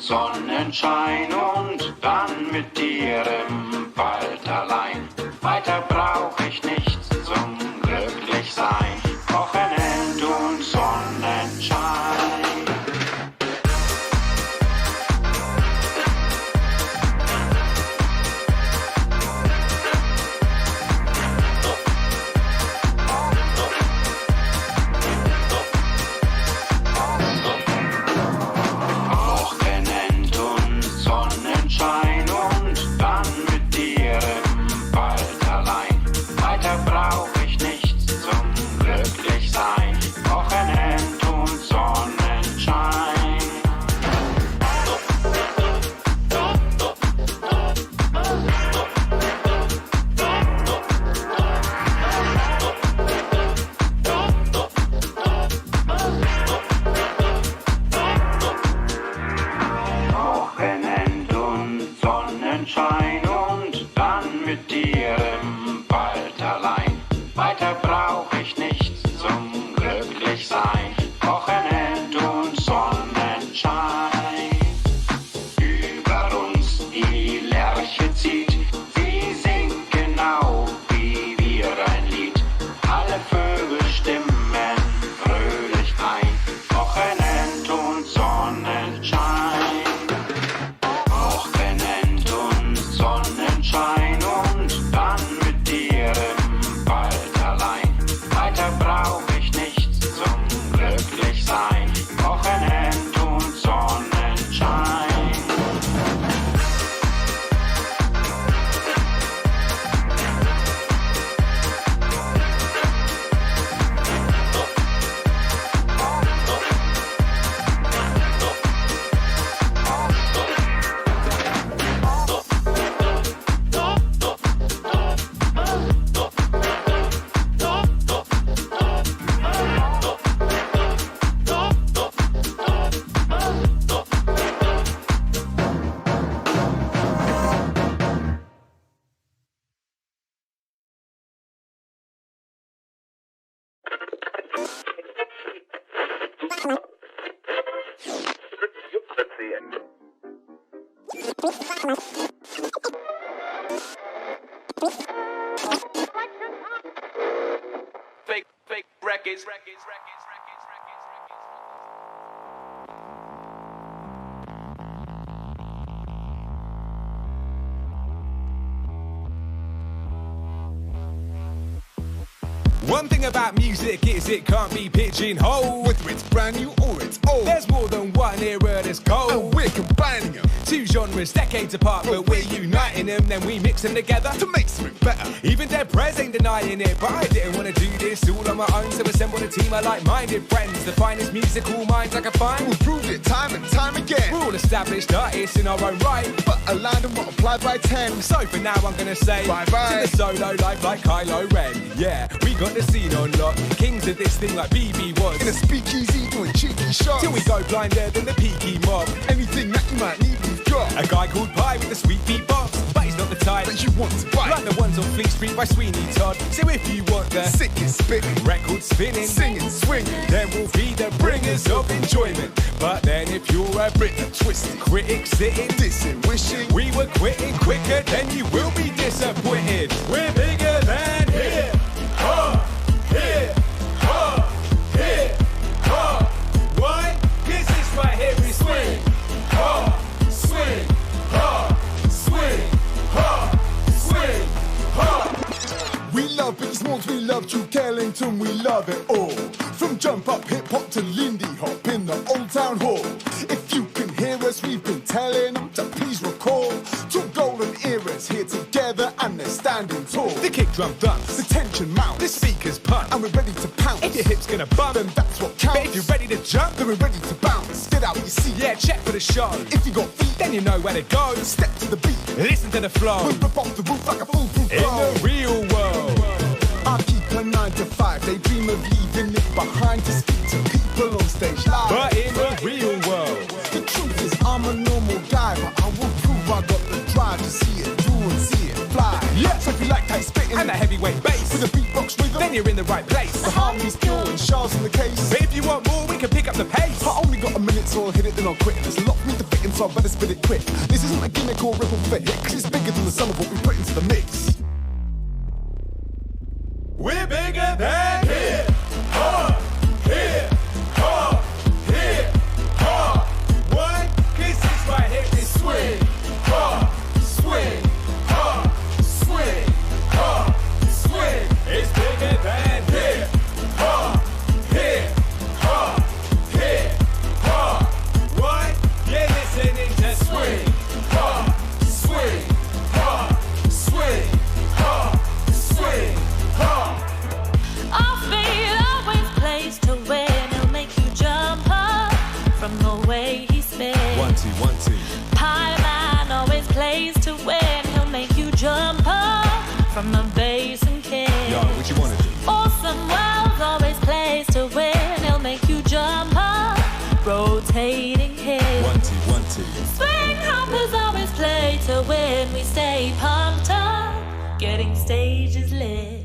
Sonnenschein und dann mit dir im Wald allein. Weiter brauch ich nichts zum Glücklichsein. Wochenend und Sonnenschein. Brauch ich nichts zum Glücklichsein. Wochenend und Sonne. Fake records. One thing about music is it can't be pigeonholed. Whether it's brand new or it's old, There's more than one era that's cold. and we're combining them Two genres, decades apart, but we're uniting them. Then we mix them together to make something better. Even Dead Prez ain't denying it, but I didn't want to do this all on my own, so assembled a team of like-minded friends. The finest musical minds I could find. We've proved it time and time again. We're all established artists in our own right, But aligned and multiplied by 10. so for now I'm gonna say Bye-bye. to the solo life like Kylo Ren. Yeah, we got the scene on lock, kings of this thing like BB was. In a speakeasy doing cheeky shots. Till we go blinder than the peaky mob. Anything that you might need, we've got. A guy called Pie with a sweet beatbox, but he's not the type That you want to buy. like the ones on Fleet Street by Sweeney Todd. So if you want the Sickest spitting, record spinning, singing, swinging. then we'll be the bringers of enjoyment. But then if you're a Brit Twisted, critic sitting, dissing, wishing. we were quitting quicker, then you will be disappointed. We're bigger than hip hop, hip hop, hip hop. Why? 'Cause this right here is swing hard, swing hard, swing hard, swing hard. We love Biggie Smalls, we love Duke Ellington, we love it all. From jump up hip hop to Lindy Hop in the Old Town Hall. If you can hear us, we've been telling them to please recall. Two golden eras here together and they're standing tall. The kick drum thumps, The tension mounts, the speakers pump, and we're ready to pounce. if your hip's gonna bump, Then that's what counts. but if you're ready to jump, Then we're ready to bounce. Get out your seat. yeah, check for the show. If you got feet, Then you know where to go. step to the beat. Listen to the flow. We rip off the roof like a foolproof In flow. the real world, I keep a 9 to 5. They dream of leaving it behind to speak to people on stage live. but in the real world, The truth is I'm a normal guy, but I will prove I got the drive to see it through and see it fly. Yeah. So if you like tight spitting and that heavyweight bass, with a beatbox rhythm, then you're in the right place. the harmony's pure and Charles in the case. But if you want more, we can pick up the pace. I only got a minute, so I'll hit it, then I'll quit. There's a lot for me to fit in, so I better spit it quick. This isn't a gimmick or ripple for hit, 'cause it's bigger than the sum of what we put into the mix. We're bigger than hip hop, hip hop, hip hop. Why? 'Cause this right here is swing hard, swing hard, swing hard, swing. It's bigger than hip hop, hip hop, hip hop. Why? You're listening to swing hard, swing hard, swing hard, swing hard. Our feet always plays to win. He'll make you jump up from the way he spins. 1, 2, 1, 2. Pie Man always plays to win. He'll make you jump up from the bass and kick. Yo, what you wanna do? Orson Welles always plays to win. He'll make you jump up, rotating hits. 1, 2, 1, 2. Swing hoppers always play to win. We stay pumped up, getting stages lit.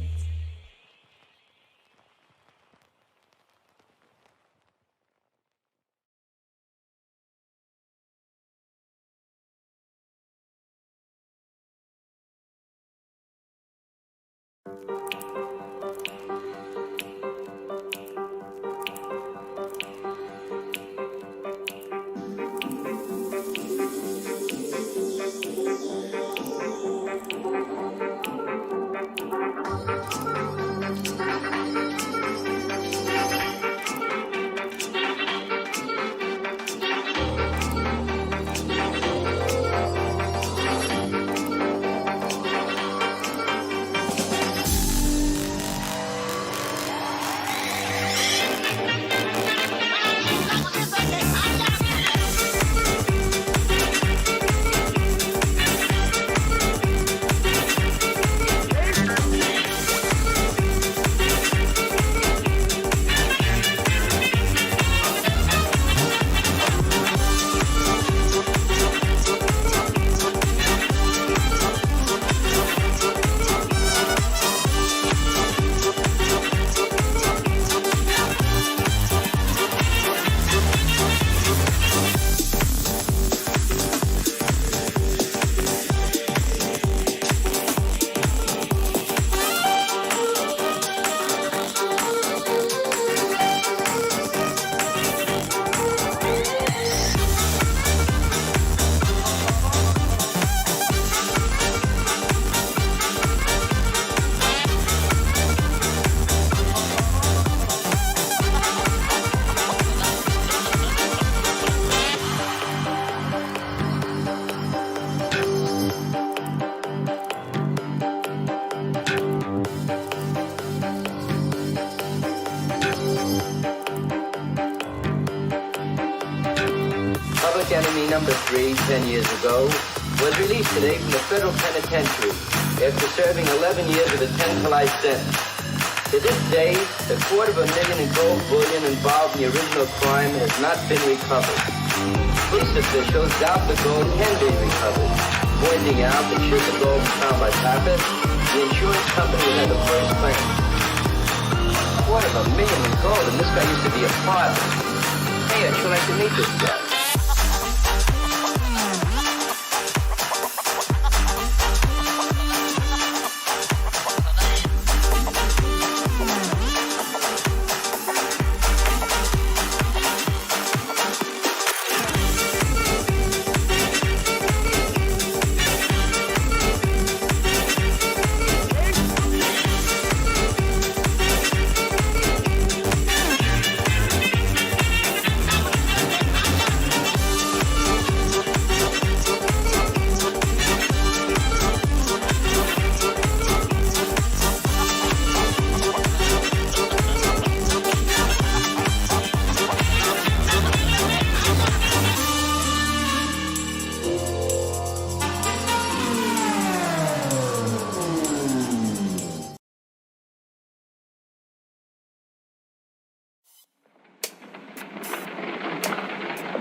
Enemy number 3, 10 years ago, was released today from the federal penitentiary after serving 11 years of a 10-to-life sentence. To this day, $250,000 in gold bullion involved in the original crime has not been recovered. Police officials doubt the gold can be recovered, pointing out that should the gold be found by Pappas, the insurance company would have the first claim. $250,000 in gold, and this guy used to be a father. Hey, I'd sure like to meet this guy.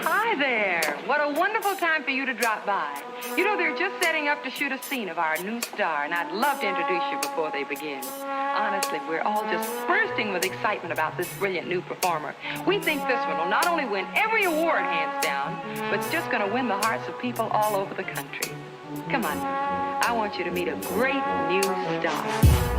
Hi there. What a wonderful time for you to drop by. You know, they're just setting up to shoot a scene of our new star, and I'd love to introduce you before they begin. Honestly, we're all just bursting with excitement about this brilliant new performer. We think this one will not only win every award hands down, but it's just going to win the hearts of people all over the country. Come on, I want you to meet a great new star.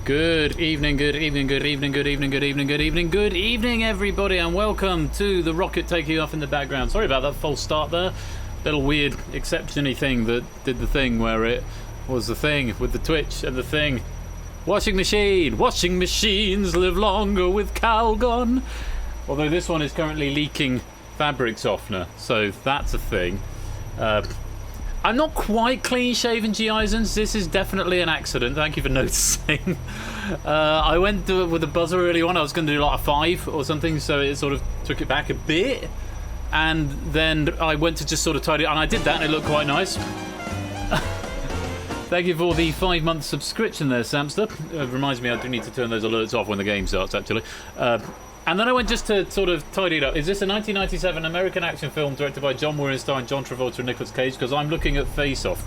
Good evening, everybody, and welcome to the rocket taking off in the background. Sorry about that false start there. Little weird exception-y thing that did the thing where it was the thing with the Twitch and the thing. Washing machines live longer with Calgon. Although this one is currently leaking fabric softener, so that's a thing. I'm not quite clean-shaven, G-Isons. This is definitely an accident. Thank you for noticing. I went with the buzzer early on. I was going to do like a 5 or something, so it sort of took it back a bit. And then I went to just sort of tidy it, and I did that, and it looked quite nice. Thank you for the 5-month subscription there, Samster. It reminds me I do need to turn those alerts off when the game starts, actually. And then I went just to sort of tidy it up. Is this a 1997 American action film directed by John Woo and starring John Travolta and Nicolas Cage? Because I'm looking at Face Off.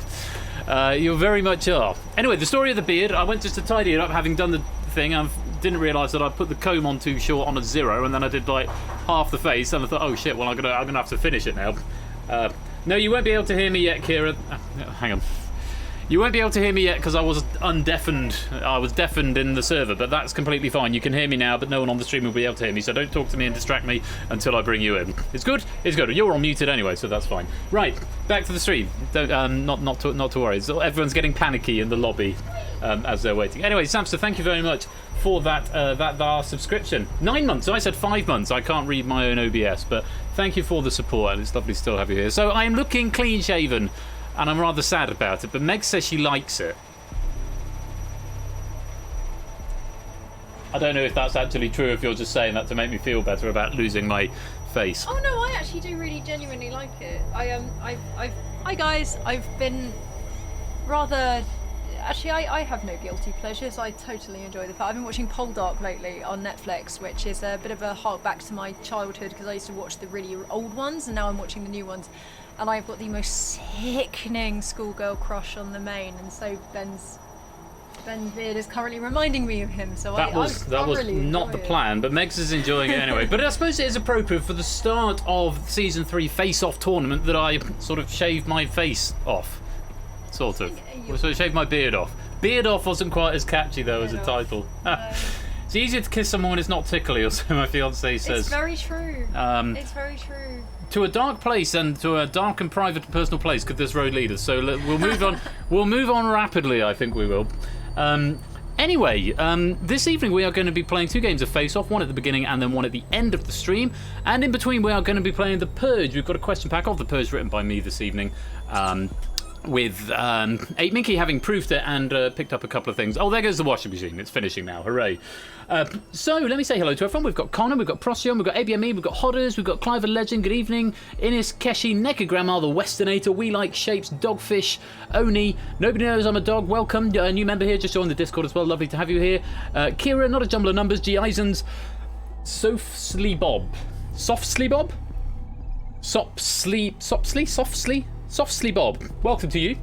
You very much are. Anyway, the story of the beard. I went just to tidy it up, having done the thing. I didn't realise that I put the comb on too short on a 0, and then I did like half the face, and I thought, oh shit, well I'm gonna have to finish it now. No, you won't be able to hear me yet, Kira. Hang on. You won't be able to hear me yet because I was undeafened. I was deafened in the server, but that's completely fine. You can hear me now, but no one on the stream will be able to hear me, so don't talk to me and distract me until I bring you in. It's good? It's good. You're all muted anyway, so that's fine. Right, back to the stream. Don't, not to worry. So everyone's getting panicky in the lobby as they're waiting. Anyway, Samster, thank you very much for that subscription. 9 months. I said 5 months. I can't read my own OBS, but thank you for the support, and it's lovely to still have you here. So I am looking clean-shaven, and I'm rather sad about it, but Meg says she likes it. I don't know if that's actually true, if you're just saying that to make me feel better about losing my face. Oh no, I actually do really genuinely like it. Hi guys, I've been rather... Actually, I have no guilty pleasures. I totally enjoy the fact. I've been watching Poldark lately on Netflix, which is a bit of a hark back to my childhood, because I used to watch the really old ones, and now I'm watching the new ones. And I've got the most sickening schoolgirl crush on the main, and so Ben's beard is currently reminding me of him. So that was not the plan, but Megs is enjoying it anyway. But I suppose it is appropriate for the start of season 3 face-off tournament that I sort of shaved my face off, sort of. So I shaved my beard off. Beard off wasn't quite as catchy though as a title. It's easier to kiss someone when it's not tickly, or so my fiance says. It's very true. It's very true. To a dark place and to a dark and private and personal place could this road lead us. So we'll move on. We'll move on rapidly, I think we will. Anyway, this evening we are going to be playing 2 games of Face Off, one at the beginning and then one at the end of the stream. And in between we are going to be playing the Purge. We've got a question pack of the Purge written by me this evening. With 8 Minky having proofed it and picked up a couple of things. Oh, there goes the washing machine. It's finishing now. Hooray. So let me say hello to everyone. We've got Connor, we've got Procyon, we've got ABME, we've got Hodders, we've got Clive Legend. Good evening. Innis, Keshi, Nekka Grandma, the Westernator, We Like Shapes, Dogfish, Oni. Nobody knows I'm a dog. Welcome. A new member here. Just joined the Discord as well. Lovely to have you here. Kira, not a jumble of numbers. G. Eisens, Softly Bob. Softly Bob? Softly Bob, welcome to you.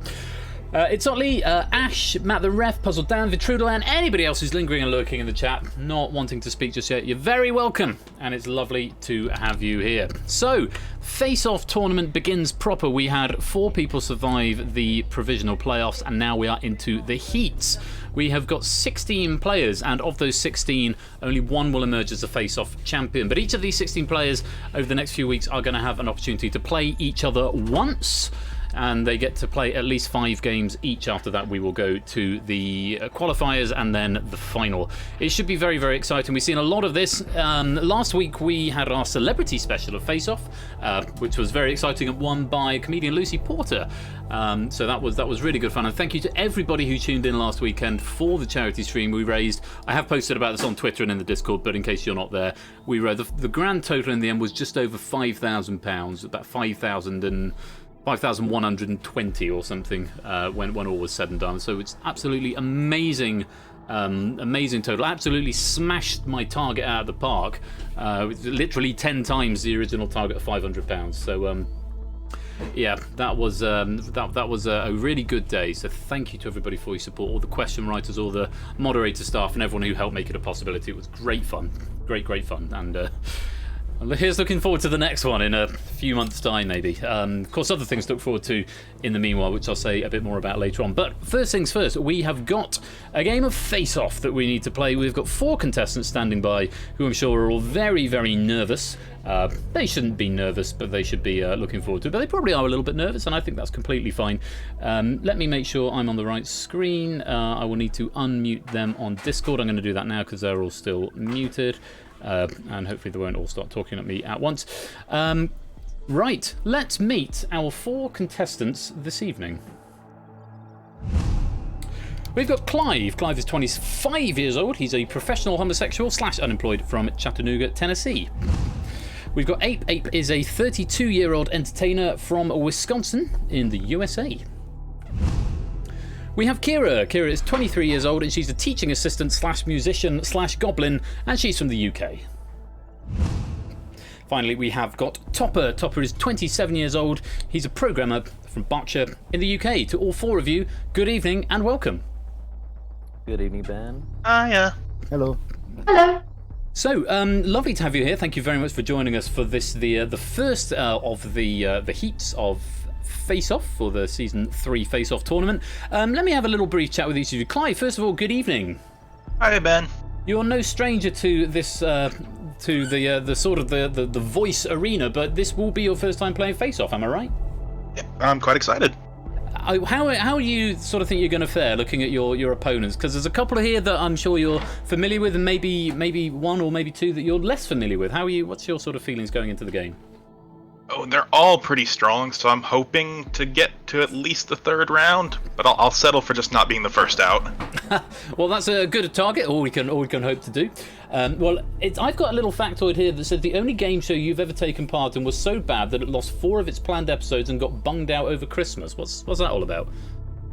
It's Otley, Ash, Matt the Ref, Puzzle Dan, Vitrudel, and anybody else who's lingering and lurking in the chat, not wanting to speak just yet. You're very welcome, and it's lovely to have you here. So, Face-Off tournament begins proper. We had 4 people survive the provisional playoffs, and now we are into the heats. We have got 16 players, and of those 16, only 1 will emerge as a face-off champion. But each of these 16 players over the next few weeks are going to have an opportunity to play each other once, and they get to play at least 5 games each. After that, we will go to the qualifiers and then the final. It should be very, very exciting. We've seen a lot of this. Last week, we had our celebrity special of Face Off, which was very exciting and won by comedian Lucy Porter. So that was really good fun. And thank you to everybody who tuned in last weekend for the charity stream we raised. I have posted about this on Twitter and in the Discord, but in case you're not there, we the grand total in the end was just over £5,000, about 5,120 or something when all was said and done. So it's absolutely amazing, amazing total. Absolutely smashed my target out of the park. Literally 10 times the original target of £500. So yeah, that was a really good day. So thank you to everybody for your support, all the question writers, all the moderator staff, and everyone who helped make it a possibility. It was great fun, great fun, and Well, here's looking forward to the next one in a few months' time, maybe. Of course, other things to look forward to in the meanwhile, which I'll say a bit more about later on. But first things first, we have got a game of face-off that we need to play. We've got 4 contestants standing by who I'm sure are all very, very nervous. They shouldn't be nervous, but they should be looking forward to it. But they probably are a little bit nervous, and I think that's completely fine. Let me make sure I'm on the right screen. I will need to unmute them on Discord. I'm going to do that now because they're all still muted. And hopefully they won't all start talking at me at once. Right, let's meet our 4 contestants this evening. We've got Clive. Clive is 25 years old. He's a professional homosexual / unemployed from Chattanooga, Tennessee. We've got Ape. Ape is a 32-year-old entertainer from Wisconsin in the USA. We have Kira. Kira is 23 years old and she's a teaching assistant / musician / goblin, and she's from the UK. Finally, we have got Topper. Topper is 27 years old. He's a programmer from Berkshire in the UK. To all 4 of you, good evening and welcome. Good evening, Ben. Hiya. Hello. Hello. So, lovely to have you here. Thank you very much for joining us for this, the first of the heats of Face-Off for the Season 3 Face-Off tournament. Let me have a little brief chat with each of you. Clive, first of all, good evening. Hi, Ben. You're no stranger to this, to the sort of the voice arena, but this will be your first time playing Face-Off, am I right? Yeah, I'm quite excited. How do you sort of think you're going to fare looking at your opponents? Because there's a couple here that I'm sure you're familiar with, and maybe 1 or maybe 2 that you're less familiar with. What's your sort of feelings going into the game? Oh, they're all pretty strong, so I'm hoping to get to at least the 3rd round, but I'll settle for just not being the first out. Well, that's a good target. All we can hope to do. I've got a little factoid here that said the only game show you've ever taken part in was so bad that it lost 4 of its planned episodes and got bunged out over Christmas. What's that all about?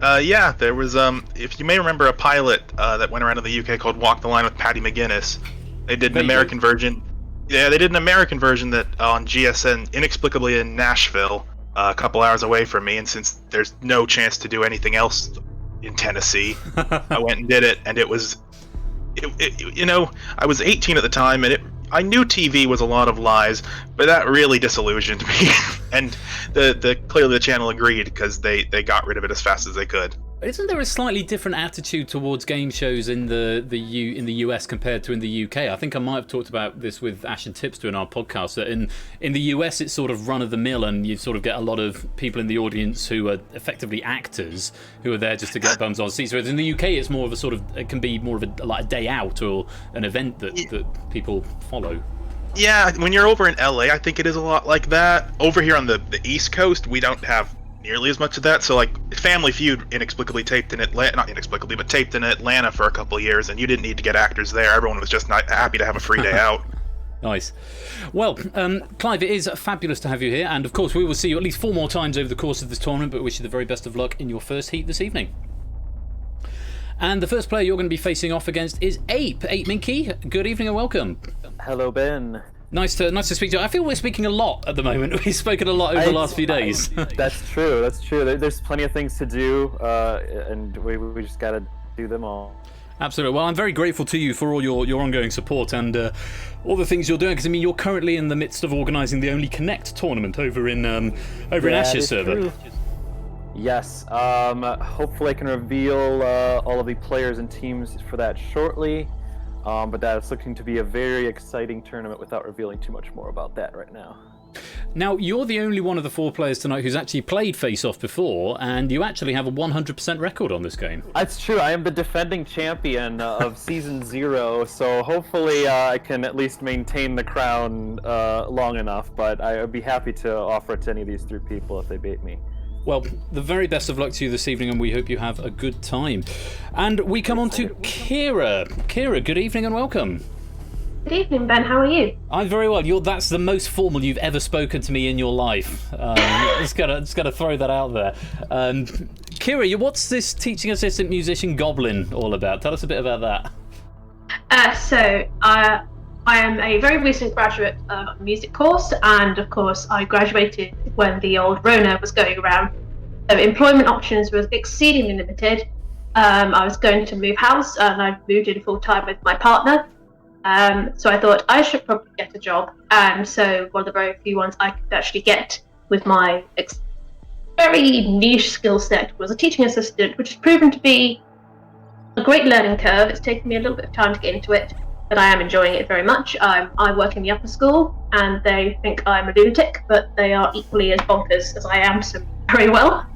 Yeah, there was if you may remember a pilot that went around in the UK called Walk the Line with Patty McGuinness. They did an American version. Yeah, they did an American version that on GSN, inexplicably in Nashville, a couple hours away from me, and since there's no chance to do anything else in Tennessee, I went and did it, and it was, I was 18 at the time, and I knew TV was a lot of lies, but that really disillusioned me, and clearly the channel agreed because they got rid of it as fast as they could. Isn't there a slightly different attitude towards game shows in the US compared to in the UK? I think I might have talked about this with Ash and Tipster in our podcast, that in the US it's sort of run-of-the-mill and you sort of get a lot of people in the audience who are effectively actors who are there just to get bums on seats. Whereas in the UK it's more of a sort of, it can be more of a day out or an event that people follow. Yeah, when you're over in LA, I think it is a lot like that. Over here on the East Coast, we don't have nearly as much of that. So like Family Feud inexplicably taped in Atlanta, not inexplicably, but taped in Atlanta for a couple of years, and you didn't need to get actors there. Everyone was just not happy to have a free day out. Nice. Well, Clive, it is fabulous to have you here, and of course we will see you at least 4 more times over the course of this tournament, but wish you the very best of luck in your first heat this evening. And the first player you're going to be facing off against is Ape. Ape Minky, good evening and welcome. Hello, Ben. Nice to speak to you. I feel we're speaking a lot at the moment. We've spoken a lot over the last few days. That's true. There's plenty of things to do, and we just got to do them all. Absolutely. Well, I'm very grateful to you for all your ongoing support and all the things you're doing, because I mean you're currently in the midst of organising the Only Connect tournament over in Ash's server. True. Yes. Hopefully I can reveal all of the players and teams for that shortly. But that's looking to be a very exciting tournament without revealing too much more about that right now. Now, you're the only one of the 4 players tonight who's actually played Face-Off before, and you actually have a 100% record on this game. That's true. I am the defending champion of Season 0, so hopefully I can at least maintain the crown long enough, but I would be happy to offer it to any of these 3 people if they bait me. Well, the very best of luck to you this evening, and we hope you have a good time. And we come on to Kira. Kira, good evening and welcome. Good evening, Ben. How are you? I'm very well. That's the most formal you've ever spoken to me in your life. Just gotta throw that out there. Kira, what's this teaching assistant musician goblin all about? Tell us a bit about that. I am a very recent graduate of a music course, and of course I graduated when the old Rona was going around. So employment options were exceedingly limited. I was going to move house, and I moved in full time with my partner. So I thought I should probably get a job. And so one of the very few ones I could actually get with my very niche skill set was a teaching assistant, which has proven to be a great learning curve. It's taken me a little bit of time to get into it, but I am enjoying it very much. I work in the upper school, and they think I'm a lunatic, but they are equally as bonkers as I am, so very well.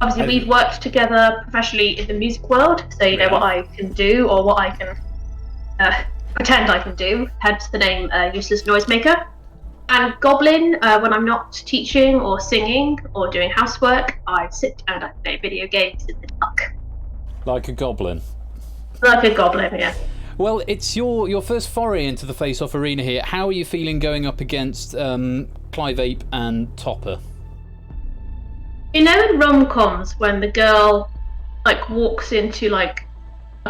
Obviously, we've worked together professionally in the music world, so you know what I can do or what I can pretend I can do, hence the name Useless Noisemaker. And Goblin, when I'm not teaching or singing or doing housework, I sit and I play video games in the dark. Like a goblin. Like a goblin, yeah. Well, it's your first foray into the face-off arena here. How are you feeling going up against Clive Ape and Topper? You know, in rom-coms, when the girl walks into a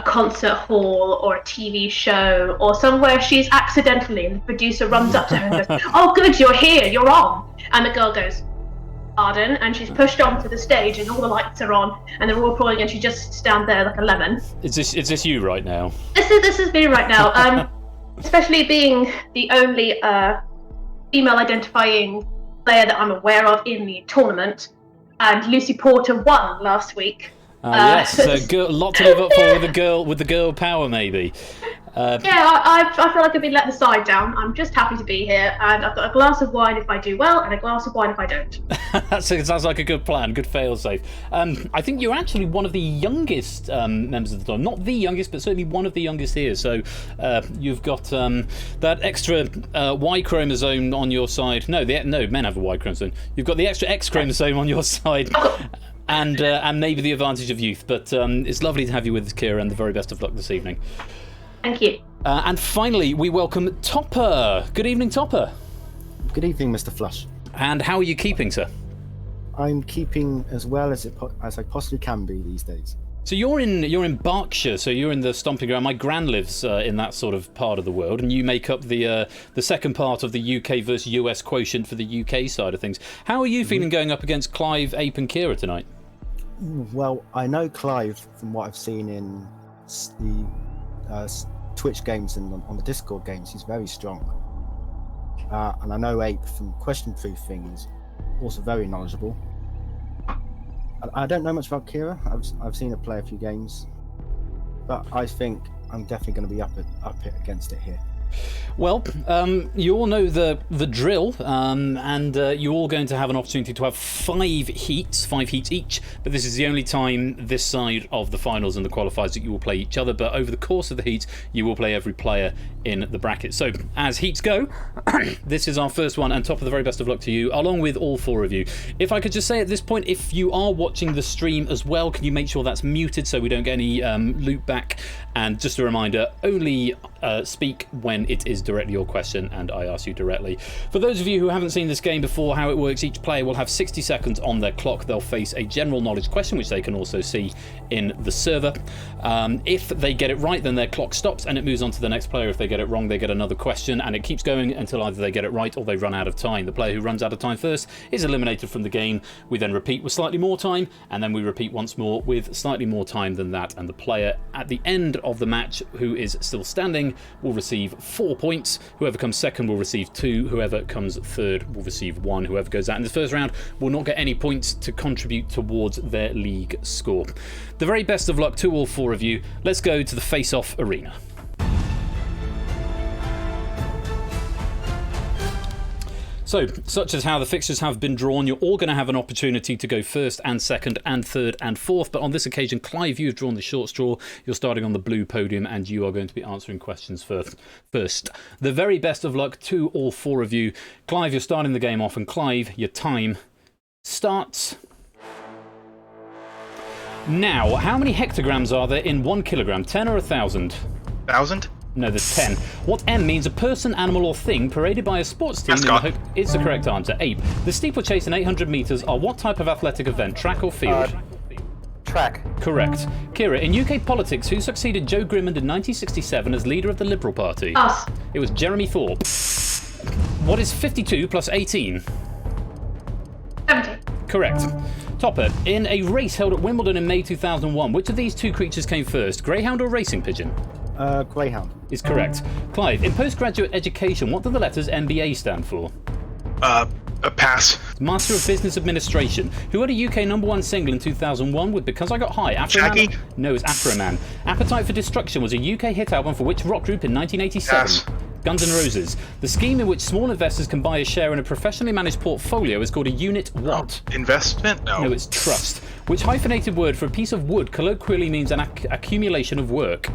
concert hall or a TV show or somewhere she's accidentally, and the producer runs up to her and goes, "Oh, good, you're here, you're on," and the girl goes, "Pardon," and she's pushed onto the stage and all the lights are on and they're all applauding and she just stands there like a lemon. Is this you right now? This is me right now. Especially being the only female identifying player that I'm aware of in the tournament, and Lucy Porter won last week. Yes, a lot to live up for with the girl power, maybe. I feel like I've been let the side down. I'm just happy to be here, and I've got a glass of wine if I do well, and a glass of wine if I don't. That sounds like a good plan, good fail-safe. I think you're actually one of the youngest members of the team. Not the youngest, but certainly one of the youngest here. So you've got that extra Y chromosome on your side. No, men have a Y chromosome. You've got the extra X chromosome on your side. And maybe the advantage of youth, but it's lovely to have you with us, Kira, and the very best of luck this evening. Thank you. And finally, we welcome Topper. Good evening, Topper. Good evening, Mr. Flush. And how are you keeping, sir? I'm keeping as well as I possibly can be these days. So you're in Berkshire, so you're in the stomping ground. My gran lives in that sort of part of the world, and you make up the second part of the UK versus US quotient for the UK side of things. How are you feeling going up against Clive, Ape, and Kira tonight? Well, I know Clive from what I've seen in the Twitch games and on the Discord games. He's very strong, and I know Ape from question-proof things, also very knowledgeable. I don't know much about Kira. I've seen her play a few games, but I think I'm definitely going to be up it against it here. Well, you all know the drill, and you're all going to have an opportunity to have 5 heats each, but this is the only time this side of the finals and the qualifiers that you will play each other, but over the course of the heats, you will play every player in the bracket. So, as heats go, this is our first one, and Top of the very best of luck to you, along with all 4 of you. If I could just say at this point, if you are watching the stream as well, can you make sure that's muted so we don't get any loop back? And just a reminder, only speak when it is directly your question and I ask you directly. For those of you who haven't seen this game before, how it works, each player will have 60 seconds on their clock. They'll face a general knowledge question, which they can also see in the server. If they get it right, then their clock stops and it moves on to the next player. If they get it wrong, they get another question, and it keeps going until either they get it right or they run out of time. The player who runs out of time first is eliminated from the game. We then repeat with slightly more time, and then we repeat once more with slightly more time than that, and the player at the end of the match who is still standing will receive 4 points. Whoever comes second will receive 2. Whoever comes third will receive 1. Whoever goes out in the first round will not get any points to contribute towards their league score. The very best of luck to all 4 of you. Let's go to the face-off arena. So, such as how the fixtures have been drawn, you're all going to have an opportunity to go first and second and third and fourth. But on this occasion, Clive, you've drawn the short straw. You're starting on the blue podium and you are going to be answering questions first. The very best of luck to all 4 of you. Clive, you're starting the game off, and Clive, your time starts now. How many hectograms are there in 1 kilogram? 10 or 1,000? 1,000? No, there's 10. What M means a person, animal, or thing paraded by a sports team? It's the correct answer. Ape. The steeplechase in 800 metres are what type of athletic event? Track or field? Track. Correct. Kira, in UK politics, who succeeded Joe Grimond in 1967 as leader of the Liberal Party? Us. It was Jeremy Thorpe. What is 52 plus 18? 70. Correct. Topper, in a race held at Wimbledon in May 2001, which of these 2 creatures came first? Greyhound or racing pigeon? Greyhound. Is correct. Clive, in postgraduate education, what do the letters MBA stand for? A pass. Master of Business Administration. Who had a UK #1 single in 2001 with Because I Got High? Shaggy? No, it's Afro Man. Appetite for Destruction was a UK hit album for which rock group in 1987? Pass. Guns N' Roses. The scheme in which small investors can buy a share in a professionally managed portfolio is called a unit what? Investment? No. No, it's trust. Which hyphenated word for a piece of wood colloquially means an accumulation of work?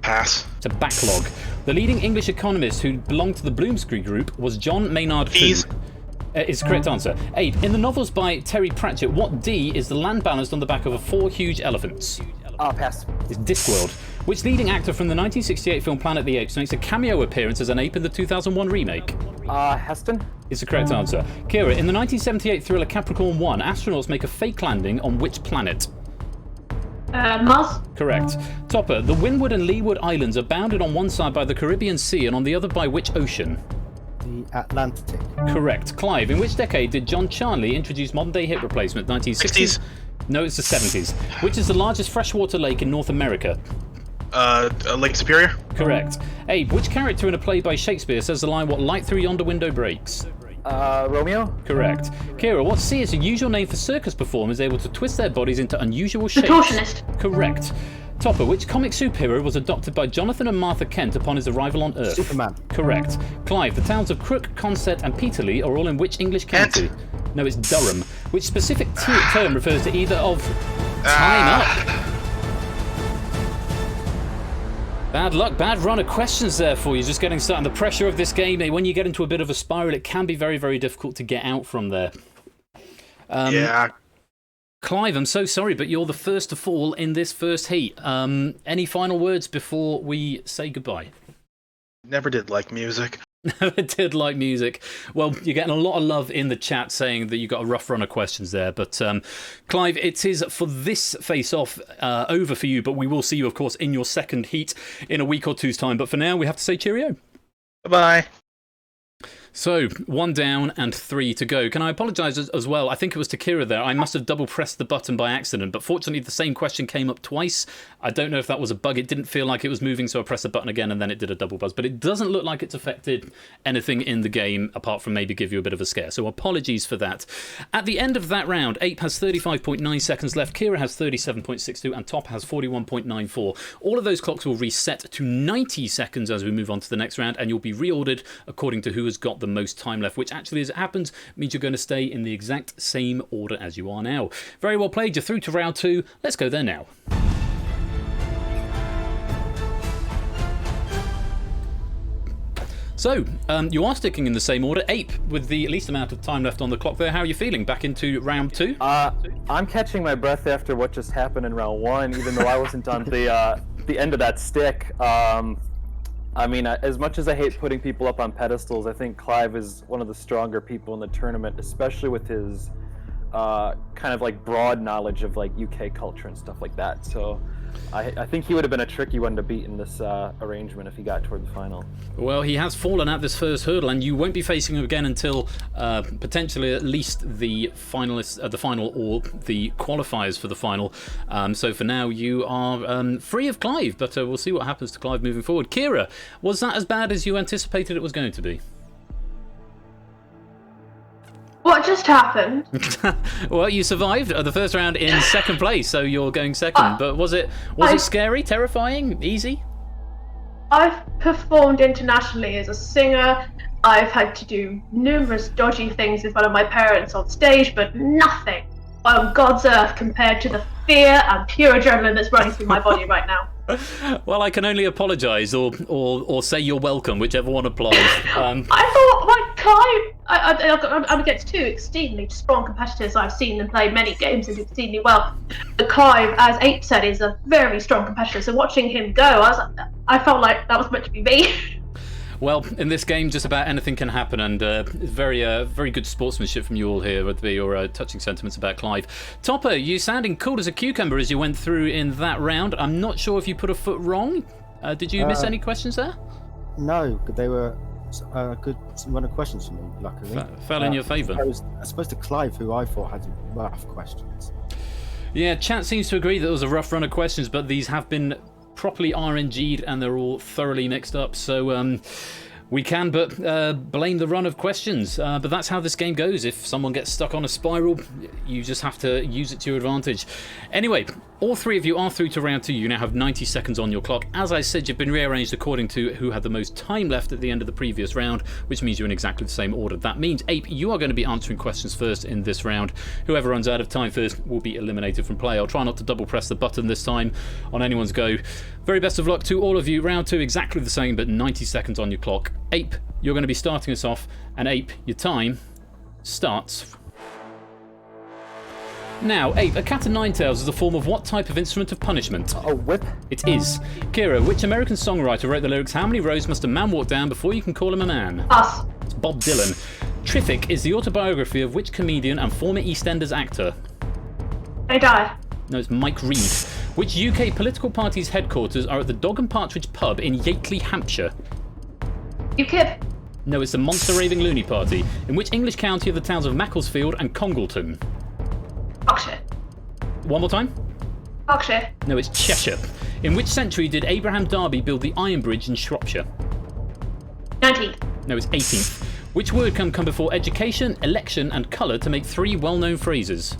Pass. It's a backlog. The leading English economist who belonged to the Bloomsbury Group was John Maynard Keys. Who. Is the correct answer. 8. In the novels by Terry Pratchett, what D is the land balanced on the back of 4 huge elephants? Pass. It's Discworld. Which leading actor from the 1968 film Planet of the Apes makes a cameo appearance as an ape in the 2001 remake? Heston? Is the correct answer. Kira, in the 1978 thriller Capricorn 1, astronauts make a fake landing on which planet? Mars. Correct. Topper, the Windward and Leeward Islands are bounded on one side by the Caribbean Sea and on the other by which ocean? The Atlantic. Correct. Clive, in which decade did John Charnley introduce modern-day hip replacement? 1960s? 60s. No, it's the 70s. Which is the largest freshwater lake in North America? Lake Superior? Correct. Abe, which character in a play by Shakespeare says the line, "What light through yonder window breaks"? Romeo? Correct. Kira, what C is a usual name for circus performers able to twist their bodies into unusual shapes? Contortionist. Correct. Topper, which comic superhero was adopted by Jonathan and Martha Kent upon his arrival on Earth? Superman. Correct. Clive, the towns of Crook, Consett and Peterlee are all in which English county? No, it's Durham. Which specific term refers to either of... Time up! Bad luck, bad run of questions there for you. Just getting started. The pressure of this game, when you get into a bit of a spiral, it can be very, very difficult to get out from there. Yeah. Clive, I'm so sorry, but you're the first to fall in this first heat. Any final words before we say goodbye? Never did like music. Never did like music. Well, you're getting a lot of love in the chat saying that you got a rough run of questions there. But Clive, it is for this face-off over for you, but we will see you, of course, in your second heat in a week or two's time. But for now, we have to say cheerio. Bye-bye. So, 1 down and 3 to go. Can I apologise as well? I think it was to Kira there. I must have double-pressed the button by accident, but fortunately the same question came up twice. I don't know if that was a bug. It didn't feel like it was moving, so I pressed the button again and then it did a double buzz. But it doesn't look like it's affected anything in the game, apart from maybe give you a bit of a scare. So apologies for that. At the end of that round, Ape has 35.9 seconds left, Kira has 37.62, and Top has 41.94. All of those clocks will reset to 90 seconds as we move on to the next round, and you'll be reordered according to who has got the most time left, which actually, as it happens, means you're going to stay in the exact same order as you are now. Very well played. You're through to round 2. Let's go there now. So, you are sticking in the same order. Ape, with the least amount of time left on the clock there. How are you feeling? Back into round 2? I'm catching my breath after what just happened in round 1, even though I wasn't on the end of that stick. I mean, as much as I hate putting people up on pedestals, I think Clive is one of the stronger people in the tournament, especially with his kind of like broad knowledge of like UK culture and stuff like that. So I think he would have been a tricky one to beat in this arrangement if he got toward the final. Well, he has fallen at this first hurdle, and you won't be facing him again until potentially at least the finalists, the final, or the qualifiers for the final. So for now, you are free of Clive, but we'll see what happens to Clive moving forward. Kira, was that as bad as you anticipated it was going to be? What just happened? Well, you survived the first round in second place, so you're going second. But was it scary, terrifying, easy? I've performed internationally as a singer. I've had to do numerous dodgy things in front of my parents on stage, but nothing on God's earth compared to the fear and pure adrenaline that's running through my body right now. Well, I can only apologise or say you're welcome, whichever one applies. I thought, Clive, I'm against two extremely strong competitors. I've seen them play many games and do exceedingly well. But Clive, as Ape said, is a very strong competitor. So watching him go, I felt like that was meant to be me. Well, in this game, just about anything can happen, and very good sportsmanship from you all here with your touching sentiments about Clive. Topper, you sounding cool as a cucumber as you went through in that round. I'm not sure if you put a foot wrong. Did you miss any questions there? No, they were a good run of questions for me, luckily. Fell in your favour. I suppose to Clive, who I thought had rough questions. Yeah, chat seems to agree that it was a rough run of questions, but these have been properly RNG'd and they're all thoroughly mixed up. So we can but blame the run of questions. But that's how this game goes. If someone gets stuck on a spiral, you just have to use it to your advantage. Anyway, all three of you are through to round 2. You now have 90 seconds on your clock. As I said, you've been rearranged according to who had the most time left at the end of the previous round, which means you're in exactly the same order. That means, Ape, you are going to be answering questions first in this round. Whoever runs out of time first will be eliminated from play. I'll try not to double press the button this time on anyone's go. Very best of luck to all of you. Round 2 exactly the same, but 90 seconds on your clock. Ape, you're going to be starting us off, and Ape, your time starts now. Ape, a cat o' nine tails is a form of what type of instrument of punishment? A whip. It is. Kira, which American songwriter wrote the lyrics, "How many roads must a man walk down before you can call him a man"? Pass. It's Bob Dylan. Triffic is the autobiography of which comedian and former EastEnders actor? They die. No, it's Mike Reed. Which UK political party's headquarters are at the Dog and Partridge pub in Yateley, Hampshire? UKIP. No, it's the Monster Raving Loony Party. In which English county are the towns of Macclesfield and Congleton? Berkshire. One more time? Berkshire. No, it's Cheshire. In which century did Abraham Darby build the Iron Bridge in Shropshire? 19th. No, it's 18th. Which word can come before education, election, and colour to make 3 well-known phrases?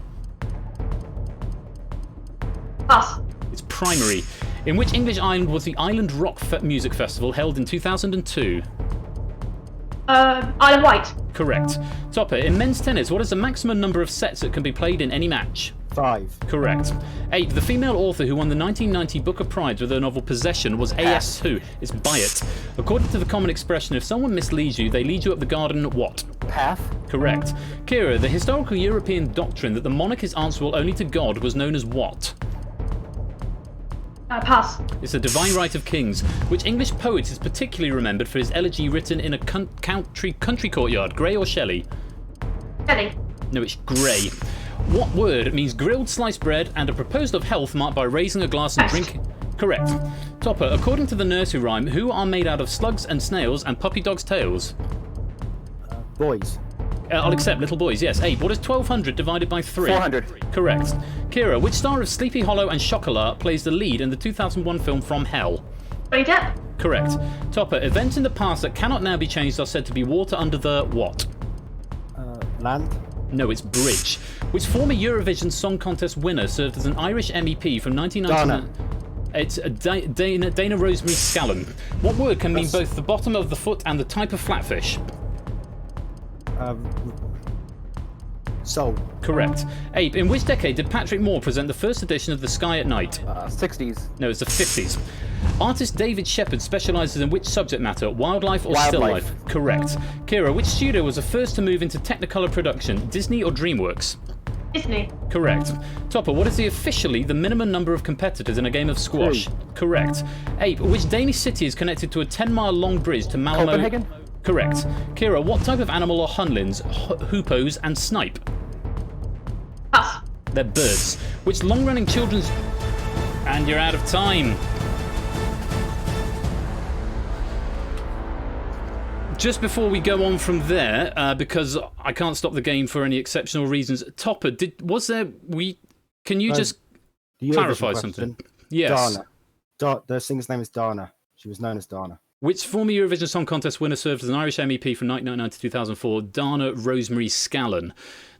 Pass. It's primary. In which English island was the Island Rock Music Festival held in 2002? Isle of Wight. Correct. Topper, in men's tennis, what is the maximum number of sets that can be played in any match? 5. Correct. 8. The female author who won the 1990 Booker Prize with her novel Possession was A.S. who? It's Byatt. According to the common expression, if someone misleads you, they lead you up the garden what? Path. Correct. Kira, the historical European doctrine that the monarch is answerable only to God was known as what? Pass. It's the divine right of kings. Which English poet is particularly remembered for his elegy written in a country courtyard? Gray or Shelley? Shelley. No, it's Gray. What word means grilled sliced bread and a proposal of health marked by raising a glass and drinking? Correct. Topper, according to the nursery rhyme, who are made out of slugs and snails and puppy dogs' tails? Boys. I'll accept little boys, yes. Abe, what is 1200 divided by 3? 400. Correct. Kira, which star of Sleepy Hollow and Chocolat plays the lead in the 2001 film From Hell? Johnny Depp. Correct. Topper, events in the past that cannot now be changed are said to be water under the what? Land. No, it's bridge. Which former Eurovision Song Contest winner served as an Irish MEP from 1999? It's Dana Rosemary Scallon. What word can mean both the bottom of the foot and the type of flatfish? Soul. Correct. Ape, in which decade did Patrick Moore present the first edition of The Sky at Night? 60s. No, it's the 50s. Artist David Shepard specialises in which subject matter? Wildlife or still life? Correct. Kira, which studio was the first to move into Technicolor production? Disney or DreamWorks? Disney. Correct. Topper, what is officially the minimum number of competitors in a game of squash? 3. Correct. Ape, which Danish city is connected to a 10-mile long bridge to Malmo? Copenhagen? Correct. Kira, what type of animal are hunlins, hoopos, and snipe? Pass. They're birds. Which long-running children's... And you're out of time. Just before we go on from there, because I can't stop the game for any exceptional reasons, Topper, can you just clarify something? Yes. Dana. The singer's name is Dana. She was known as Dana. Which former Eurovision Song Contest winner served as an Irish MEP from 1999 to 2004? Dana Rosemary Scallon.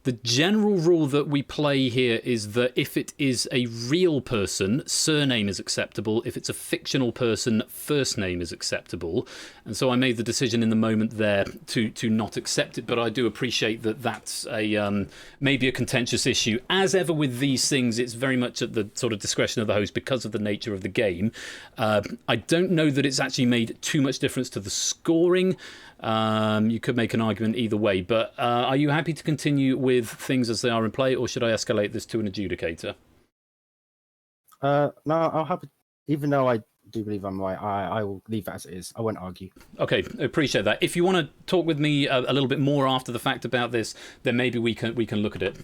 The general rule that we play here is that if it is a real person, surname is acceptable. If it's a fictional person, first name is acceptable. And so I made the decision in the moment there to not accept it, but I do appreciate that that's maybe a contentious issue. As ever with these things, it's very much at the sort of discretion of the host because of the nature of the game. I don't know that it's actually made too much difference to the scoring. You could make an argument either way, but are you happy to continue with things as they are in play, or should I escalate this to an adjudicator? No, I'll have it. Even though I do believe I'm right, I will leave it as it is. I won't argue. Okay, appreciate that. If you want to talk with me a little bit more after the fact about this, then maybe we can look at it.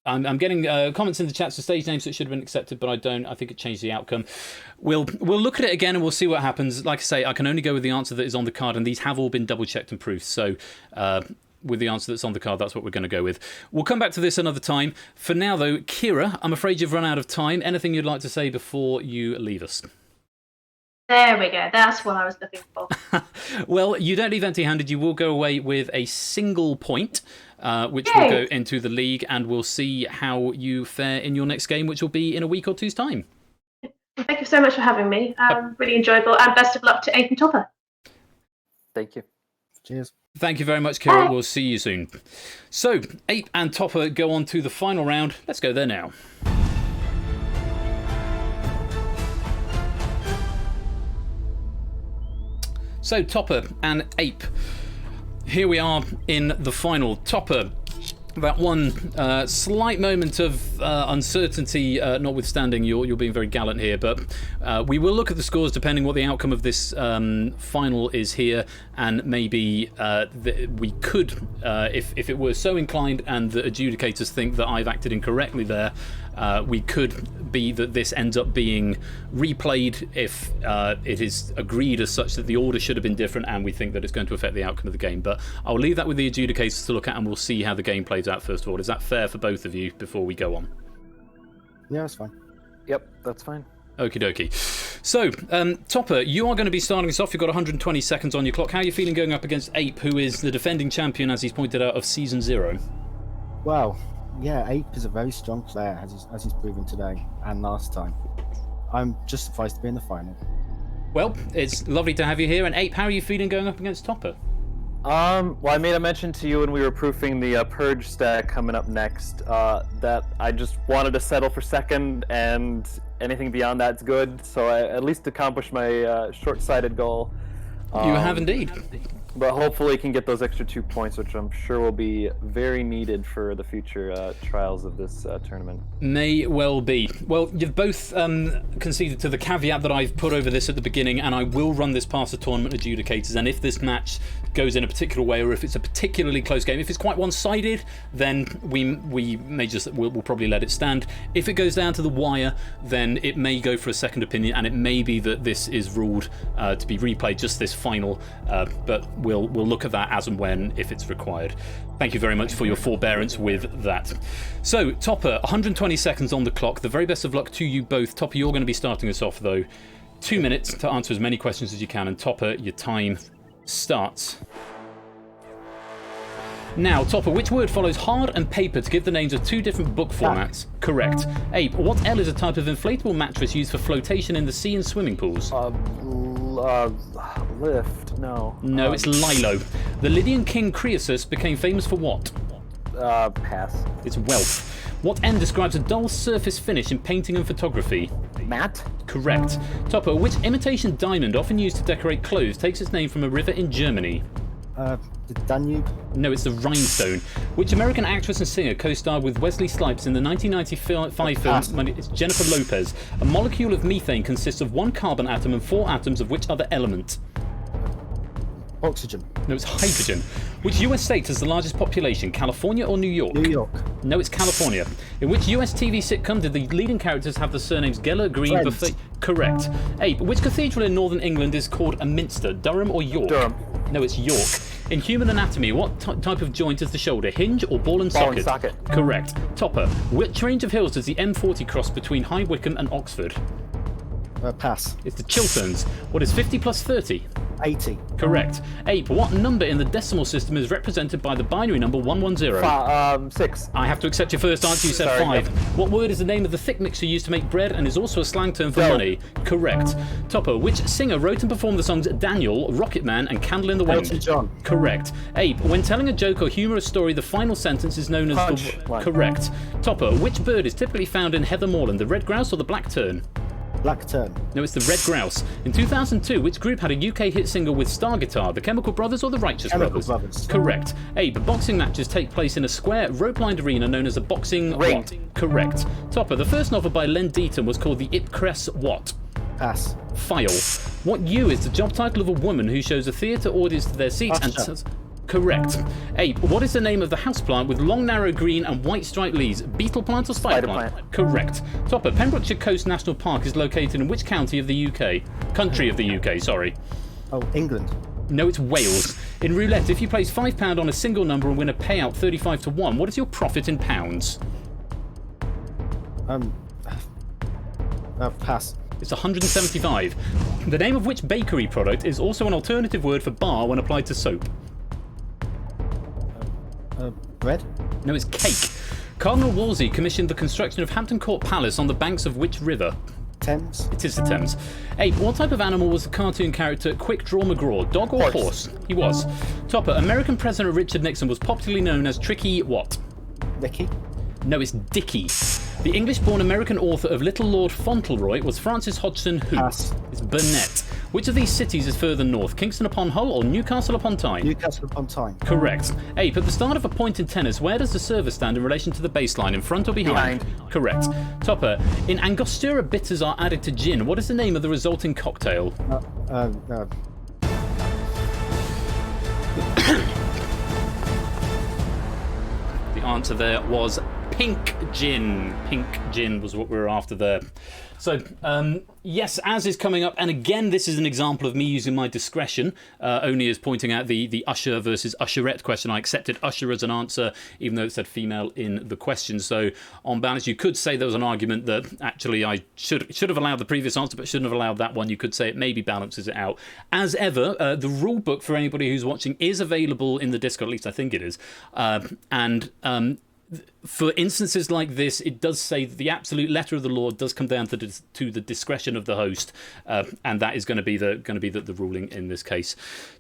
I'm getting comments in the chat for stage names that should have been accepted, but I don't. I think it changed the outcome. We'll look at it again and we'll see what happens. Like I say, I can only go with the answer that is on the card, and these have all been double checked and proofed. So with the answer that's on the card, that's what we're going to go with. We'll come back to this another time. For now, though, Kira, I'm afraid you've run out of time. Anything you'd like to say before you leave us? There we go. That's what I was looking for. Well, you don't leave empty-handed. You will go away with a single point, which will go into the league, and we'll see how you fare in your next game, which will be in a week or two's time. Thank you so much for having me. Really enjoyable, and best of luck to Ape and Topper. Thank you. Cheers. Thank you very much, Kira. We'll see you soon. So, Ape and Topper go on to the final round. Let's go there now. So, Topper and Ape. Here we are in the final. Topper, that one slight moment of uncertainty notwithstanding, you're being very gallant here, but we will look at the scores depending what the outcome of this final is here, and maybe we could, if it were so inclined and the adjudicators think that I've acted incorrectly there, we could be that this ends up being replayed if it is agreed as such that the order should have been different and we think that it's going to affect the outcome of the game. But I'll leave that with the adjudicators to look at, and we'll see how the game plays out first of all. Is that fair for both of you before we go on? Yeah, that's fine. Yep, that's fine. Okie dokie. So, Topper, you are going to be starting us off. You've got 120 seconds on your clock. How are you feeling going up against Ape, who is the defending champion, as he's pointed out, of Season 0? Well, yeah, Ape is a very strong player, as he's proven today and last time. I'm just surprised to be in the final. Well, it's lovely to have you here. And Ape, how are you feeling going up against Topper? Well, I made a mention to you when we were proofing the Purge stack coming up next that I just wanted to settle for second, and anything beyond that's good. So I at least accomplished my short-sighted goal. You have indeed. But hopefully can get those extra 2 points, which I'm sure will be very needed for the future trials of this tournament. May well be. Well, you've both conceded to the caveat that I've put over this at the beginning, and I will run this past the tournament adjudicators, and if this match goes in a particular way, or if it's a particularly close game, if it's quite one-sided, then we may just, we'll probably let it stand. If it goes down to the wire, then it may go for a second opinion, and it may be that this is ruled to be replayed, just this final, but we'll look at that as and when, if it's required. Thank you very much for your forbearance with that. So, Topper, 120 seconds on the clock. The very best of luck to you both. Topper, you're going to be starting us off, though. 2 minutes to answer as many questions as you can, and Topper, your time starts now. Topper, which word follows hard and paper to give the names of two different book formats? Correct. Ape, what L is a type of inflatable mattress used for flotation in the sea and swimming pools? Lift, no. No, it's Lilo. The Lydian king Croesus became famous for what? Pass. It's wealth. What N describes a dull surface finish in painting and photography? Matte? Correct. Topper, which imitation diamond often used to decorate clothes takes its name from a river in Germany? The Danube? No, it's the Rhinestone. Which American actress and singer co-starred with Wesley Snipes in the 1995 film? It's Jennifer Lopez. A molecule of methane consists of one carbon atom and 4 atoms of which other element? Oxygen. No, it's hydrogen. Which US state has the largest population, California or New York? New York. No, it's California. In which US TV sitcom did the leading characters have the surnames Geller, Green, Buffet? Correct. Ape, which cathedral in northern England is called a minster, Durham or York? Durham. No, it's York. In human anatomy, what type of joint is the shoulder, hinge or ball and Ball socket? and socket. Correct. Topper, which range of hills does the M40 cross between High Wycombe and Oxford? Pass. It's the Chilterns. What is 50 plus 30? 80. Correct. Ape, what number in the decimal system is represented by the binary number 110? 6. I have to accept your first answer. You said Sorry, 5. yep. What word is the name of the thick mixture used to make bread and is also a slang term for Dough. money? Correct. Topper, which singer wrote and performed the songs Daniel, Rocket Man, and Candle in the Wind? Elton John. Correct. Ape, when telling a joke or humorous story, the final sentence is known as Punch line. Correct. Topper, which bird is typically found in heather moorland, the red grouse or the black tern? Black Tern. No, it's the red grouse. In 2002, which group had a UK hit single with Star Guitar, the Chemical Brothers or the Righteous Chemical Brothers? Brothers. Correct. Abe, boxing matches take place in a square, rope-lined arena known as a boxing Ring. what? Correct. Topper, the first novel by Len Deaton was called the Ipcress what? Pass. File. What U is the job title of a woman who shows a theatre audience to their seats Usher. Correct. Ape, what is the name of the houseplant with long, narrow green and white striped leaves? Beetle plant or spider plant? Correct. Topper, Pembrokeshire Coast National Park is located in which county of the UK? Country of the UK, sorry. Oh, England. No, it's Wales. In roulette, if you place £5 on a single number and win a payout 35 to 1, what is your profit in pounds? Pass. It's 175. The name of which bakery product is also an alternative word for bar when applied to soap? Bread? No, it's cake. Cardinal Wolsey commissioned the construction of Hampton Court Palace on the banks of which river? Thames. It is the Thames. 8. What type of animal was the cartoon character Quick Draw McGraw? Dog or horse? He was. Topper. American President Richard Nixon was popularly known as Tricky what? Nicky. No, it's Dicky. The English-born American author of Little Lord Fauntleroy was Francis Hodgson who? Pass. It's Burnett. Which of these cities is further north, Kingston upon Hull or Newcastle upon Tyne? Newcastle upon Tyne. Correct. 8. At the start of a point in tennis, where does the server stand in relation to the baseline, in front or behind? Correct. Topper. In Angostura, bitters are added to gin. What is the name of the resulting cocktail? The answer there was pink gin. Pink gin was what we were after there. So, yes, as is coming up, and again, this is an example of me using my discretion, only as pointing out the usher versus usherette question. I accepted usher as an answer, even though it said female in the question. So, on balance, you could say there was an argument that actually I should have allowed the previous answer, but shouldn't have allowed that one. You could say it maybe balances it out. As ever, the rule book for anybody who's watching is available in the Discord, at least I think it is. For instances like this, it does say that the absolute letter of the law does come down to the discretion of the host, and that is going to be the ruling in this case.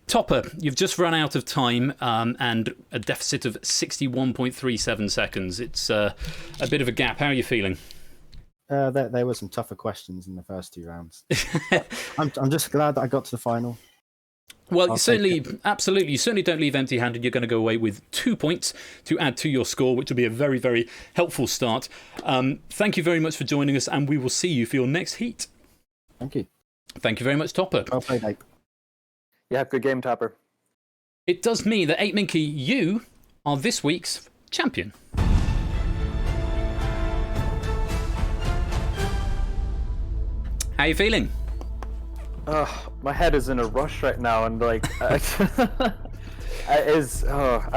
Topper, you've just run out of time and a deficit of 61.37 seconds. It's a bit of a gap. How are you feeling? There were some tougher questions in the first 2 rounds. I'm just glad that I got to the final. Well, you certainly don't leave empty-handed. You're going to go away with 2 points to add to your score, which will be a very, very helpful start. Thank you very much for joining us, and we will see you for your next heat. Thank you. Thank you very much, Topper. Well played, Ape. Yeah, good game, Topper. It does mean that 8 Minky, you are this week's champion. How are you feeling? My head is in a rush right now, and like, I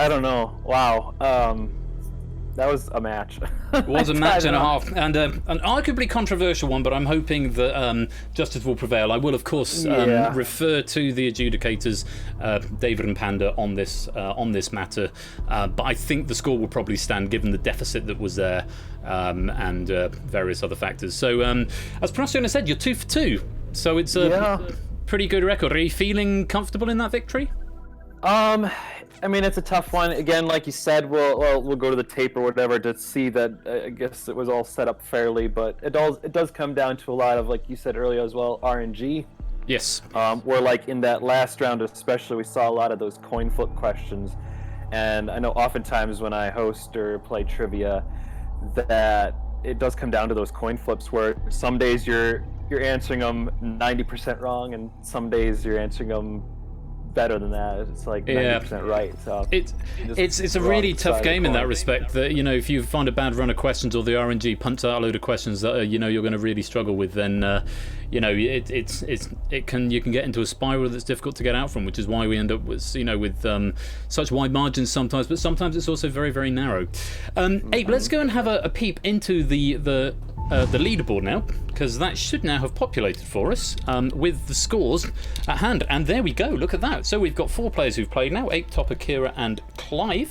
don't know. Wow, that was a match. It was a match and a half, and an arguably controversial one. But I'm hoping that justice will prevail. I will, of course, refer to the adjudicators, David and Panda, on this matter. But I think the score will probably stand, given the deficit that was there, and various other factors. So, as Procyon said, you're 2 for 2. So it's a pretty good record. Are you feeling comfortable in that victory? I mean, it's a tough one. Again, like you said, we'll go to the tape or whatever to see that. I guess it was all set up fairly, but it does come down to a lot of, like you said earlier as well, RNG. Yes. Where like in that last round especially, we saw a lot of those coin flip questions, and I know oftentimes when I host or play trivia, that it does come down to those coin flips where some days you're answering them 90% wrong, and some days you're answering them better than that. It's like 90% right. So it's a really tough game in that respect. That, you know, if you find a bad run of questions or the RNG punts out a load of questions that you know you're going to really struggle with, then you know you can get into a spiral that's difficult to get out from, which is why we end up with such wide margins sometimes. But sometimes it's also very, very narrow. Abe, let's go and have a peep into the leaderboard now, because that should now have populated for us with the scores at hand. And there we go, look at that. So we've got 4 players who've played now: Ape, Topper, Kira and Clive.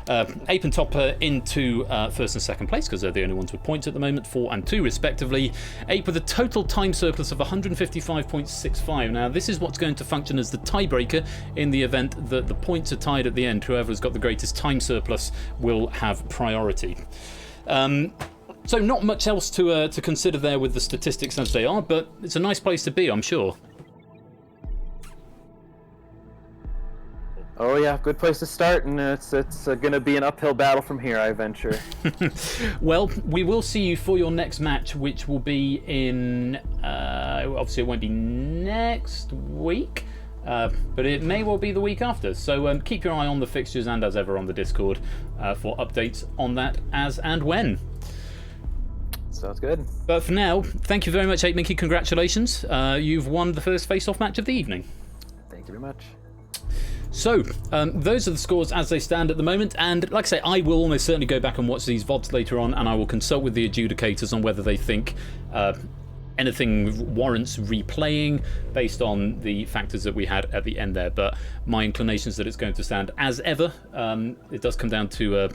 Ape and Topper into first and second place, because they're the only ones with points at the moment, 4 and 2 respectively. Ape with a total time surplus of 155.65. Now this is what's going to function as the tiebreaker in the event that the points are tied at the end. Whoever's got the greatest time surplus will have priority. So not much else to consider there with the statistics as they are, but it's a nice place to be, I'm sure. Oh yeah, good place to start, and it's going to be an uphill battle from here, I venture. Well, we will see you for your next match, which will be in obviously it won't be next week, but it may well be the week after. So keep your eye on the fixtures, and as ever on the Discord for updates on that as and when. Sounds good. But for now, thank you very much, 8 Minky. Congratulations. You've won the first face-off match of the evening. Thank you very much. So, those are the scores as they stand at the moment, and like I say, I will almost certainly go back and watch these VODs later on, and I will consult with the adjudicators on whether they think anything warrants replaying based on the factors that we had at the end there. But my inclination is that it's going to stand as ever. It does come down to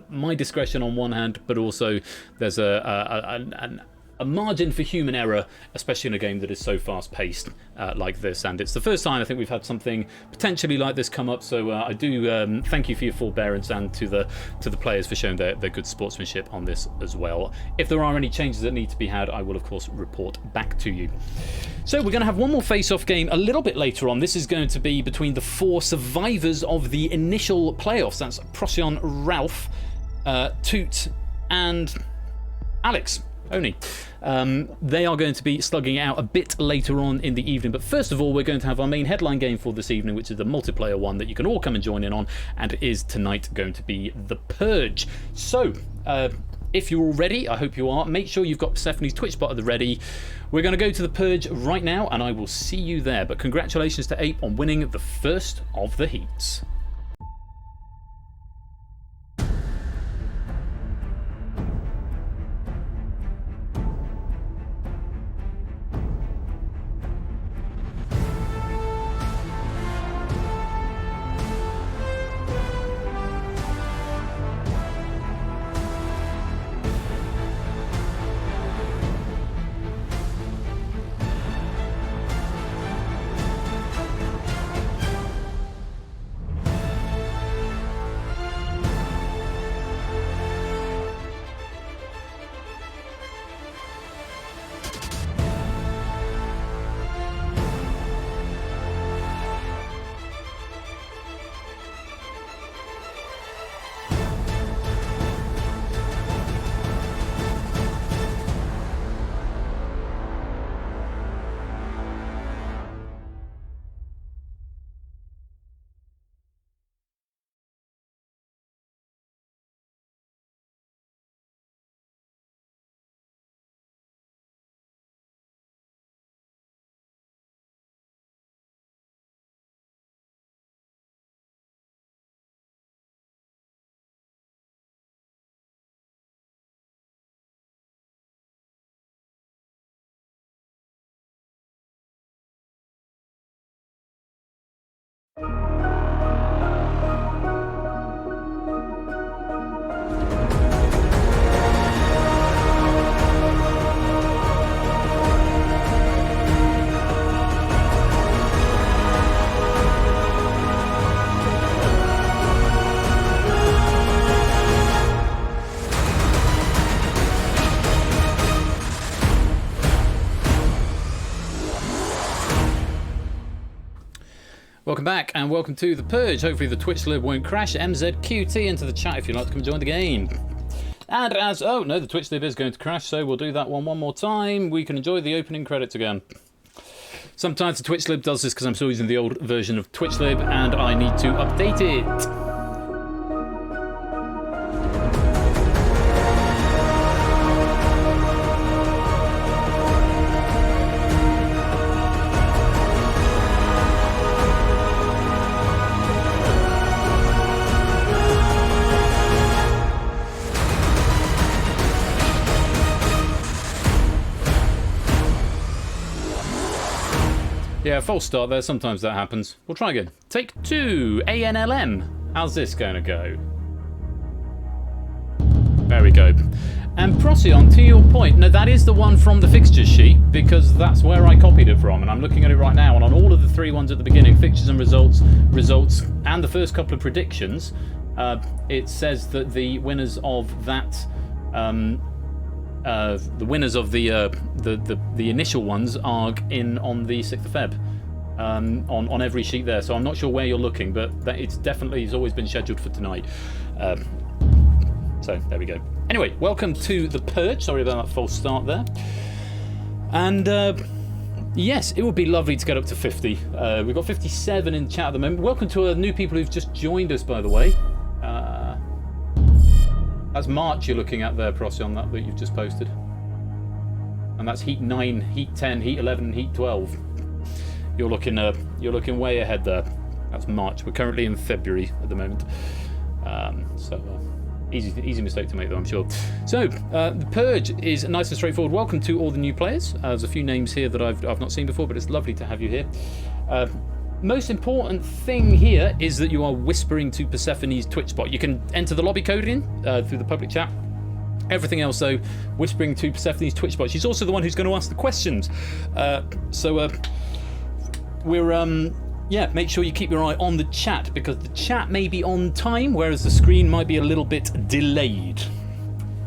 my discretion on one hand, but also there's a margin for human error, especially in a game that is so fast-paced like this. And it's the first time I think we've had something potentially like this come up. So I do thank you for your forbearance, and to the players for showing their good sportsmanship on this as well. If there are any changes that need to be had, I will of course report back to you. So we're going to have one more face-off game a little bit later on. This is going to be between the 4 survivors of the initial playoffs. That's Procyon, Ralph, Toot, and Alex. Oni. They are going to be slugging it out a bit later on in the evening, but first of all we're going to have our main headline game for this evening, which is the multiplayer one that you can all come and join in on, and it is tonight going to be the Purge. So if you're all ready, I hope you are, make sure you've got Persephone's Twitch bot at the ready. We're going to go to the Purge right now, and I will see you there. But congratulations to Ape on winning the first of the heats. Welcome back and welcome to the Purge. Hopefully the Twitch lib won't crash. MZQT into the chat if you'd like to come join the game. And as, oh no, the Twitch lib is going to crash, so we'll do that one more time. We can enjoy the opening credits again. Sometimes the Twitch lib does this because I'm still using the old version of Twitch lib and I need to update it. Yeah, false start there. Sometimes that happens. We'll try again. Take 2. ANLM. How's this going to go? There we go. And Procyon, to your point, no, that is the one from the fixtures sheet because that's where I copied it from, and I'm looking at it right now. And on all of the 3 ones at the beginning, fixtures and results, and the first couple of predictions, it says that the winners of that. The winners of the initial ones are in on the 6th of Feb on every sheet there. So I'm not sure where you're looking, but it's always been scheduled for tonight. So there we go. Anyway, welcome to the Purge. Sorry about that false start there. And yes, it would be lovely to get up to 50. We've got 57 in chat at the moment. Welcome to new people who've just joined us, by the way. That's March you're looking at there, Procyon, that you've just posted. And that's Heat 9, Heat 10, Heat 11, and Heat 12. You're looking way ahead there. That's March. We're currently in February at the moment. Easy mistake to make, though, I'm sure. So, the Purge is nice and straightforward. Welcome to all the new players. There's a few names here that I've not seen before, but it's lovely to have you here. Most important thing here is that you are whispering to Persephone's Twitch bot. You can enter the lobby code in through the public chat. Everything else, though, whispering to Persephone's Twitch bot. She's also the one who's going to ask the questions. Make sure you keep your eye on the chat, because the chat may be on time, whereas the screen might be a little bit delayed.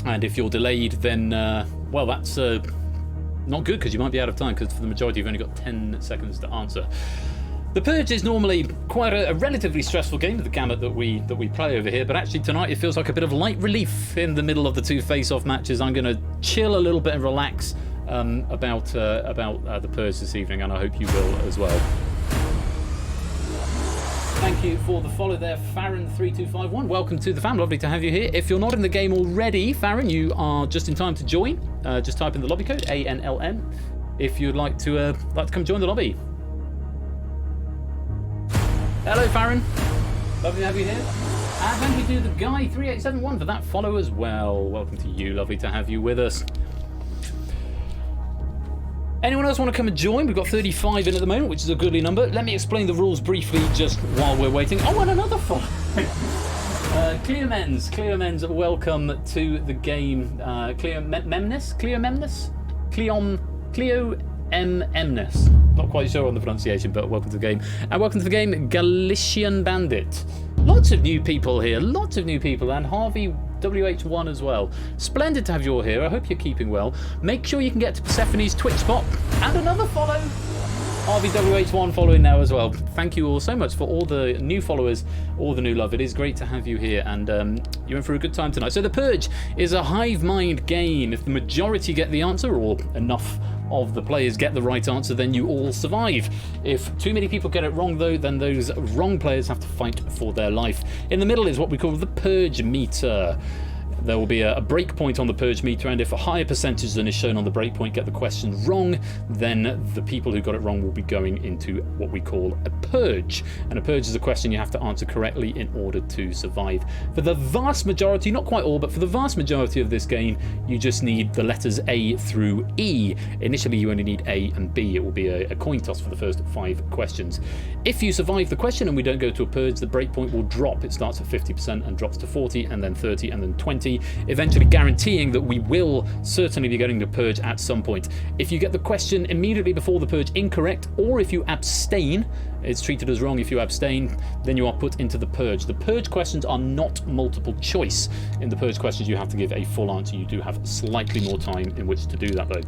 And if you're delayed, then, that's not good, because you might be out of time, because for the majority you've only got 10 seconds to answer. The Purge is normally quite a relatively stressful game with the gamut that we play over here, but actually tonight it feels like a bit of light relief in the middle of the two face-off matches. I'm going to chill a little bit and relax about the Purge this evening, and I hope you will as well. Thank you for the follow there, Farron3251. Welcome to the fam. Lovely to have you here. If you're not in the game already, Farron, you are just in time to join. Just type in the lobby code ANLN if you'd like to come join the lobby. Hello, Farron. Lovely to have you here. And thank you to the Guy3871 for that follow as well. Welcome to you. Lovely to have you with us. Anyone else want to come and join? We've got 35 in at the moment, which is a goodly number. Let me explain the rules briefly just while we're waiting. Oh, and another follow. Cleo Men's, welcome to the game. Cleo Memness. Not quite sure on the pronunciation, but welcome to the game. And welcome to the game, Galician Bandit. Lots of new people here, and Harvey WH1 as well. Splendid to have you all here. I hope you're keeping well. Make sure you can get to Persephone's Twitch bot. And another follow. Harvey WH1 following now as well. Thank you all so much for all the new followers, all the new love. It is great to have you here, and you're in for a good time tonight. So the Purge is a hive mind game. If the majority get the answer, or enough of the players get the right answer, then you all survive. If too many people get it wrong, though, then those wrong players have to fight for their life. In the middle is what we call the Purge meter. There will be a breakpoint on the Purge meter, and if a higher percentage than is shown on the breakpoint get the question wrong, then the people who got it wrong will be going into what we call a Purge. And a Purge is a question you have to answer correctly in order to survive. For the vast majority, not quite all, but for the vast majority of this game, you just need the letters A through E. Initially, you only need A and B. It will be a coin toss for the first 5 questions. If you survive the question and we don't go to a Purge, the breakpoint will drop. It starts at 50% and drops to 40, and then 30, and then 20. Eventually guaranteeing that we will certainly be getting to Purge at some point. If you get the question immediately before the Purge incorrect, or if you abstain, it's treated as wrong if you abstain, then you are put into the Purge. The Purge questions are not multiple choice. In the Purge questions you have to give a full answer. You do have slightly more time in which to do that, though.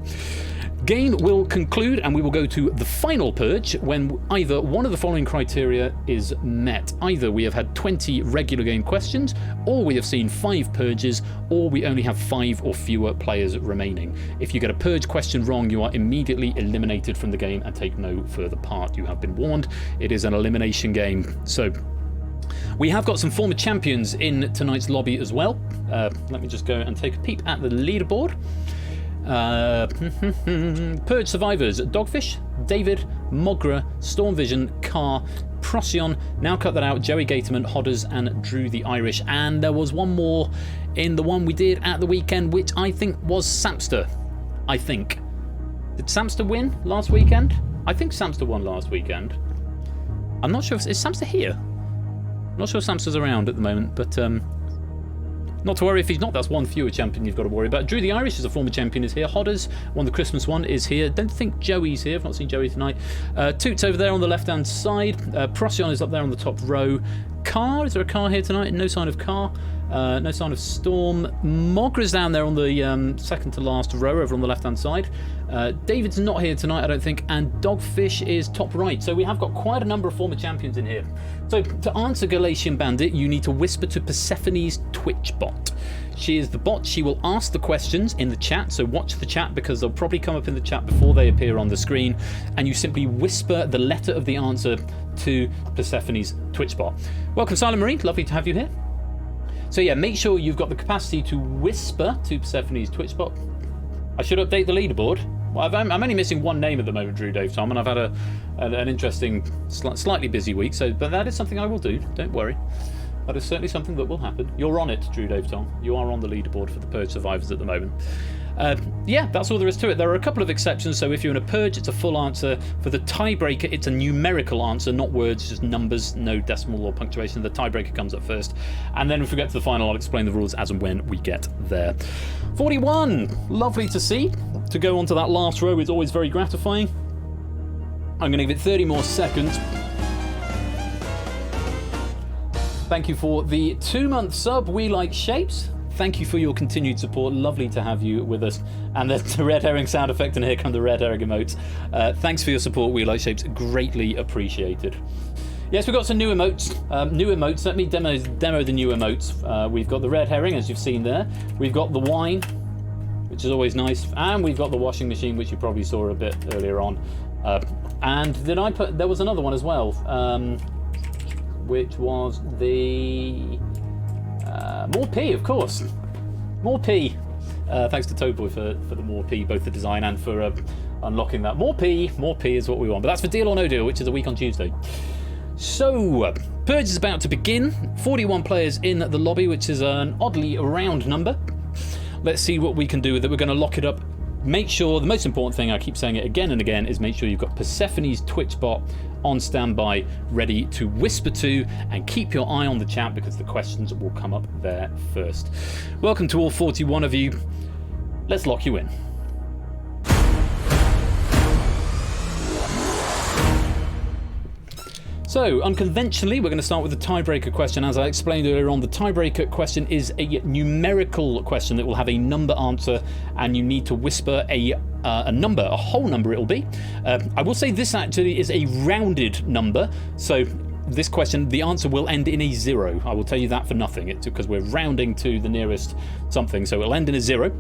Game will conclude and we will go to the final Purge when either one of the following criteria is met. Either we have had 20 regular game questions, or we have seen 5 Purges, or we only have 5 or fewer players remaining. If you get a Purge question wrong, you are immediately eliminated from the game and take no further part. You have been warned. It is an elimination game. So we have got some former champions in tonight's lobby as well. Let me just go and take a peep at the leaderboard. Purge survivors: Dogfish, David, Mogra, Stormvision, Carr, Procyon, Now Cut That Out, Joey Gaterman, Hodders, and Drew the Irish. And there was one more in the one we did at the weekend, which I think was Samster. I think. Did Samster win last weekend? I think Samster won last weekend. I'm not sure if... Is Samster here? I'm not sure if Samster's around at the moment, but... not to worry if he's not. That's one fewer champion you've got to worry about. Drew the Irish is a former champion, is here. Hodders, won the Christmas one, is here. Don't think Joey's here. I've not seen Joey tonight. Toots over there on the left-hand side. Procyon is up there on the top row. Carr, is there a Carr here tonight? No sign of Carr. No sign of Storm. Mogra's down there on the second to last row over on the left-hand side. David's not here tonight, I don't think, and Dogfish is top right. So we have got quite a number of former champions in here. So to answer Galician Bandit, you need to whisper to Persephone's Twitch bot. She is the bot. She will ask the questions in the chat, so watch the chat because they'll probably come up in the chat before they appear on the screen, and you simply whisper the letter of the answer to Persephone's Twitch bot. Welcome, Silent Marine. Lovely to have you here. So yeah, make sure you've got the capacity to whisper to Persephone's Twitch bot. I should update the leaderboard. Well, I'm only missing one name at the moment, Drew Dave Tom, and I've had an interesting, slightly busy week. So, but that is something I will do. Don't worry. That is certainly something that will happen. You're on it, Drew Dave Tom. You are on the leaderboard for the Purge survivors at the moment. Yeah, that's all there is to it. There are a couple of exceptions. So if you're in a Purge, it's a full answer. For the tiebreaker, it's a numerical answer, not words, just numbers, no decimal or punctuation. The tiebreaker comes up first. And then if we get to the final, I'll explain the rules as and when we get there. 41! Lovely to see. To go on to that last row is always very gratifying. I'm going to give it 30 more seconds. Thank you for the 2-month sub, We Like Shapes. Thank you for your continued support. Lovely to have you with us. And there's the red herring sound effect, and here come the red herring emotes. Thanks for your support, We Like Shapes. Greatly appreciated. Yes, we've got some new emotes. Let me demo the new emotes. We've got the red herring, as you've seen there. We've got the wine, which is always nice. And we've got the washing machine, which you probably saw a bit earlier on. And there was another one as well. Which was the More P, of course. More P. Thanks to Toadboy for the More P, both the design and for unlocking that. More P is what we want. But that's for Deal or No Deal, which is a week on Tuesday. So, Purge is about to begin. 41 players in the lobby, which is an oddly round number. Let's see what we can do with it. We're going to lock it up. Make sure, the most important thing, I keep saying it again and again, is make sure you've got Persephone's Twitch bot on standby, ready to whisper to, and keep your eye on the chat because the questions will come up there first. Welcome to all 41 of you. Let's lock you in. So, unconventionally, we're going to start with the tiebreaker question. As I explained earlier on, the tiebreaker question is a numerical question that will have a number answer, and you need to whisper a number, a whole number it'll be. I will say this actually is a rounded number, so this question, the answer will end in a 0. I will tell you that for nothing. It's because we're rounding to the nearest something, so it'll end in a 0.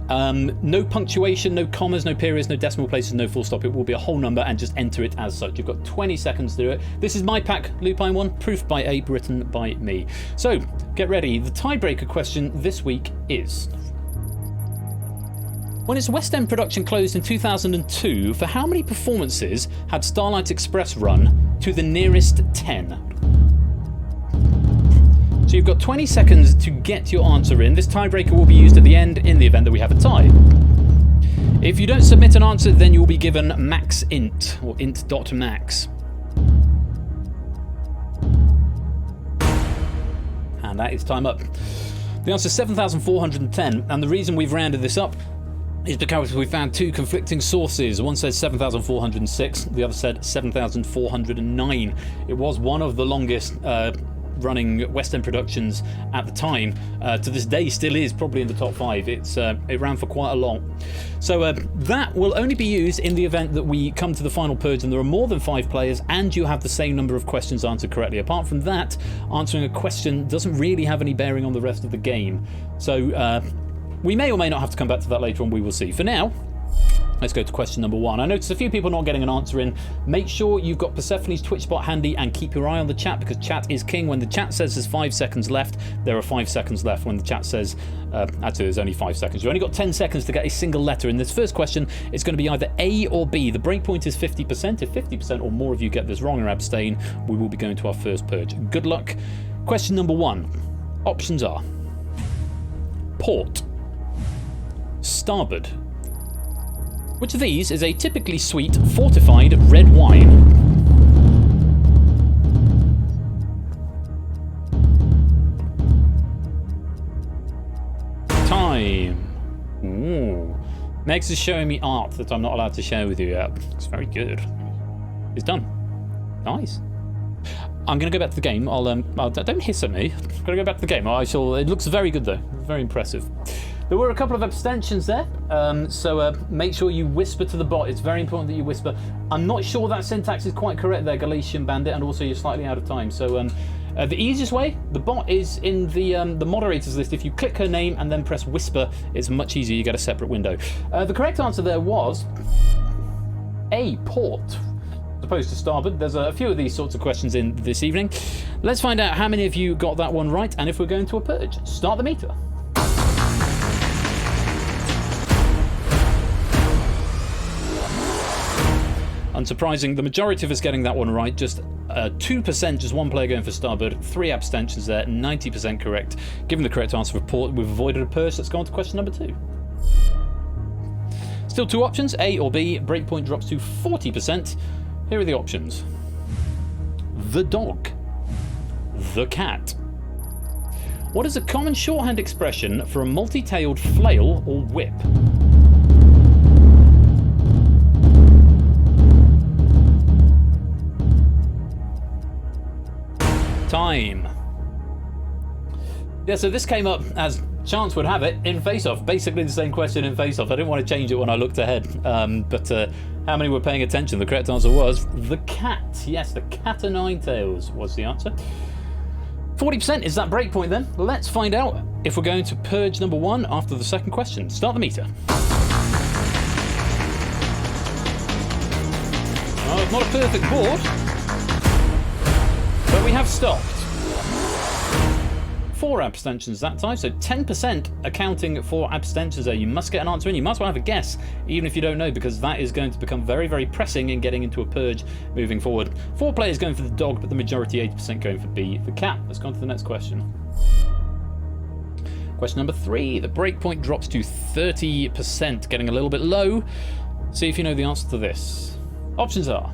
No punctuation, no commas, no periods, no decimal places, no full stop. It will be a whole number and just enter it as such. You've got 20 seconds to do it. This is my pack, Lupine 1, proofed by Abe, written by me. So, get ready. The tiebreaker question this week is: when its West End production closed in 2002, for how many performances had Starlight Express run to the nearest 10? So you've got 20 seconds to get your answer in. This tiebreaker will be used at the end in the event that we have a tie. If you don't submit an answer, then you'll be given max int, or int.max. And that is time up. The answer is 7,410, and the reason we've rounded this up is because we found two conflicting sources. One said 7,406, the other said 7,409. It was one of the longest running West End productions at the time. To this day still is probably in the top 5. It ran for quite a long. So that will only be used in the event that we come to the final purge and there are more than 5 players and you have the same number of questions answered correctly. Apart from that, answering a question doesn't really have any bearing on the rest of the game. So we may or may not have to come back to that later on, we will see. For now, let's go to question number 1. I noticed a few people not getting an answer in. Make sure you've got Persephone's Twitch bot handy and keep your eye on the chat because chat is king. When the chat says there's 5 seconds left, there are 5 seconds left. When the chat says, actually there's only 5 seconds. You've only got 10 seconds to get a single letter. In this first question, it's going to be either A or B. The breakpoint is 50%. If 50% or more of you get this wrong or abstain, we will be going to our first purge. Good luck. Question number 1. Options are port, starboard. Which of these is a typically sweet, fortified red wine? Time. Ooh. Megs is showing me art that I'm not allowed to share with you yet. It's very good. It's done. Nice. I'm going to go back to the game. Don't hiss at me. I'm going to go back to the game. It looks very good though. Very impressive. There were a couple of abstentions there, so make sure you whisper to the bot. It's very important that you whisper. I'm not sure that syntax is quite correct there, Galatian Bandit, and also you're slightly out of time. So the easiest way, the bot is in the moderators list. If you click her name and then press whisper, it's much easier. You get a separate window. The correct answer there was A, port, as opposed to starboard. There's a few of these sorts of questions in this evening. Let's find out how many of you got that one right, and if we're going to a purge. Start the meter. Unsurprising, the majority of us getting that one right. Just 2%, just one player going for Starboard. 3 abstentions there, 90% correct. Given the correct answer for Port, we've avoided a purge. Let's go on to question number 2. Still 2 options, A or B. Breakpoint drops to 40%. Here are the options. The dog. The cat. What is a common shorthand expression for a multi-tailed flail or whip? Time. Yeah, so this came up, as chance would have it, in Face Off. Basically the same question in Face Off. I didn't want to change it when I looked ahead. But how many were paying attention? The correct answer was the cat. Yes, the cat o' nine tails was the answer. 40% is that breakpoint then. Let's find out if we're going to Purge number 1 after the second question. Start the meter. Oh, it's not a perfect board, but we have stopped. 4 abstentions that time, so 10% accounting for abstentions there. You must get an answer in. You must well have a guess, even if you don't know, because that is going to become very, very pressing in getting into a purge moving forward. 4 players going for the dog, but the majority, 80%, going for B, the cat. Let's go on to the next question. Question number 3. The breakpoint drops to 30%, getting a little bit low. See if you know the answer to this. Options are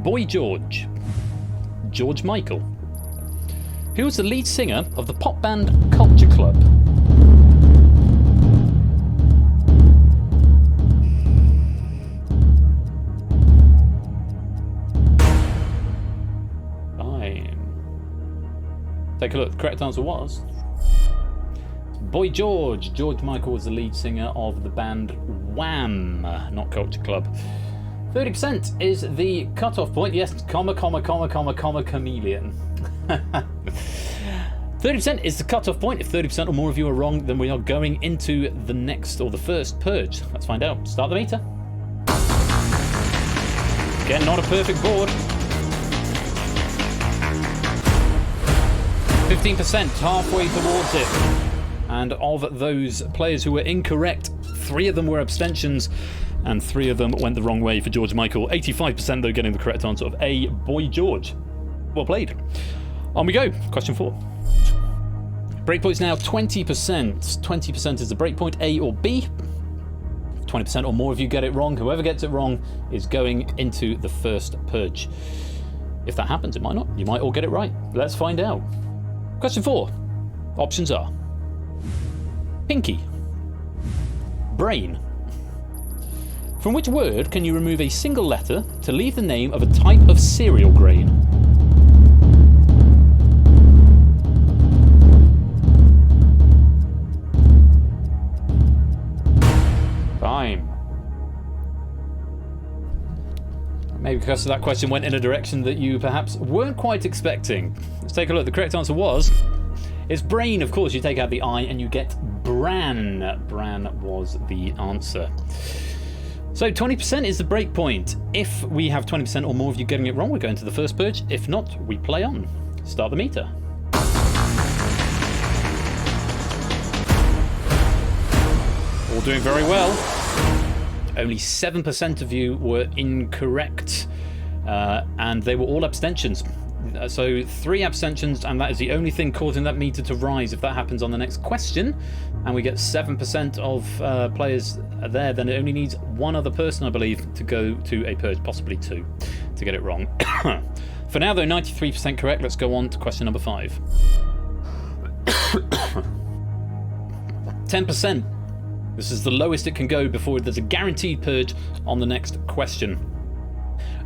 Boy George, George Michael. Who was the lead singer of the pop band Culture Club? Fine. Take a look. The correct answer was Boy George. George Michael was the lead singer of the band Wham, not Culture Club. 30% is the cut-off point. Yes, comma, chameleon. 30% is the cut-off point. If 30% or more of you are wrong, then we are going into the next, or the first purge. Let's find out. Start the meter. Again, not a perfect board. 15%, halfway towards it. And of those players who were incorrect, 3 of them were abstentions, and 3 of them went the wrong way for George Michael. 85% though getting the correct answer of A, Boy George. Well played. On we go. Question 4. Breakpoint's now 20%. 20% is the breakpoint, A or B. 20% or more if you get it wrong. Whoever gets it wrong is going into the first purge. If that happens, it might not. You might all get it right. Let's find out. Question 4. Options are Pinky, Brain. From which word can you remove a single letter to leave the name of a type of cereal grain? Time. Maybe because that question went in a direction that you perhaps weren't quite expecting. Let's take a look. The correct answer was it's brain. Of course, you take out the I and you get bran. Bran was the answer. So 20% is the break point. If we have 20% or more of you getting it wrong, we're going to the first purge. If not, we play on. Start the meter. All doing very well. Only 7% of you were incorrect, and they were all abstentions. So 3 abstentions, and that is the only thing causing that meter to rise. If that happens on the next question, and we get 7% of players there, then it only needs 1 other person, I believe, to go to a purge, possibly 2, to get it wrong. For now, though, 93% correct. Let's go on to question number 5. 10%. This is the lowest it can go before there's a guaranteed purge on the next question.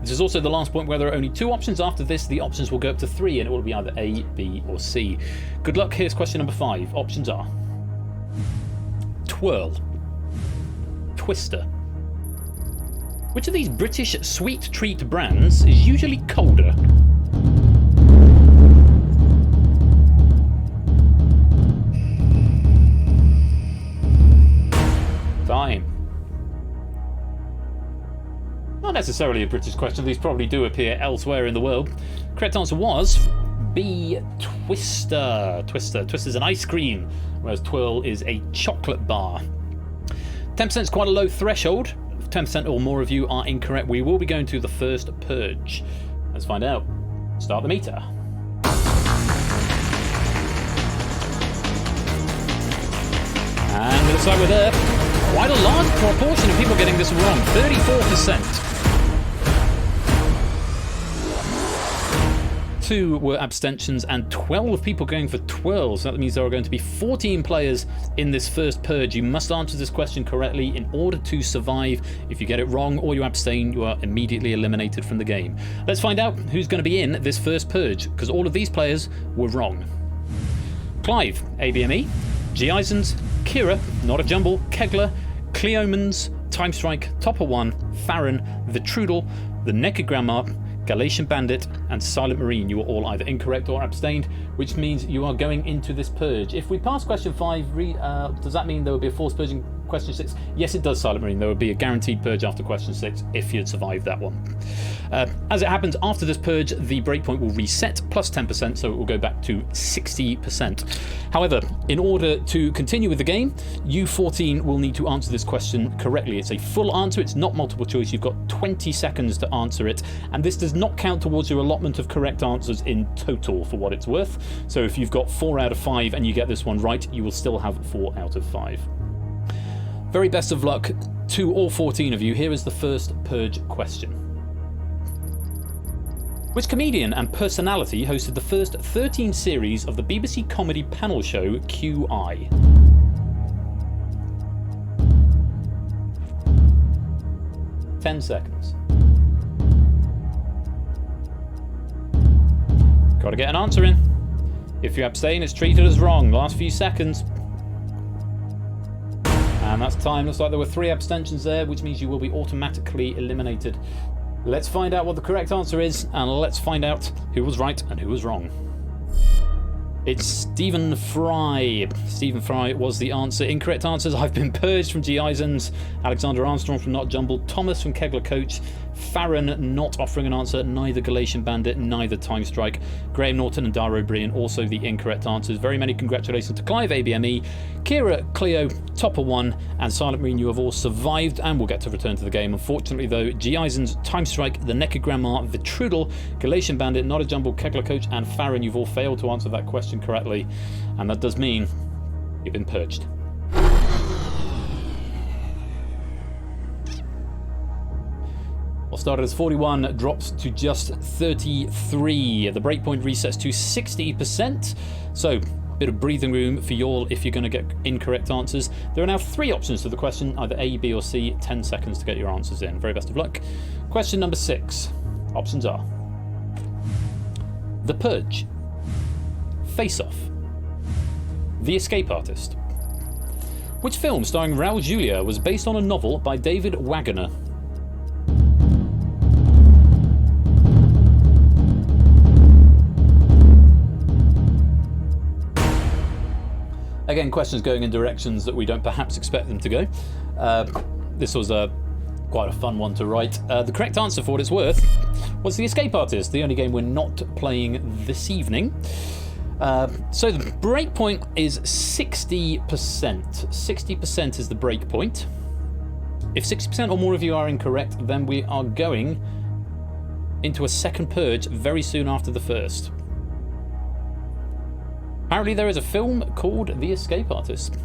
This is also the last point where there are only 2 options. After this, the options will go up to 3, and it will be either A, B, or C. Good luck. Here's question number 5. Options are Twirl, Twister. Which of these British sweet treat brands is usually colder? Time. Not necessarily a British question. These probably do appear elsewhere in the world. Correct answer was B, Twister. Twister's an ice cream, whereas Twirl is a chocolate bar. 10% is quite a low threshold. 10% or more of you are incorrect, we will be going to the first purge. Let's find out. Start the meter. And it looks like we're there. Quite a large proportion of people getting this wrong, 34%. 2 were abstentions and 12 people going for 12, so that means there are going to be 14 players in this first purge. You must answer this question correctly in order to survive. If you get it wrong or you abstain, you are immediately eliminated from the game. Let's find out who's going to be in this first purge, because all of these players were wrong. Clive, ABME, G-Isons, Kira, Not a Jumble, Kegler, Cleomans, Time Strike, Topper One, Farron, The Trudel, The Naked Grandma, Galatian Bandit, and Silent Marine. You are all either incorrect or abstained, which means you are going into this purge. If we pass question 5, does that mean there will be a forced purge in question 6? Yes, it does, Silent Marine. There will be a guaranteed purge after question 6 if you'd survived that one. As it happens, after this purge, the breakpoint will reset plus 10%, so it will go back to 60%. However, in order to continue with the game, you 14 will need to answer this question correctly. It's a full answer, it's not multiple choice. You've got 20 seconds to answer it, and this does not count towards your allotment of correct answers in total, for what it's worth. So if you've got 4 out of 5 and you get this one right, you will still have 4 out of 5. Very best of luck to all 14 of you. Here is the first purge question. Which comedian and personality hosted the first 13 series of the BBC comedy panel show QI? Ten seconds. Got to get an answer in. If you abstain, it's treated as wrong. Last few seconds. And that's time. Looks like there were 3 abstentions there, which means you will be automatically eliminated. Let's find out what the correct answer is, and let's find out who was right and who was wrong. It's Stephen Fry. Stephen Fry was the answer. Incorrect answers: I've been purged from G-Isons, Alexander Armstrong from Not Jumbled, Thomas from Kegler Coach, Farron not offering an answer, neither Galatian Bandit, neither Time Strike, Graham Norton and Dara O'Brien also the incorrect answers. Very many congratulations to Clive, ABME, Kira, Cleo, Topper One, and Silent Marine. You have all survived and will get to return to the game. Unfortunately though, G-Isons, Time Strike, The Naked Grandma, The Trudel, Galatian Bandit, Not a Jumble, Kegler Coach, and Farron, you've all failed to answer that question correctly, and that does mean you've been purged. What started as 41 drops to just 33. The breakpoint resets to 60%. So, bit of breathing room for you all if you're going to get incorrect answers. There are now 3 options to the question, either A, B, or C. 10 seconds to get your answers in. Very best of luck. Question number 6. Options are: The Purge, Face Off, The Escape Artist. Which film starring Raul Julia was based on a novel by David Wagner? Again, questions going in directions that we don't perhaps expect them to go. This was quite a fun one to write. The correct answer, for what it's worth, was The Escape Artist, the only game we're not playing this evening. So the breakpoint is 60%. 60% is the breakpoint. If 60% or more of you are incorrect, then we are going into a second purge very soon after the first. Apparently there is a film called The Escape Artist.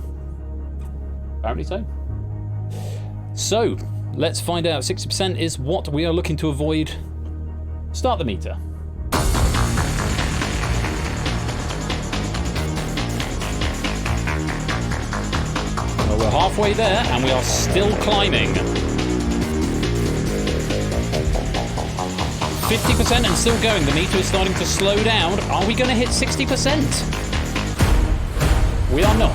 Apparently so. So, let's find out. 60% is what we are looking to avoid. Start the meter. Well, we're halfway there and we are still climbing. 50% and still going. The meter is starting to slow down. Are we going to hit 60%? We are not.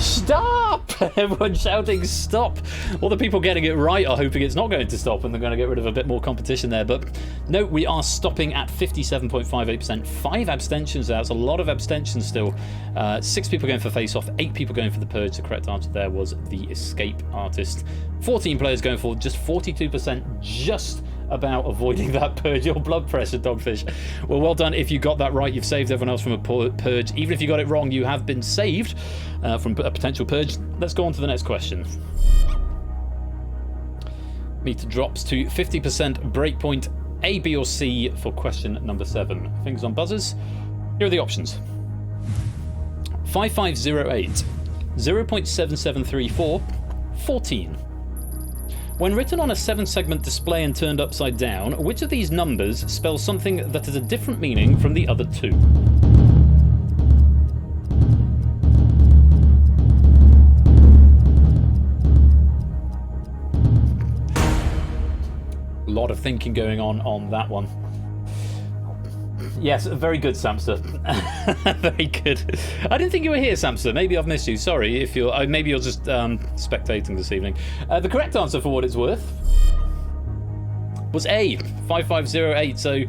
Stop! Everyone's shouting stop. All the people getting it right are hoping it's not going to stop and they're going to get rid of a bit more competition there. But no, we are stopping at 57.58%. 5 abstentions. That's a lot of abstentions still. 6 people going for Face Off, 8 people going for The Purge. The correct answer there was The Escape Artist. 14 players going for just 42%, just about avoiding that purge. Your blood pressure, Dogfish. Well, well done. If you got that right, you've saved everyone else from a purge. Even if you got it wrong, you have been saved from a potential purge. Let's go on to the next question. Meter drops to 50% breakpoint. A, B, or C for question number 7. Fingers on buzzers. Here are the options. 5508, 0.7734, 14. When written on a 7-segment display and turned upside down, which of these numbers spells something that has a different meaning from the other two? A lot of thinking going on that one. Yes, very good, Samster. Very good. I didn't think you were here, Samster. Maybe I've missed you. Sorry if you're. Maybe you're just spectating this evening. The correct answer, for what it's worth, was A, 5508. So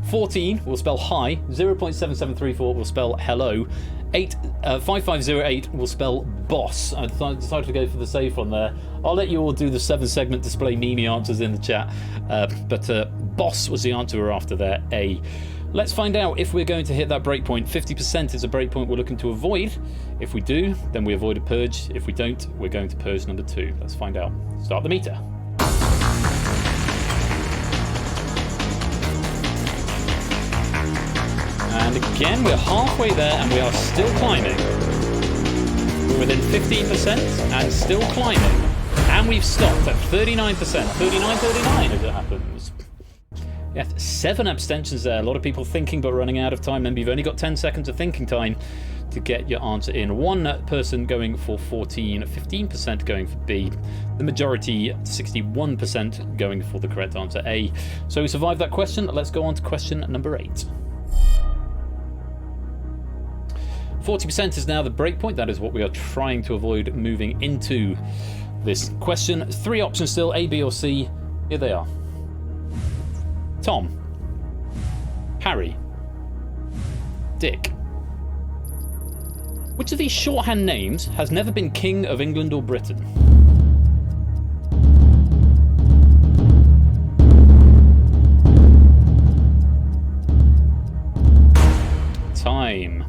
14 will spell hi. 0.7734 will spell hello. 5508 will spell boss. I decided to go for the safe one there. I'll let you all do the 7-segment display meme answers in the chat. But boss was the answer we're after there. A. Let's find out if we're going to hit that breakpoint. 50% is a breakpoint we're looking to avoid. If we do, then we avoid a purge. If we don't, we're going to purge number 2. Let's find out. Start the meter. And again, we're halfway there and we are still climbing. We're within 15% and still climbing. And we've stopped at 39%. 39 as it happens. Yes, 7 abstentions there. A lot of people thinking but running out of time. Remember, you've only got 10 seconds of thinking time to get your answer in. 1 person going for 14, 15% going for B. The majority, 61%, going for the correct answer, A. So we survived that question. Let's go on to question number 8. 40% is now the breakpoint. That is what we are trying to avoid moving into this question. 3 options still, A, B, or C. Here they are. Tom, Harry, Dick. Which of these shorthand names has never been King of England or Britain? Time.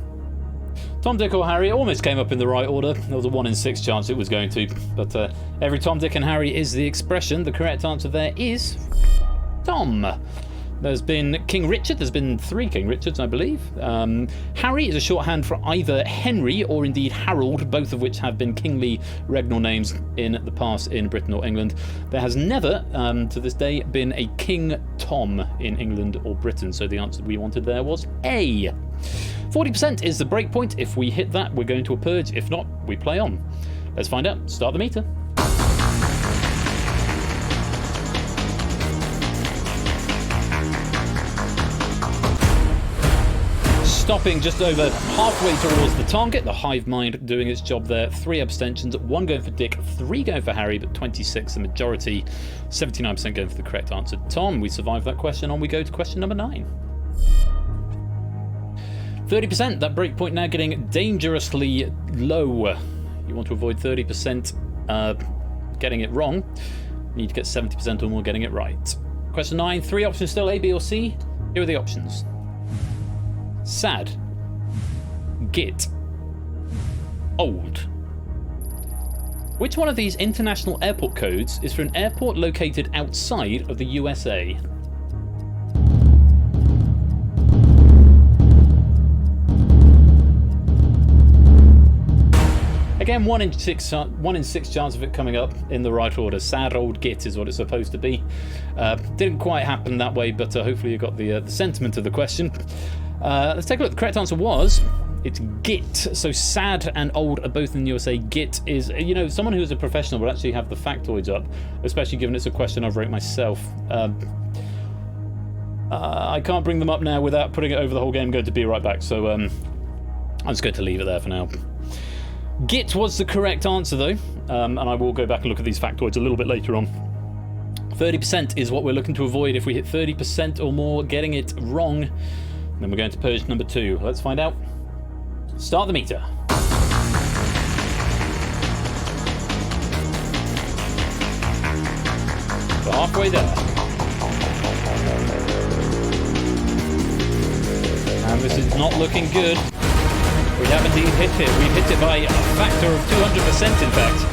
Tom, Dick, or Harry almost came up in the right order. There was a 1 in 6 chance it was going to. But every Tom, Dick, and Harry is the expression. The correct answer there is Tom. There's been King Richard. There's been 3 King Richards, I believe. Harry is a shorthand for either Henry or indeed Harold, both of which have been kingly regnal names in the past in Britain or England. There has never, to this day, been a King Tom in England or Britain, so the answer we wanted there was A. 40% is the breakpoint. If we hit that, we're going to a purge. If not, we play on. Let's find out. Start the meter. Stopping just over halfway towards the target. The hive mind doing its job there. 3 abstentions, 1 going for Dick, 3 going for Harry, but 26 the majority. 79% going for the correct answer. Tom, we survived that question. On we go to question number 9. 30%, that breakpoint now getting dangerously low. You want to avoid 30% getting it wrong. You need to get 70% or more getting it right. Question 9, 3 options still, A, B, or C. Here are the options. Sad, Git, Old. Which one of these international airport codes is for an airport located outside of the USA? Again, 1 in 6 chance of it coming up in the right order. Sad old Git is what it's supposed to be. Didn't quite happen that way, but hopefully you got the sentiment of the question. Let's take a look. The correct answer was, it's Git. So sad and old are both in the USA. Git is, you know, someone who is a professional would actually have the factoids up, especially given it's a question I've wrote myself. I can't bring them up now without putting it over the whole game. I'm going to be right back, so I'm just going to leave it there for now. Git was the correct answer though, and I will go back and look at these factoids a little bit later on. 30% is what we're looking to avoid. If we hit 30% or more getting it wrong, then we're going to purge number 2. Let's find out. Start the meter. We're halfway there. And this is not looking good. We have indeed hit it. We've hit it by a factor of 200%, in fact.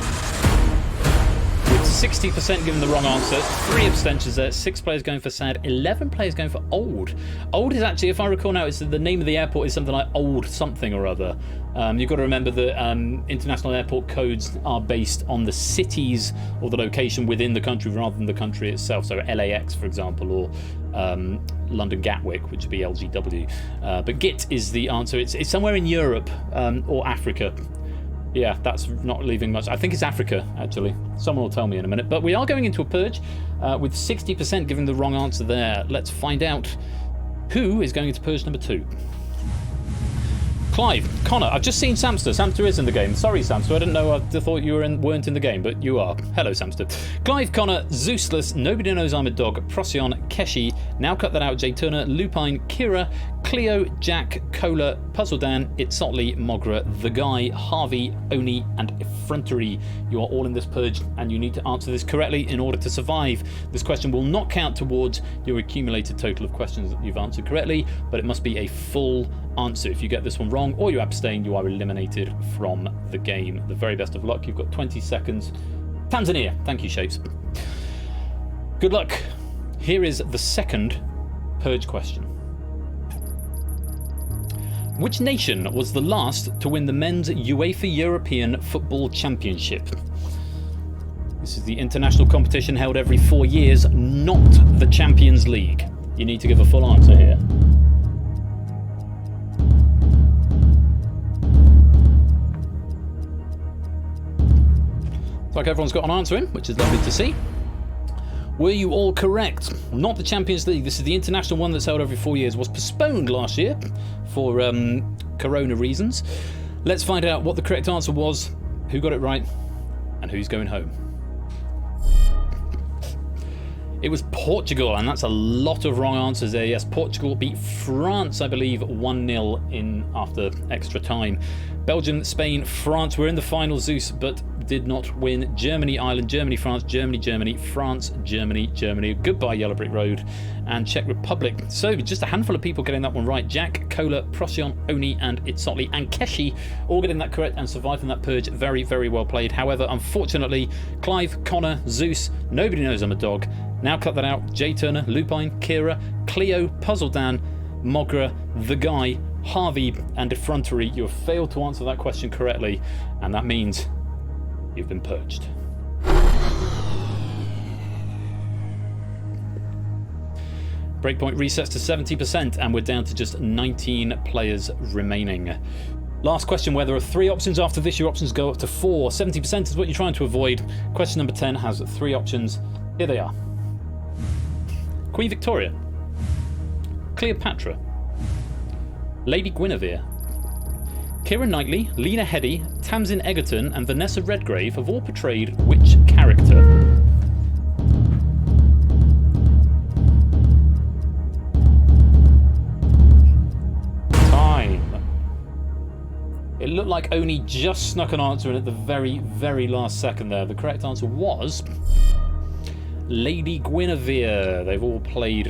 With 60% given the wrong answer. 3 abstentions there. 6 players going for sad. 11 players going for old. Old is actually, if I recall now, it's the name of the airport is something like Old something or other. You've got to remember that international airport codes are based on the cities or the location within the country rather than the country itself. So LAX, for example, or London Gatwick, which would be LGW. But Git is the answer. It's somewhere in Europe or Africa. Yeah, that's not leaving much. I think it's Africa, actually. Someone will tell me in a minute. But we are going into a purge with 60% giving the wrong answer there. Let's find out who is going into purge number 2. Clive, Connor, I've just seen Samster. Samster is in the game. Sorry, Samster, I didn't know. I thought you weren't in the game, but you are. Hello, Samster. Clive, Connor, Zeusless, Nobody Knows I'm a Dog, Procyon, Keshi, Now Cut That Out, Jay Turner, Lupine, Kira, Cleo, Jack, Cola, Puzzle Dan, Itzotli, Mogra, The Guy, Harvey, Oni, and Effrontery. You are all in this purge, and you need to answer this correctly in order to survive. This question will not count towards your accumulated total of questions that you've answered correctly, but it must be a full answer. If you get this one wrong or you abstain, you are eliminated from the game. The very best of luck. You've got 20 seconds. Tanzania. Thank you, Shapes. Good luck. Here is the second purge question. Which nation was the last to win the men's UEFA European Football Championship? This is the international competition held every 4 years, not the Champions League. You need to give a full answer here. Looks like everyone's got an answer in, which is lovely to see. Were you all correct? Not the Champions League. This is the international one that's held every 4 years. Was postponed last year for corona reasons. Let's find out what the correct answer was, who got it right, and who's going home. It was Portugal, and that's a lot of wrong answers there. Yes, Portugal beat France, I believe, 1-0 in after extra time. Belgium, Spain, France were in the final, Zeus, but did not win. Germany, Ireland, Germany, France, Germany, Germany, France, Germany, Germany. Goodbye, Yellow Brick Road, and Czech Republic. So just a handful of people getting that one right. Jack, Cola, Procyon, Oni, and Itzotli, and Keshi all getting that correct and surviving that purge. Very, very well played. However, unfortunately, Clive, Connor, Zeus, Nobody Knows I'm a Dog, Now Cut That Out, Jay Turner, Lupine, Kira, Cleo, Puzzle Dan, Mogra, The Guy, Harvey, and Effrontery. You have failed to answer that question correctly, and that means you've been purged. Breakpoint resets to 70%, and we're down to just 19 players remaining. Last question, where there are 3 options. After this, your options go up to 4. 70% is what you're trying to avoid. Question number 10 has 3 options. Here they are. Queen Victoria, Cleopatra, Lady Guinevere. Keira Knightley, Lena Headey, Tamsin Egerton, and Vanessa Redgrave have all portrayed which character? Time. It looked like Oni just snuck an answer in at the very, very last second there. The correct answer was Lady Guinevere. They've all played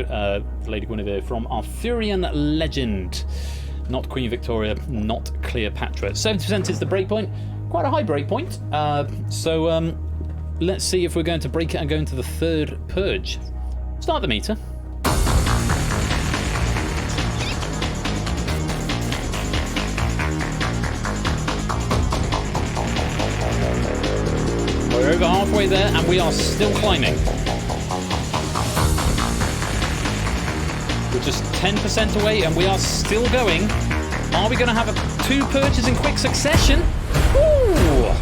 Lady Guinevere from Arthurian legend. Not Queen Victoria, not Cleopatra. 70% is the breakpoint. Quite a high breakpoint. So let's see if we're going to break it and go into the third purge. Start the meter. We're over halfway there, and we are still climbing. We're just 10% away, and we are still going. Are we going to have 2 purges in quick succession? Ooh!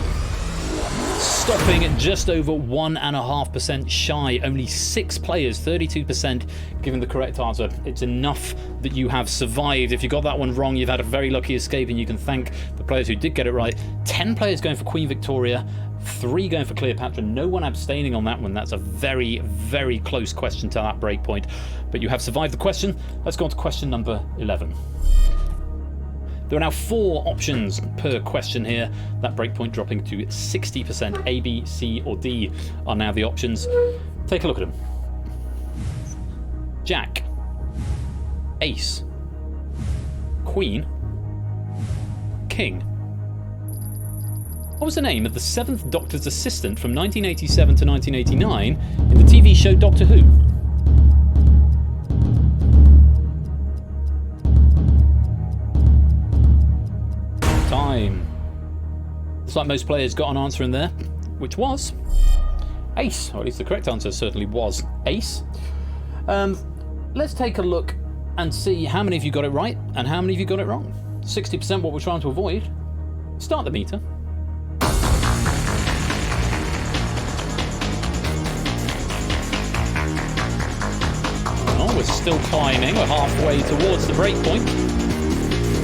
Stopping at just over 1.5% shy. Only 6 players, 32%, giving the correct answer. It's enough that you have survived. If you got that one wrong, you've had a very lucky escape, and you can thank the players who did get it right. 10 players going for Queen Victoria, 3 going for Cleopatra, no one abstaining on that one. That's a very, very close question to that breakpoint. But you have survived the question. Let's go on to question number 11. There are now 4 options per question here. That breakpoint dropping to 60%. A, B, C, or D are now the options. Take a look at them. Jack, Ace, Queen, King, What was the name of the 7th Doctor's assistant from 1987 to 1989 in the TV show Doctor Who? Time. Looks like most players got an answer in there, which was Ace, or at least the correct answer certainly was Ace. Let's take a look and see how many of you got it right and how many of you got it wrong. 60% what we're trying to avoid. Start the meter. Oh, we're still climbing. We're halfway towards the break point.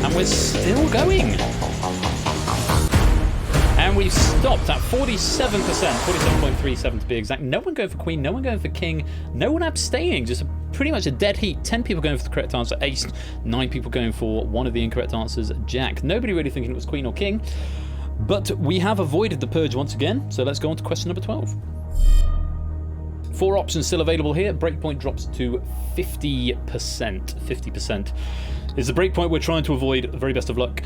And we're still going. And we've stopped at 47%, 47.37 to be exact. No one going for Queen, no one going for King, no one abstaining. Just pretty much a dead heat. 10 people going for the correct answer, Ace. 9 people going for one of the incorrect answers, Jack. Nobody really thinking it was Queen or King. But we have avoided the purge once again. So let's go on to question number 12. 4 options still available here. Breakpoint drops to 50%. 50% is the breakpoint we're trying to avoid. Very best of luck.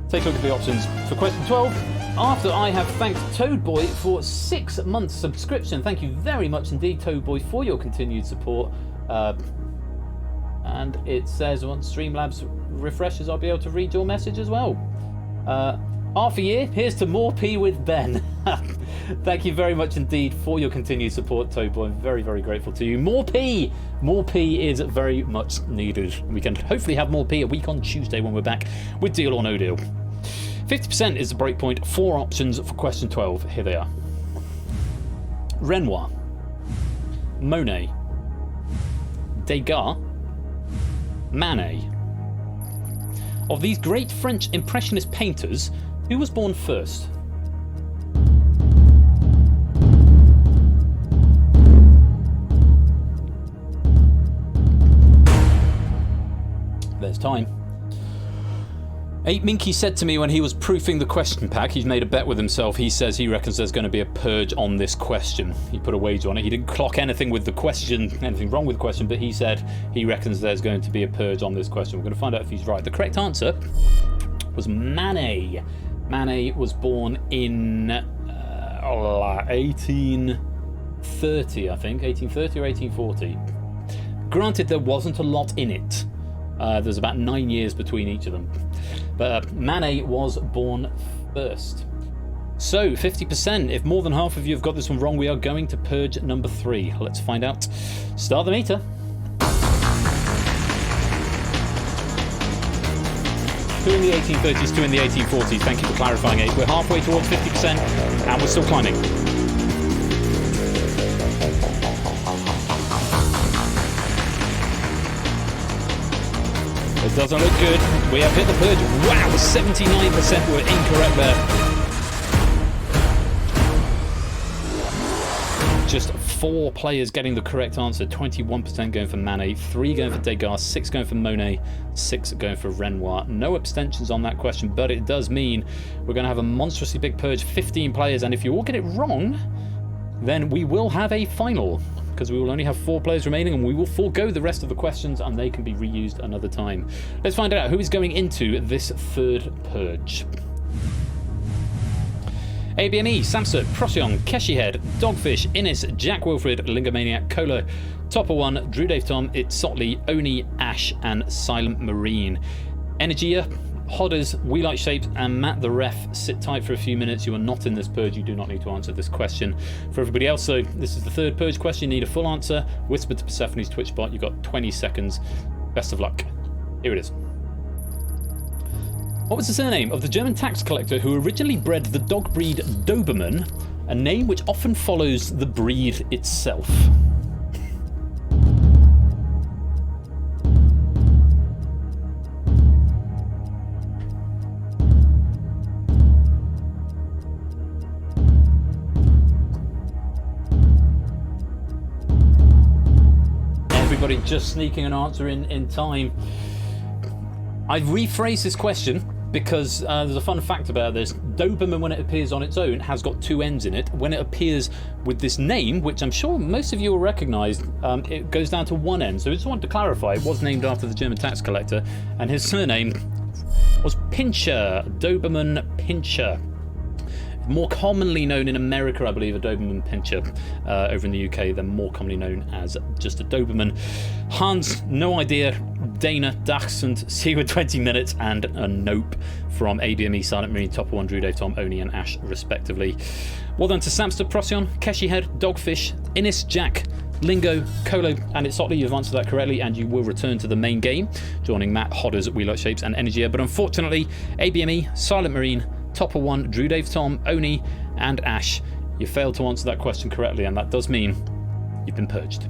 Take a look at the options for question 12. After I have thanked Toadboy for 6 months subscription, thank you very much indeed, Toadboy, for your continued support. And it says once Streamlabs refreshes, I'll be able to read your message as well. Half a year, here's to more P with Ben. Thank you very much indeed for your continued support, Toadboy. I'm very, very grateful to you. More P! More P is very much needed. We can hopefully have more P a week on Tuesday when we're back with Deal or No Deal. 50% is the breakpoint. 4 options for question 12. Here they are. Renoir, Monet, Degas, Manet. Of these great French Impressionist painters, who was born first? There's time. 8 Minky said to me when he was proofing the question pack, he's made a bet with himself, he says he reckons there's going to be a purge on this question. He put a wager on it. He didn't clock anything with the question, anything wrong with the question, but he said he reckons there's going to be a purge on this question. We're going to find out if he's right. The correct answer was Manet. Manet was born in 1830, I think. 1830 or 1840. Granted, there wasn't a lot in it. There's about 9 years between each of them. But Manet was born first. So, 50%. If more than half of you have got this one wrong, we are going to purge number 3. Let's find out. Start the meter. Two in the 1830s, 2 in the 1840s. Thank you for clarifying it. We're halfway towards 50%, and we're still climbing. It doesn't look good. We have hit the purge. Wow, 79% were incorrect there. Just 4 players getting the correct answer. 21% going for Manet, 3 going for Degas, 6 going for Monet, 6 going for Renoir. No abstentions on that question, but it does mean we're going to have a monstrously big purge, 15 players, and if you all get it wrong, then we will have a final, because we will only have 4 players remaining, and we will forego the rest of the questions, and they can be reused another time. Let's find out who is going into this 3rd purge. ABME, Samsung, Procyon, Keshihead, Dogfish, Innis, Jack Wilfred, Lingomaniac, Cola, Topper One, Drew Dave Tom, It's Sotley, Oni, Ash, and Silent Marine. Energia, Hodders, We Like Shapes, and Matt the Ref. Sit tight for a few minutes. You are not in this purge. You do not need to answer this question. For everybody else, so this is the 3rd purge question. You need a full answer. Whisper to Persephone's Twitch bot. You've got 20 seconds. Best of luck. Here it is. What was the surname of the German tax collector who originally bred the dog breed Doberman, a name which often follows the breed itself? Everybody just sneaking an answer in time. I've rephrased this question because there's a fun fact about this. Doberman, when it appears on its own, has got 2 N's in it. When it appears with this name, which I'm sure most of you will recognise, it goes down to 1 N. So I just wanted to clarify, it was named after the German tax collector, and his surname was Pincher, Doberman Pincher. More commonly known in America, I believe, a Doberman Pinscher. Over in the UK, they're more commonly known as just a Doberman. Hans, no idea. Dana, Dachshund, Seaward 20 minutes, and a Nope from ABME, Silent Marine, Topper 1, Drew, Dave, Tom, Oni, and Ash, respectively. Well done to Samster, Procyon, Keshi Head, Dogfish, Innis, Jack, Lingo, Colo, and it's Otley. You've answered that correctly, and you will return to the main game, joining Matt, Hodders, We Like Shapes, and Energy. But unfortunately, ABME, Silent Marine, Topper 1, Drew, Dave, Tom, Oni, and Ash, you failed to answer that question correctly, and that does mean you've been purged.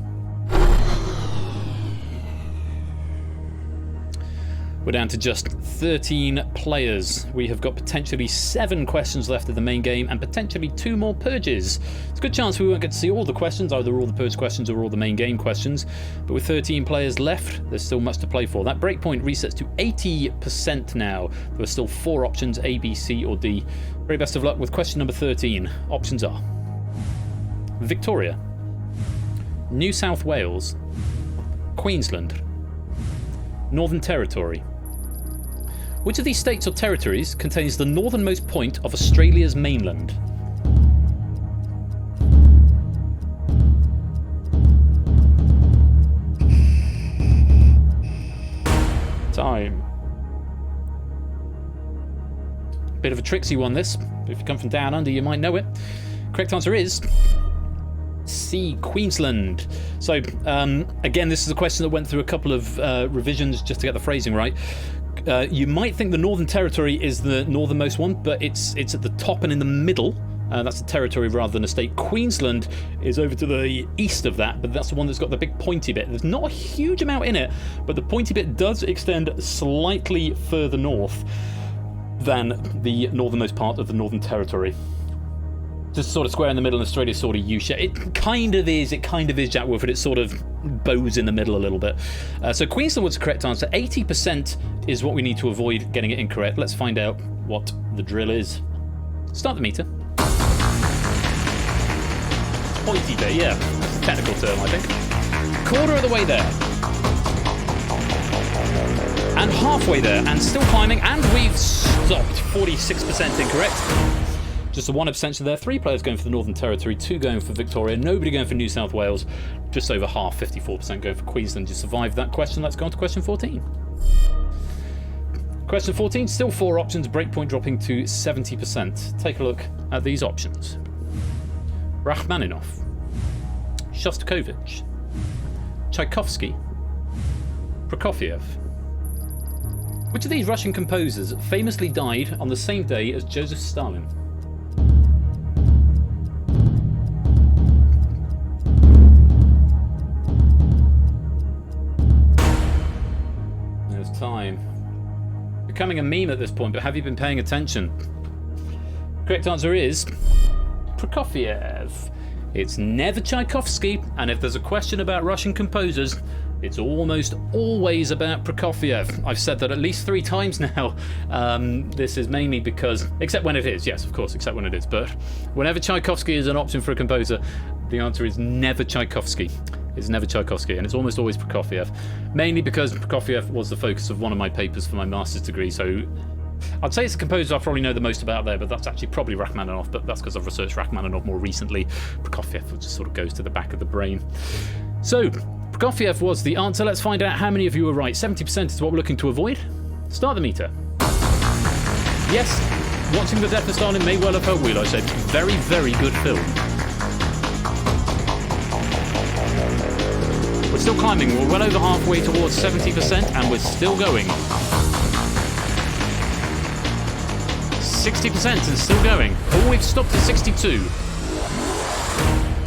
We're down to just 13 players. We have got potentially 7 questions left of the main game and potentially 2 more purges. It's a good chance we won't get to see all the questions, either all the purge questions or all the main game questions. But with 13 players left, there's still much to play for. That breakpoint resets to 80% now. There are still 4 options, A, B, C, or D. Very best of luck with question number 13. Options are Victoria, New South Wales, Queensland, Northern Territory. Which of these states or territories contains the northernmost point of Australia's mainland? Time. Bit of a tricksy one, this. If you come from down under, you might know it. Correct answer is C, Queensland. So, again, this is a question that went through a couple of revisions just to get the phrasing right. You might think the Northern Territory is the northernmost one, but it's at the top and in the middle. That's a territory rather than a state. Queensland is over to the east of that, but that's the one that's got the big pointy bit. There's not a huge amount in it, but the pointy bit does extend slightly further north than the northernmost part of the Northern Territory. Just sort of square in the middle, and Australia's sort of U-shaped. It kind of is Jack Wolford. It sort of bows in the middle a little bit. So Queensland was the correct answer. 80% is what we need to avoid getting it incorrect. Let's find out what the drill is. Start the meter. Pointy bit, yeah. That's a technical term, I think. Quarter of the way there. And halfway there, and still climbing, and we've stopped. 46% incorrect. Just a 1 abstention there. 3 players going for the Northern Territory, 2 going for Victoria, nobody going for New South Wales. Just over half, 54% going for Queensland. You survived that question. Let's go on to question 14. Question 14, still 4 options, breakpoint dropping to 70%. Take a look at these options. Rachmaninoff, Shostakovich, Tchaikovsky, Prokofiev. Which of these Russian composers famously died on the same day as Joseph Stalin? There's time. Becoming a meme at this point, but have you been paying attention? Correct answer is Prokofiev. It's never Tchaikovsky, and if there's a question about Russian composers, it's almost always about Prokofiev. I've said that at least 3 times now. This is mainly because, except when it is, yes, of course, except when it is, but whenever Tchaikovsky is an option for a composer, the answer is never Tchaikovsky. It's never Tchaikovsky, and it's almost always Prokofiev. Mainly because Prokofiev was the focus of one of my papers for my master's degree, so I'd say it's the composer I probably know the most about there, but that's actually probably Rachmaninoff, but that's because I've researched Rachmaninoff more recently. Prokofiev just sort of goes to the back of the brain. So, Prokofiev was the answer. Let's find out how many of you were right. 70% is what we're looking to avoid. Start the meter. Yes, watching the death of Stalin may well have helped Wheel, I said. Very, very good film. We're still climbing. We're well over halfway towards 70%, and we're still going. 60% and still going. Oh, we've stopped at 62.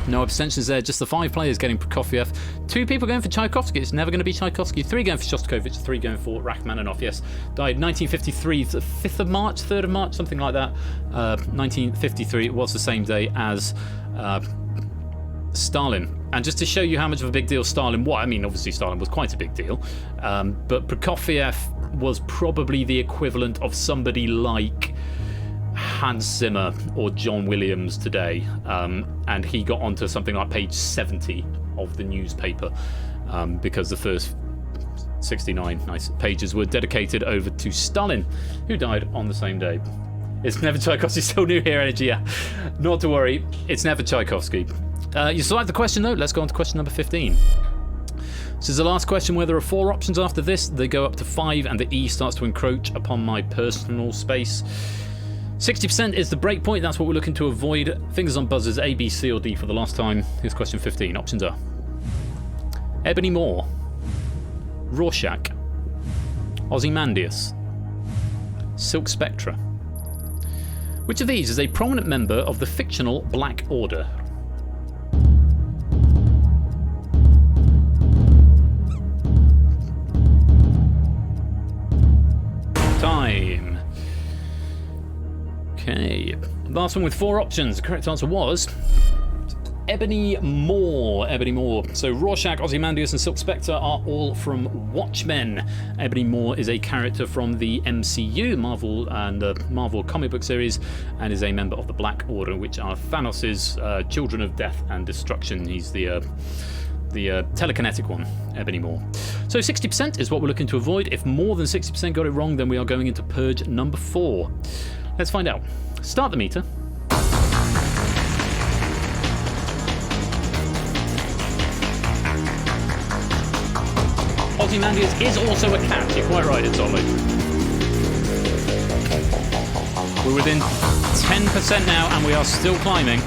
No abstentions there, just the 5 players getting Prokofiev. 2 people going for Tchaikovsky. It's never going to be Tchaikovsky. 3 going for Shostakovich, 3 going for Rachmaninoff. Yes, died 1953, the 5th of March, 3rd of March, something like that. 1953, it was the same day as Stalin. And just to show you how much of a big deal Stalin was, I mean, obviously Stalin was quite a big deal, but Prokofiev was probably the equivalent of somebody like Hans Zimmer or John Williams today, and he got onto something like page 70 of the newspaper because the first 69 nice pages were dedicated over to Stalin, who died on the same day. It's never Tchaikovsky. Still new here, Energy. Yeah. Not to worry. It's never Tchaikovsky. You still like the question, though? Let's go on to question number 15. This is the last question where there are 4 options after this. They go up to 5, and the E starts to encroach upon my personal space. 60% is the break point. That's what we're looking to avoid. Fingers on buzzers, A, B, C, or D for the last time. Here's question 15. Options are Ebony Maw, Rorschach, Ozymandias, Silk Spectre. Which of these is a prominent member of the fictional Black Order? Time. Okay. Last one with 4 options. The correct answer was Ebony Maw. Ebony Maw. So Rorschach, Ozymandias, and Silk Spectre are all from Watchmen. Ebony Maw is a character from the MCU, Marvel and Marvel comic book series, and is a member of the Black Order, which are Thanos' children of death and destruction. He's the telekinetic one, Ebony Maw. So 60% is what we're looking to avoid. If more than 60% got it wrong, then we are going into Purge number 4. Let's find out. Start the meter. Ozymandias is also a cat. You're quite right, it's Ollie. We're within 10% now, and we are still climbing.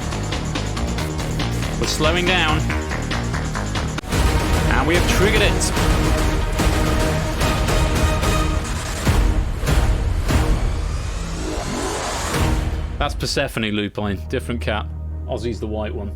We're slowing down. And we have triggered it. That's Persephone, Lupine. Different cat. Ozzy's the white one.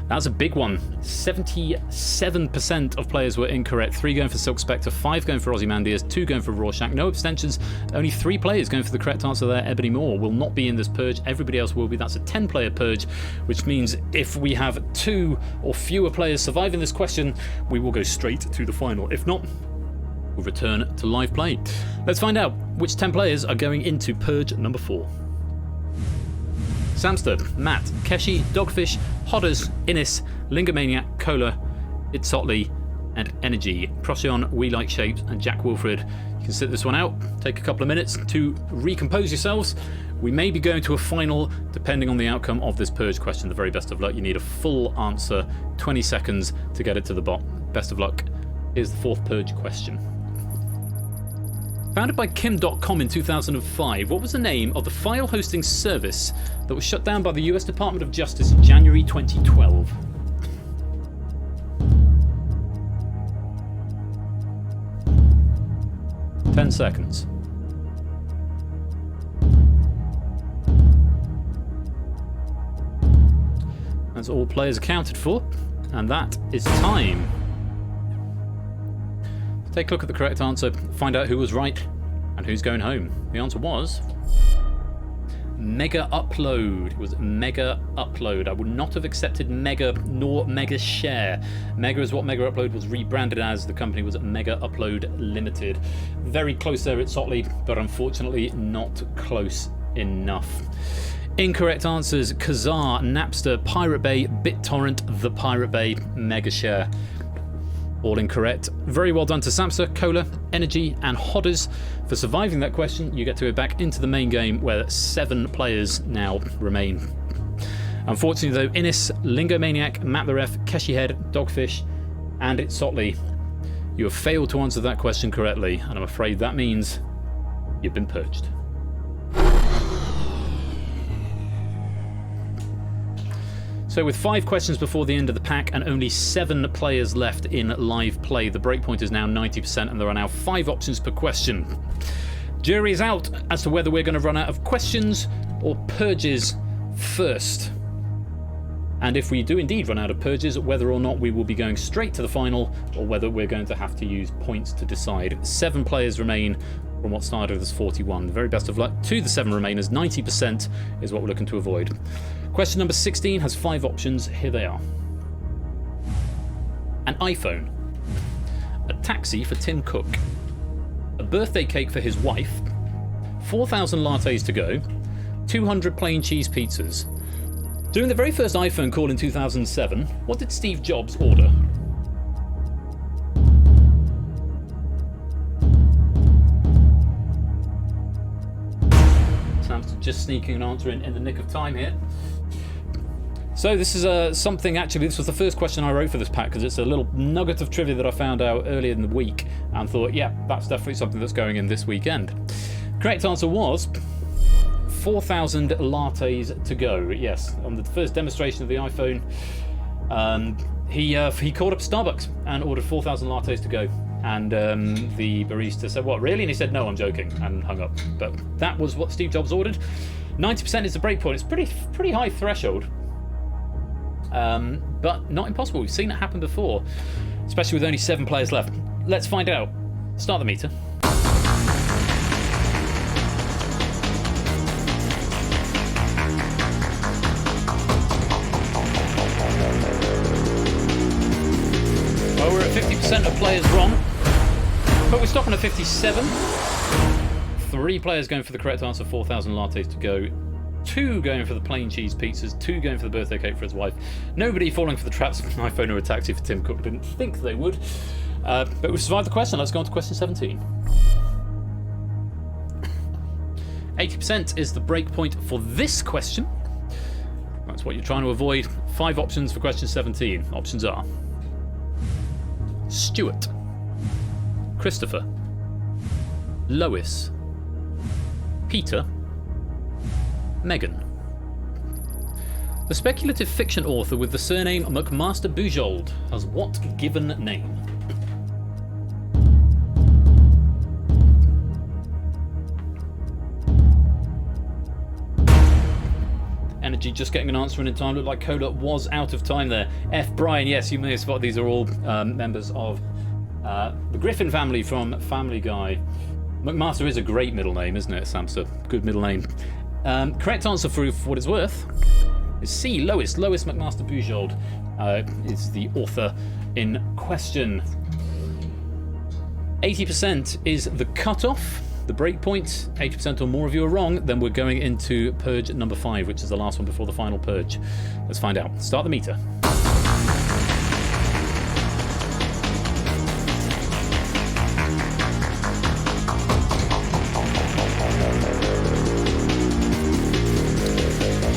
That's a big one. 77% of players were incorrect. 3 going for Silk Spectre, 5 going for Ozymandias, 2 going for Rorschach. No abstentions. Only 3 players going for the correct answer there. Ebony Maw will not be in this purge. Everybody else will be. That's a 10-player purge, which means if we have 2 or fewer players surviving this question, we will go straight to the final. If not, we'll return to live play. Let's find out which 10 players are going into purge number 4. Samster, Matt, Keshi, Dogfish, Hodders, Innis, Lingomaniac, Cola, Itzotli, and Energy. Procyon, We Like Shapes, and Jack Wilfred. You can sit this one out, take a couple of minutes to recompose yourselves. We may be going to a final, depending on the outcome of this purge question. The very best of luck. You need a full answer, 20 seconds to get it to the bot. Best of luck. Here's the 4th purge question. Founded by Kim.com in 2005, what was the name of the file hosting service that was shut down by the US Department of Justice in January 2012? Ten seconds. That's all players accounted for, and that is time. Take a look at the correct answer, find out who was right and who's going home. The answer was Mega Upload. It was Mega Upload. I would not have accepted Mega nor Mega Share. Mega is what Mega Upload was rebranded as. The company was Mega Upload Limited. Very close there at Sotley, but unfortunately not close enough. Incorrect answers: Kazaa, Napster, Pirate Bay, BitTorrent, The Pirate Bay, Mega Share. All incorrect. Very well done to Samster, Cola, Energy, and Hodders for surviving that question. You get to go back into the main game where 7 players now remain. Unfortunately, though, Innis, Lingomaniac, Matt the Ref, Keshi Head, Dogfish, and Itzotli, you have failed to answer that question correctly, and I'm afraid that means you've been purged. So with 5 questions before the end of the pack and only 7 players left in live play, the breakpoint is now 90% and there are now 5 options per question. Jury is out as to whether we're going to run out of questions or purges first. And if we do indeed run out of purges, whether or not we will be going straight to the final or whether we're going to have to use points to decide. 7 players remain from what started as 41. The very best of luck to the 7 remainers. 90% is what we're looking to avoid. Question number 16 has 5 options. Here they are. An iPhone. A taxi for Tim Cook. A birthday cake for his wife. 4,000 lattes to go. 200 plain cheese pizzas. During the very first iPhone call in 2007, what did Steve Jobs order? just sneaking an answer in the nick of time here. So this is something, actually, this was the first question I wrote for this pack, because it's a little nugget of trivia that I found out earlier in the week, and thought, yeah, that's definitely something that's going in this weekend. Correct answer was 4,000 lattes to go. Yes, on the first demonstration of the iPhone, he called up Starbucks and ordered 4,000 lattes to go. And the barista said, what, really? And he said, no, I'm joking, and hung up. But that was what Steve Jobs ordered. 90% is the breakpoint. It's pretty high threshold. But not impossible. We've seen it happen before, especially with only 7 players left. Let's find out. Start the meter. Well, we're at 50% of players wrong, but we're stopping at 57. 3 players going for the correct answer, 4,000 lattes to go. 2 going for the plain cheese pizzas, 2 going for the birthday cake for his wife. Nobody falling for the traps of an iPhone or a taxi for Tim Cook. Didn't think they would. But we survived the question. Let's go on to question 17. 80% is the break point for this question. That's what you're trying to avoid. 5 options for question 17. Options are Stuart, Christopher, Lois, Peter, Megan. The speculative fiction author with the surname McMaster Bujold has what given name? Energy just getting an answer in time. Looked like Cola was out of time there. F. Brian, yes, you may have spotted these are all members of the Griffin family from Family Guy. McMaster is a great middle name, isn't it, Samster? Good middle name. Correct answer for what it's worth is C. Lois McMaster Bujold is the author in question. 80% is the cutoff, the break point. 80% or more of you are wrong, then we're going into Purge number 5, which is the last one before the final Purge. Let's find out. Start the meter.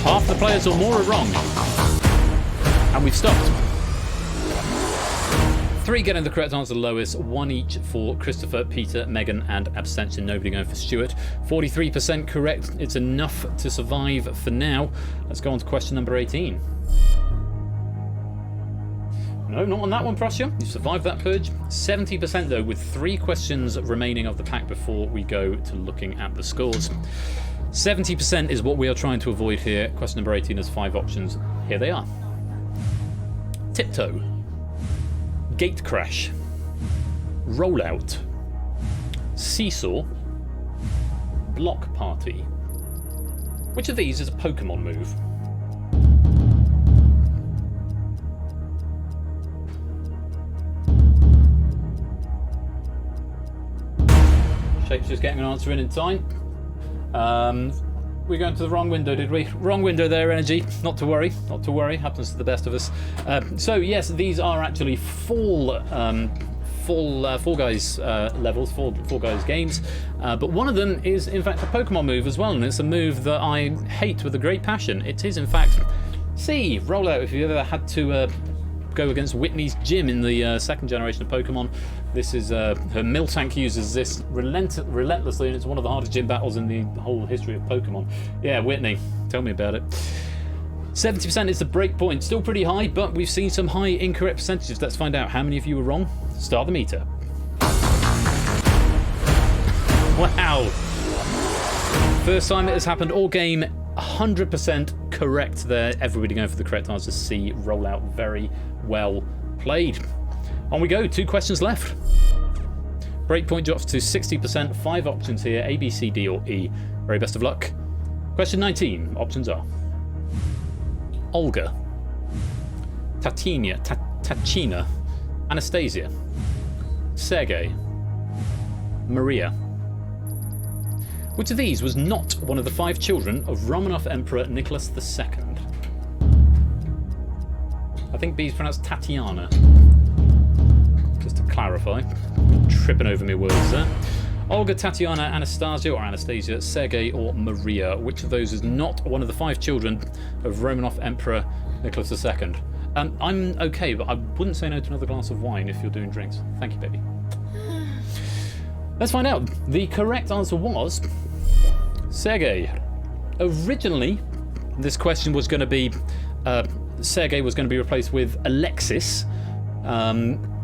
Half the players or more are wrong. And we've stopped. 3 getting the correct answer, Lois. 1 each for Christopher, Peter, Megan, and abstention. Nobody going for Stuart. 43% correct. It's enough to survive for now. Let's go on to question number 18. No, not on that one, Prussia. You survived that purge. 70% though, with 3 questions remaining of the pack before we go to looking at the scores. 70% is what we are trying to avoid here. Question number 18 has 5 options. Here they are. Tiptoe, Gate Crash, Rollout, Seesaw, Block Party. Which of these is a Pokemon move? Shape's just getting an answer in time. We went to the wrong window, did we? Wrong window there, Energy. Not to worry, happens to the best of us. So yes, these are actually Fall Guys levels, Fall Guys games, but one of them is in fact a Pokemon move as well, and it's a move that I hate with a great passion. It is in fact C, Rollout. If you ever had to go against Whitney's gym in the second generation of Pokemon, this is her Miltank uses this relentlessly, and it's one of the hardest gym battles in the whole history of Pokemon. Yeah, Whitney, tell me about it. 70% is the break point, still pretty high, but we've seen some high incorrect percentages. Let's find out how many of you were wrong. Start the meter. Wow. First time it has happened all game. 100% correct there. Everybody going for the correct answer. C, Rollout. Very well played. On we go. 2 questions left. Breakpoint drops to 60%. 5 options here. A, B, C, D, or E. Very best of luck. Question 19. Options are Olga, Tachina, Anastasia, Sergei, Maria. Which of these was not one of the 5 children of Romanov Emperor Nicholas II? I think B is pronounced Tatiana. Just to clarify. Tripping over my words there. Olga, Tatiana, Anastasia or Anastasia, Sergei or Maria. Which of those is not one of the 5 children of Romanov Emperor Nicholas II? I'm okay, but I wouldn't say no to another glass of wine if you're doing drinks. Thank you, baby. Let's find out. The correct answer was Sergei. Originally, this question was going to be Sergei was going to be replaced with Alexis,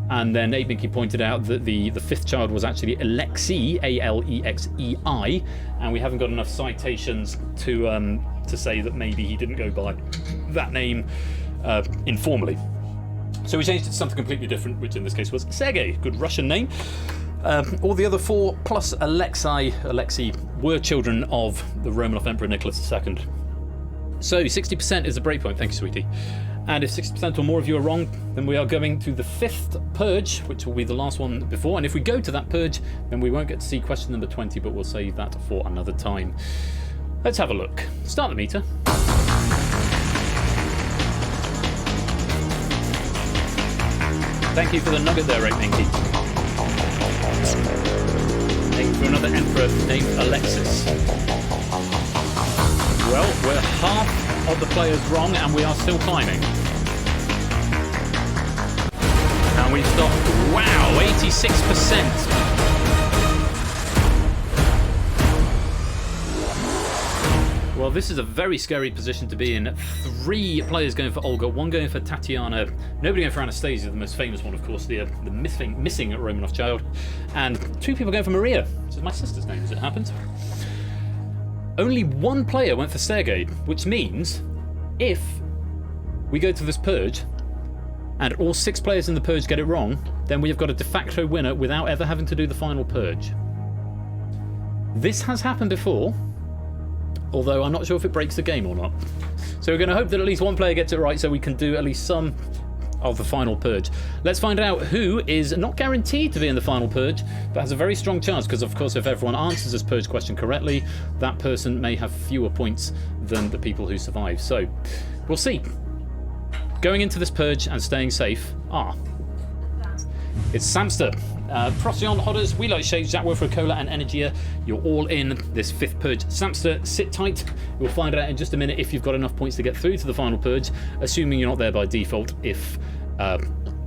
and then 8Binky pointed out that the 5th child was actually Alexei, Alexei, and we haven't got enough citations to say that maybe he didn't go by that name informally. So we changed it to something completely different, which in this case was Sergei. Good Russian name. All the other 4 plus Alexei were children of the Romanov Emperor Nicholas II. So 60% is a breakpoint, thank you, sweetie. And if 60% or more of you are wrong, then we are going to the 5th purge, which will be the last one before. And if we go to that purge, then we won't get to see question number 20, but we'll save that for another time. Let's have a look. Start the meter. Thank you for the nugget there, 8Binky. Aim for another emperor named Alexis. Well, we're half of the players wrong and we are still climbing. And we've stopped, wow, 86%. Well, this is a very scary position to be in. 3 players going for Olga, 1 going for Tatiana, nobody going for Anastasia, the most famous one, of course, the missing Romanov child, and 2 people going for Maria, which is my sister's name, as it happens. Only 1 player went for Sergei, which means if we go to this purge and all 6 players in the purge get it wrong, then we have got a de facto winner without ever having to do the final purge. This has happened before, although I'm not sure if it breaks the game or not. So we're going to hope that at least 1 player gets it right so we can do at least some of the final purge. Let's find out who is not guaranteed to be in the final purge, but has a very strong chance, because of course if everyone answers this purge question correctly, that person may have fewer points than the people who survive. So we'll see. Going into this purge and staying safe are... It's Samster, Procyon, Hodders, We Like Shapes, Jack Wilfred, Cola and Energia. You're all in this 5th purge. Samster, sit tight. We'll find out in just a minute if you've got enough points to get through to the final purge, assuming you're not there by default. If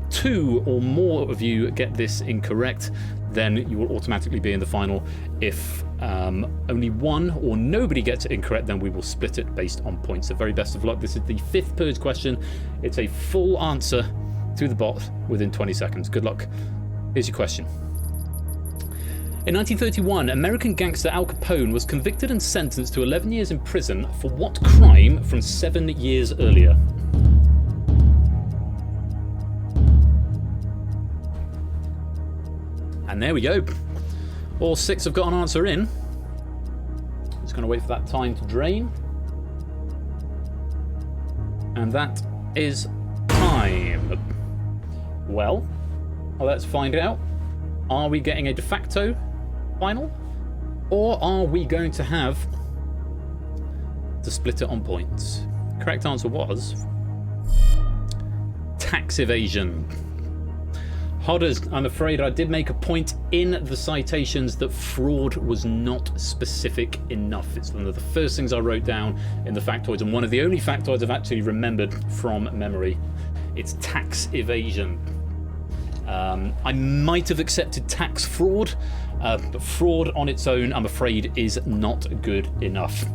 2 or more of you get this incorrect, then you will automatically be in the final. If only 1 or nobody gets it incorrect, then we will split it based on points. So very best of luck. This is the 5th purge question. It's a full answer to the bot within 20 seconds. Good luck. Here's your question. In 1931, American gangster Al Capone was convicted and sentenced to 11 years in prison for what crime from 7 years earlier? And there we go. All 6 have got an answer in. Just going to wait for that time to drain. And that is time. Well, let's find out. Are we getting a de facto final? Or are we going to have to split it on points? Correct answer was tax evasion. Hodders, I'm afraid I did make a point in the citations that fraud was not specific enough. It's one of the first things I wrote down in the factoids, and one of the only factoids I've actually remembered from memory. It's tax evasion. I might have accepted tax fraud, but fraud on its own, I'm afraid, is not good enough.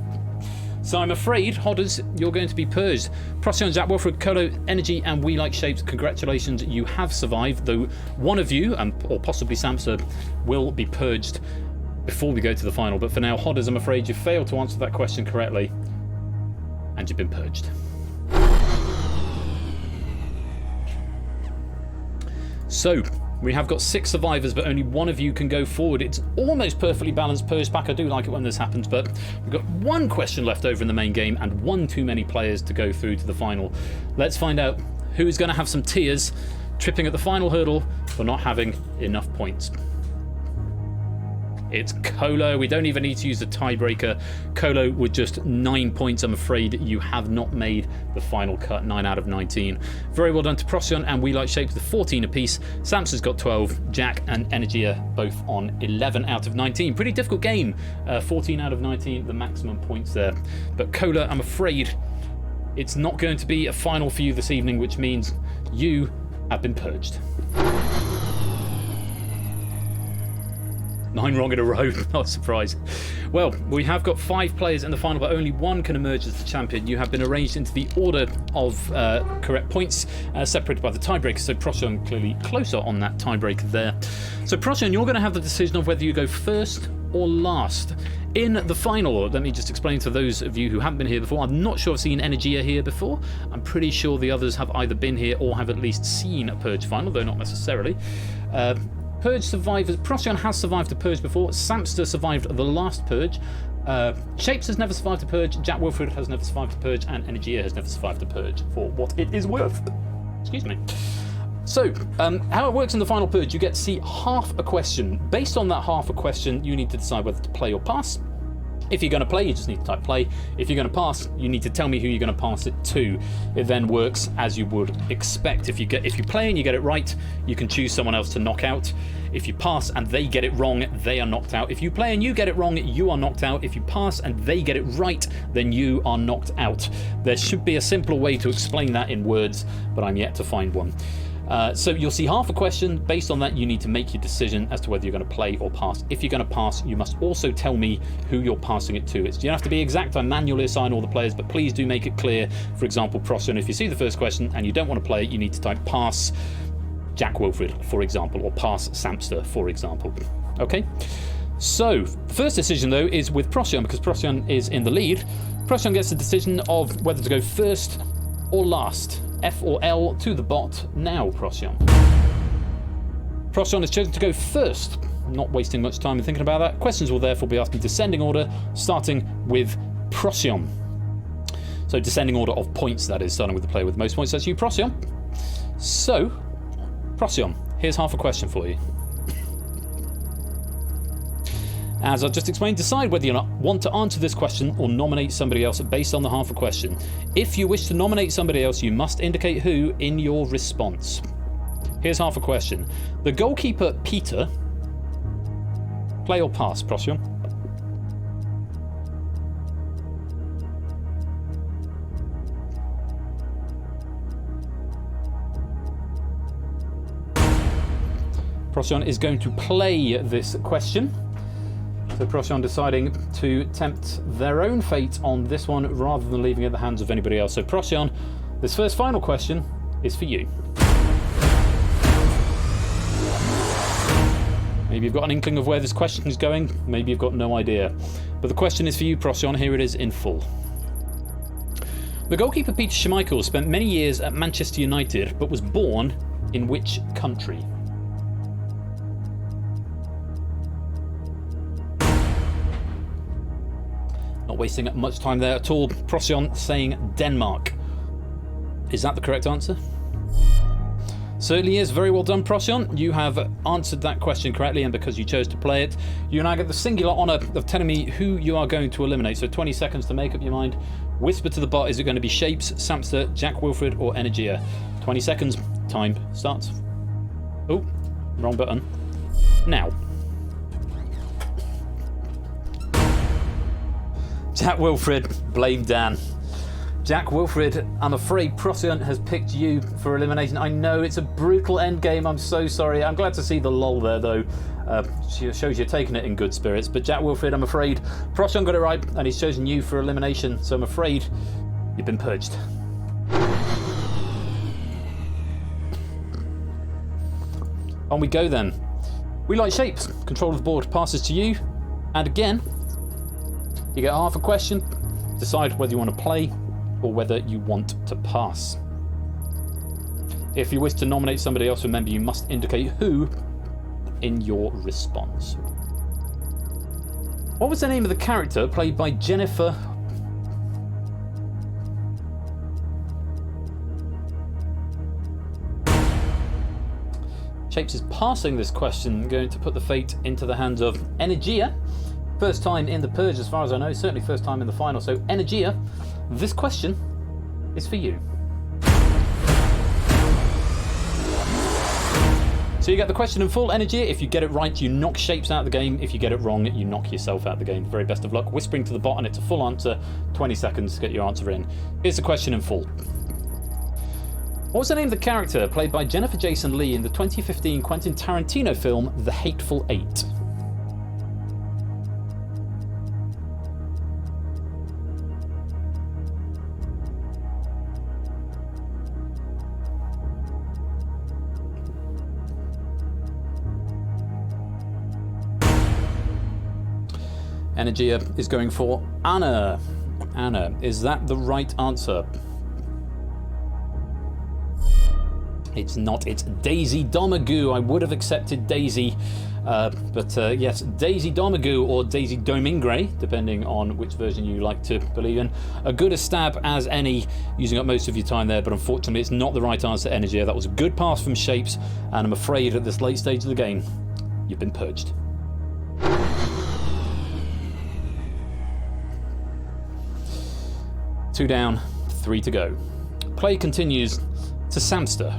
So I'm afraid, Hodders, you're going to be purged. Procyon, Jack Wilfred, Colo, Energy, and We Like Shapes, congratulations, you have survived, though one of you, or possibly Samsa, will be purged before we go to the final. But for now, Hodders, I'm afraid you failed to answer that question correctly, and you've been purged. So, we have got 6 survivors, but only one of you can go forward. It's almost perfectly balanced purge pack. I do like it when this happens, but we've got 1 question left over in the main game and 1 too many players to go through to the final. Let's find out who's going to have some tears tripping at the final hurdle for not having enough points. It's Colo. We don't even need to use the tiebreaker. Colo with just 9 points. I'm afraid you have not made the final cut. 9 out of 19. Very well done to Procyon and We Like Shapes with 14 apiece. Samson's got 12. Jack and Energia both on 11 out of 19. Pretty difficult game. 14 out of 19, the maximum points there. But Colo, I'm afraid it's not going to be a final for you this evening, which means you have been purged. 9 wrong in a row, not a surprise. Well, we have got 5 players in the final, but only one can emerge as the champion. You have been arranged into the order of correct points, separated by the tiebreaker, so Procyon clearly closer on that tiebreaker there. So Procyon, you're going to have the decision of whether you go first or last. In the final, let me just explain to those of you who haven't been here before, I'm not sure I've seen Energia here before. I'm pretty sure the others have either been here or have at least seen a Purge final, though not necessarily. Purge survivors, Procyon has survived a Purge before, Samster survived the last Purge, Shapes has never survived a Purge, Jack Wilfred has never survived a Purge, and Energia has never survived a Purge, for what it is worth. Excuse me. So, how it works in the final Purge, you get to see half a question. Based on that half a question, you need to decide whether to play or pass. If you're going to play, you just need to type play. If you're going to pass, you need to tell me who you're going to pass it to. It then works as you would expect. If you play and you get it right, you can choose someone else to knock out. If you pass and they get it wrong, they are knocked out. If you play and you get it wrong, you are knocked out. If you pass and they get it right, then you are knocked out. There should be a simpler way to explain that in words, but I'm yet to find one. So you'll see half a question. Based on that, you need to make your decision as to whether you're going to play or pass. If you're going to pass, you must also tell me who you're passing it to. You don't have to be exact. I manually assign all the players, but please do make it clear. For example, Procyon, if you see the first question and you don't want to play it, you need to type pass Jack Wilfred, for example, or pass Samster, for example. Okay? So, the first decision, though, is with Procyon, because Procyon is in the lead. Procyon gets the decision of whether to go first or last. F or L to the bot now, Procyon. Procyon has chosen to go first. I'm not wasting much time in thinking about that. Questions will therefore be asked in descending order, starting with Procyon. So descending order of points, that is, starting with the player with the most points. That's you, Procyon. So, Procyon, here's half a question for you. As I've just explained, decide whether you want to answer this question or nominate somebody else based on the half a question. If you wish to nominate somebody else, you must indicate who in your response. Here's half a question. The goalkeeper, Peter. Play or pass, Procyon? Procyon is going to play this question. So Procyon deciding to tempt their own fate on this one rather than leaving it in the hands of anybody else. So Procyon, this first final question is for you. Maybe you've got an inkling of where this question is going, maybe you've got no idea. But the question is for you, Procyon. Here it is in full. The goalkeeper Peter Schmeichel spent many years at Manchester United, but was born in which country? Not wasting much time there at all. Procyon saying Denmark. Is that the correct answer? Certainly is. Very well done, Procyon. You have answered that question correctly, and because you chose to play it, you now get the singular honour of telling me who you are going to eliminate. So 20 seconds to make up your mind. Whisper to the bot, is it going to be Shapes, Samster, Jack Wilfred or Energia? 20 seconds. Time starts. Oh, wrong button. Now. Jack Wilfred, blame Dan. Jack Wilfred, I'm afraid Procyon has picked you for elimination. I know it's a brutal end game. I'm so sorry. I'm glad to see the lull there, though. Shows you're taking it in good spirits. But Jack Wilfred, I'm afraid Procyon got it right, and he's chosen you for elimination. So I'm afraid you've been purged. On we go then. We Like Shapes. Control of the board passes to you. And again, you get half a question. Decide whether you want to play or whether you want to pass. If you wish to nominate somebody else, remember you must indicate who in your response. What was the name of the character played by Jennifer? Shapes is passing this question, going to put the fate into the hands of Energia. First time in the Purge, as far as I know, certainly first time in the final. So, Energia, this question is for you. So you get the question in full, Energia. If you get it right, you knock Shapes out of the game. If you get it wrong, you knock yourself out of the game. Very best of luck. Whispering to the bot, and it's a full answer. 20 seconds to get your answer in. Here's the question in full. What was the name of the character played by Jennifer Jason Leigh in the 2015 Quentin Tarantino film, The Hateful Eight? Energia is going for Anna. Anna, is that the right answer? It's not. It's Daisy Domergue. I would have accepted Daisy, but yes, Daisy Domergue or Daisy Domingre, depending on which version you like to believe in. A good a stab as any, using up most of your time there, but unfortunately it's not the right answer, Energia. That was a good pass from Shapes, and I'm afraid at this late stage of the game, you've been purged. Two down, 3 to go. Play continues to Samster.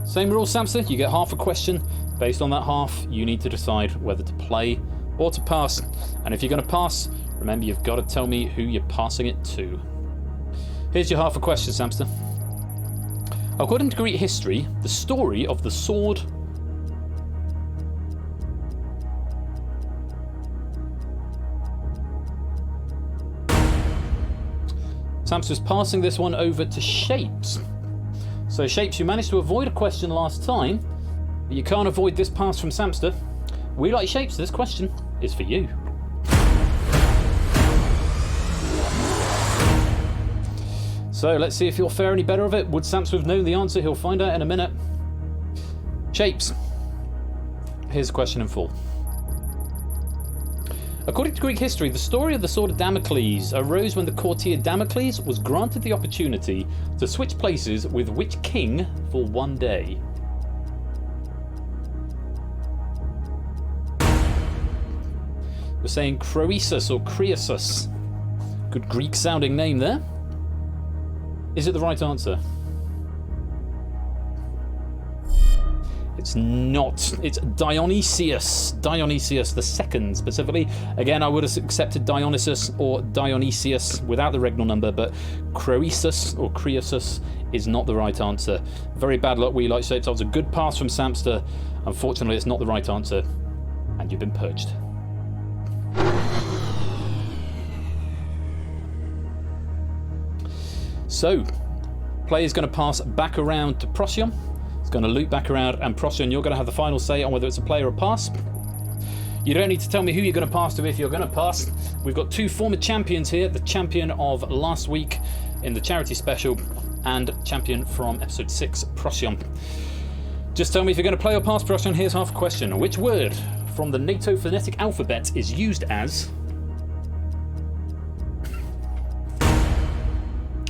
Same rule, Samster. You get half a question. Based on that half, you need to decide whether to play or to pass. And if you're going to pass, remember you've got to tell me who you're passing it to. Here's your half a question, Samster. According to Greek history, the story of the sword Samster's passing this one over to Shapes. So Shapes, you managed to avoid a question last time, but you can't avoid this pass from Samster. We like Shapes, this question is for you. So let's see if you'll fare any better of it. Would Samster have known the answer? He'll find out in a minute. Shapes, here's the question in full. According to Greek history, the story of the sword of Damocles arose when the courtier Damocles was granted the opportunity to switch places with which king for one day? We're saying Croesus or Croesus. Good Greek sounding name there. Is it the right answer? It's not. It's Dionysius. Dionysius the second, specifically. Again, I would have accepted Dionysus or Dionysius without the regnal number, but Croesus or Croesus is not the right answer. Very bad luck, we like Shapes. That was a good pass from Samster. Unfortunately, it's not the right answer, and you've been purged. So, player's going to pass back around to Procyon. It's going to loop back around, and Procyon, you're going to have the final say on whether it's a play or a pass. You don't need to tell me who you're going to pass to if you're going to pass. We've got two former champions here, the champion of last week in the charity special and champion from episode 6, Procyon. Just tell me if you're going to play or pass, Procyon. Here's half a question. Which word from the NATO phonetic alphabet is used as...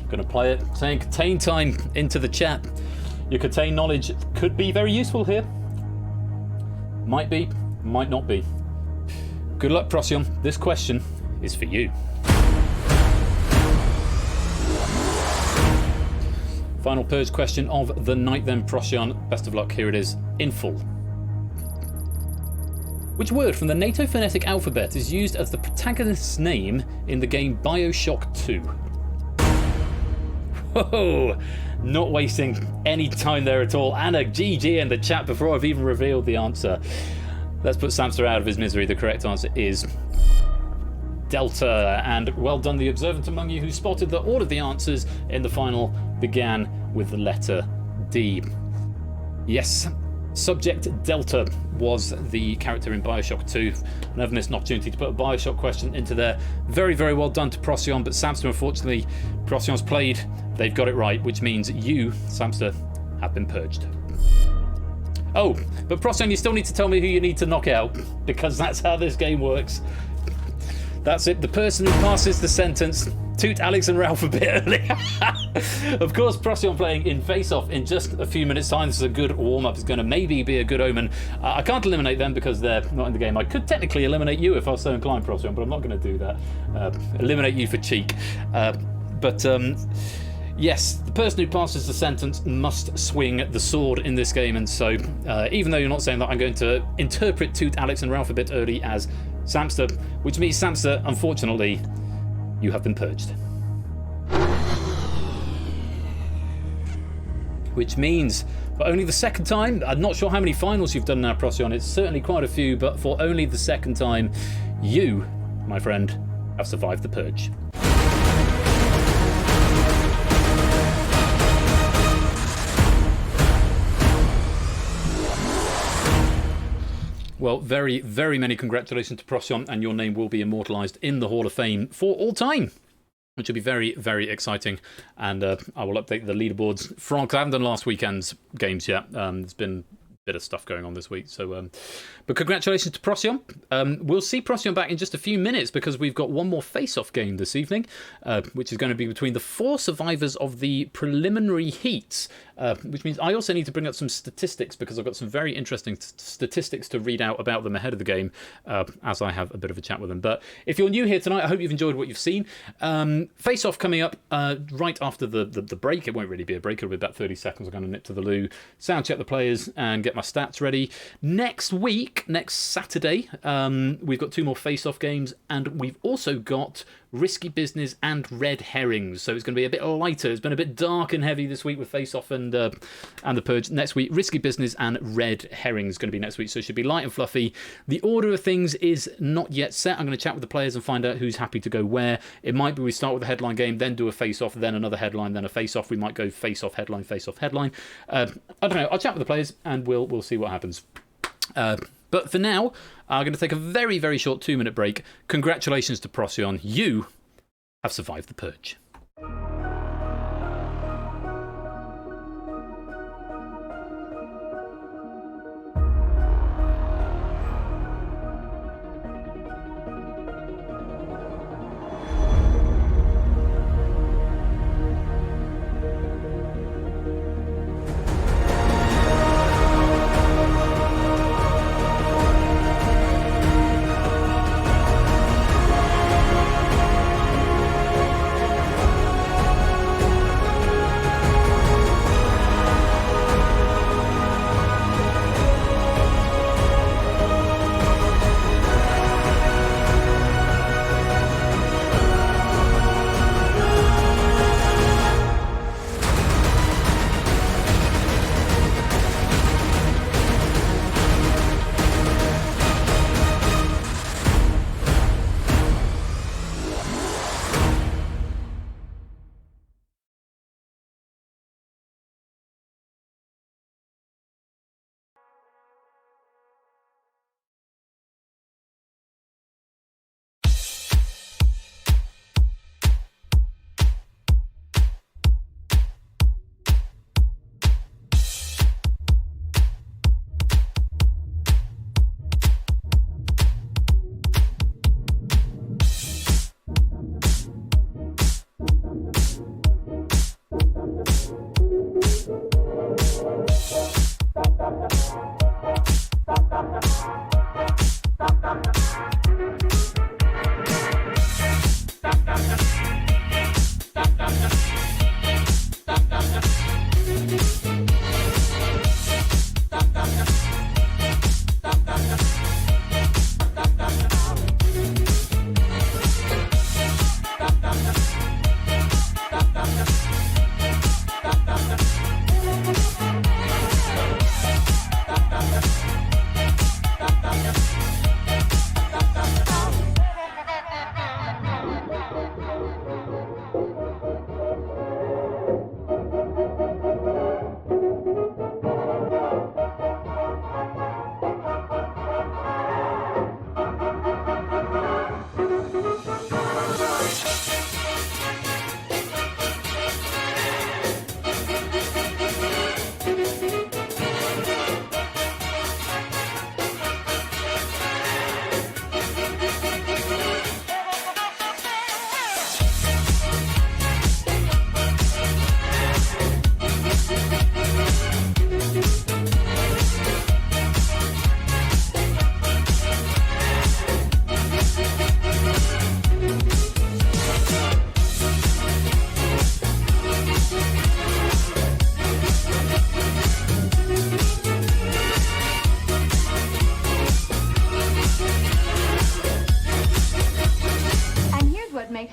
Going to play it, saying contain time into the chat. Your contain knowledge could be very useful here. Might be, might not be. Good luck, Procyon. This question is for you. Final Purge question of the night then, Procyon. Best of luck, here it is, in full. Which word from the NATO phonetic alphabet is used as the protagonist's name in the game BioShock 2? Whoa! Not wasting any time there at all. And a GG in the chat before I've even revealed the answer. Let's put Samster out of his misery. The correct answer is Delta. And well done, the observant among you who spotted that all of the answers in the final began with the letter D. Yes, subject Delta was the character in BioShock 2. Never missed an opportunity to put a BioShock question into there. Very, very well done to Procyon, but Samster, unfortunately, Procyon's played. They've got it right, which means you, Samster, have been purged. Oh, but Procyon, you still need to tell me who you need to knock out, because that's how this game works. That's it. The person who passes the sentence Toot Alex and Ralph a bit early. Of course, Procyon playing in face-off in just a few minutes' time. This is a good warm-up. It's going to maybe be a good omen. I can't eliminate them because they're not in the game. I could technically eliminate you if I was so inclined, Procyon, but I'm not going to do that. Eliminate you for cheek. Yes, the person who passes the sentence must swing the sword in this game, and so even though you're not saying that, I'm going to interpret Toot Alex and Ralph a bit early as Samster, which means, Samster, unfortunately, you have been purged. Which means, for only the second time, I'm not sure how many finals you've done now, Procyon, it's certainly quite a few, but for only the second time, you, my friend, have survived the purge. Well, very, very many congratulations to Procyon, and your name will be immortalised in the Hall of Fame for all time, which will be very, very exciting. And I will update the leaderboards from, because I haven't done last weekend's games yet. There's been a bit of stuff going on this week. So, but congratulations to Procyon. We'll see Procyon back in just a few minutes because we've got one more face-off game this evening, which is going to be between the 4 survivors of the preliminary heats. Which means I also need to bring up some statistics because I've got some very interesting statistics to read out about them ahead of the game as I have a bit of a chat with them. But if you're new here tonight, I hope you've enjoyed what you've seen. Face-off coming up right after the break. It won't really be a break. It'll be about 30 seconds. I'm going to nip to the loo, sound check the players and get my stats ready. Next week, next Saturday, we've got 2 more face-off games, and we've also got Risky Business and Red Herrings. So it's going to be a bit lighter. It's been a bit dark and heavy this week with Face-Off and the Purge. Next week, Risky Business and Red Herrings is going to be next week. So it should be light and fluffy. The order of things is not yet set. I'm going to chat with the players and find out who's happy to go where. It might be we start with a headline game, then do a Face-Off, then another headline, then a Face-Off. We might go Face-Off, headline, Face-Off, headline. I don't know. I'll chat with the players and we'll see what happens. But for now, I'm going to take a very, very short 2-minute break. Congratulations to Procyon. You have survived the purge.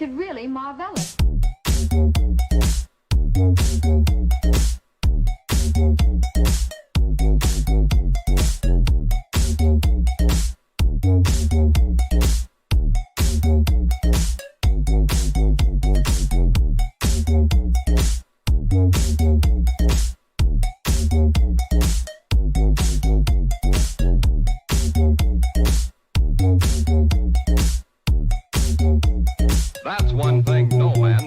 makes it really marvelous. That's one thing no man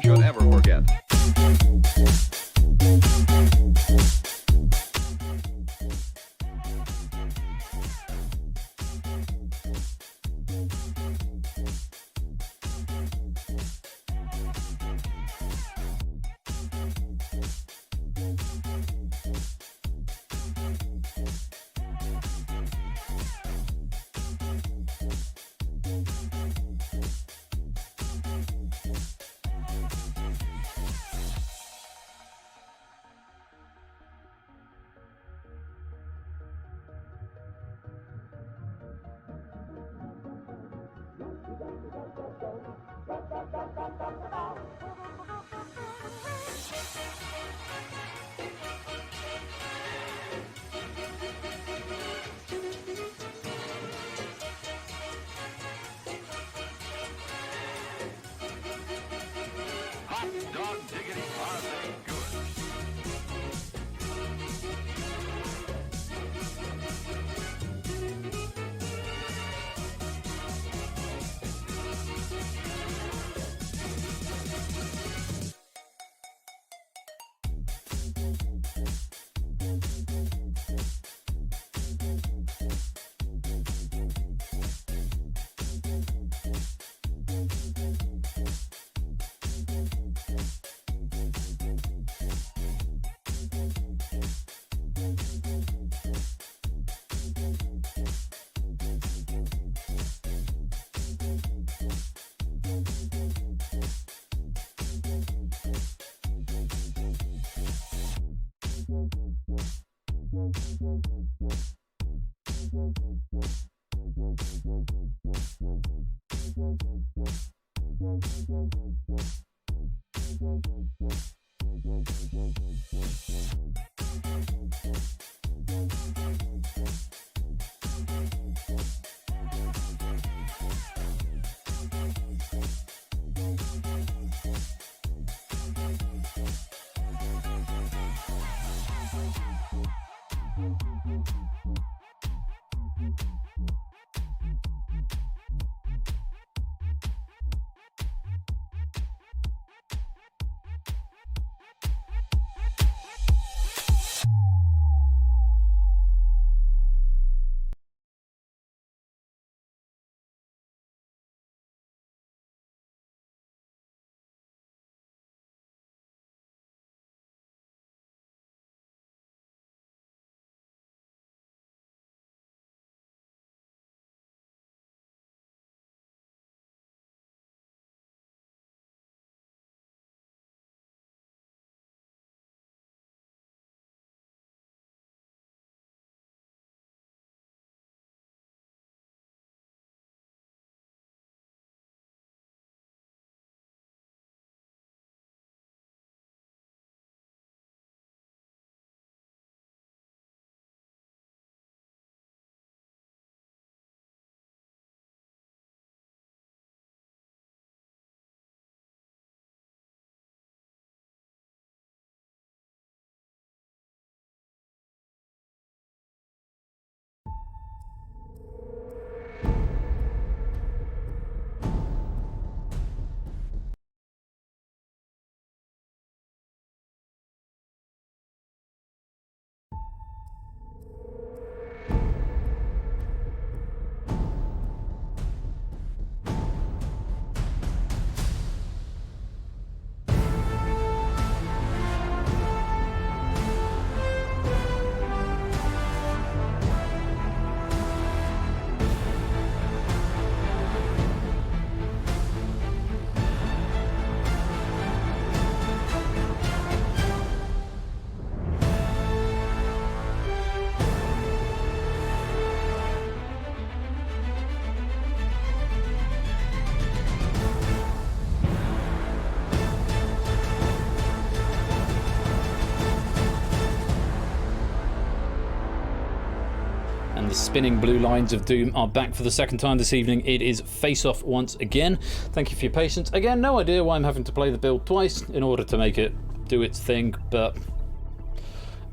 spinning blue lines of doom are back for the second time this evening. It is Face Off once again. Thank you for your patience. Again, no idea why I'm having to play the build twice in order to make it do its thing, but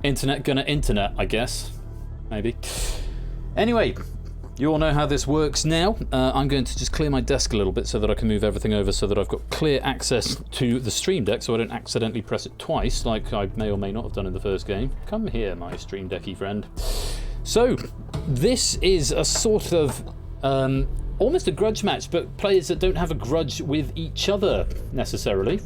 internet gonna internet, I guess. Maybe. Anyway, you all know how this works now. I'm going to just clear my desk a little bit so that I can move everything over so that I've got clear access to the Stream Deck so I don't accidentally press it twice like I may or may not have done in the first game. Come here, my Stream Decky friend. So, this is a sort of almost a grudge match, but players that don't have a grudge with each other necessarily.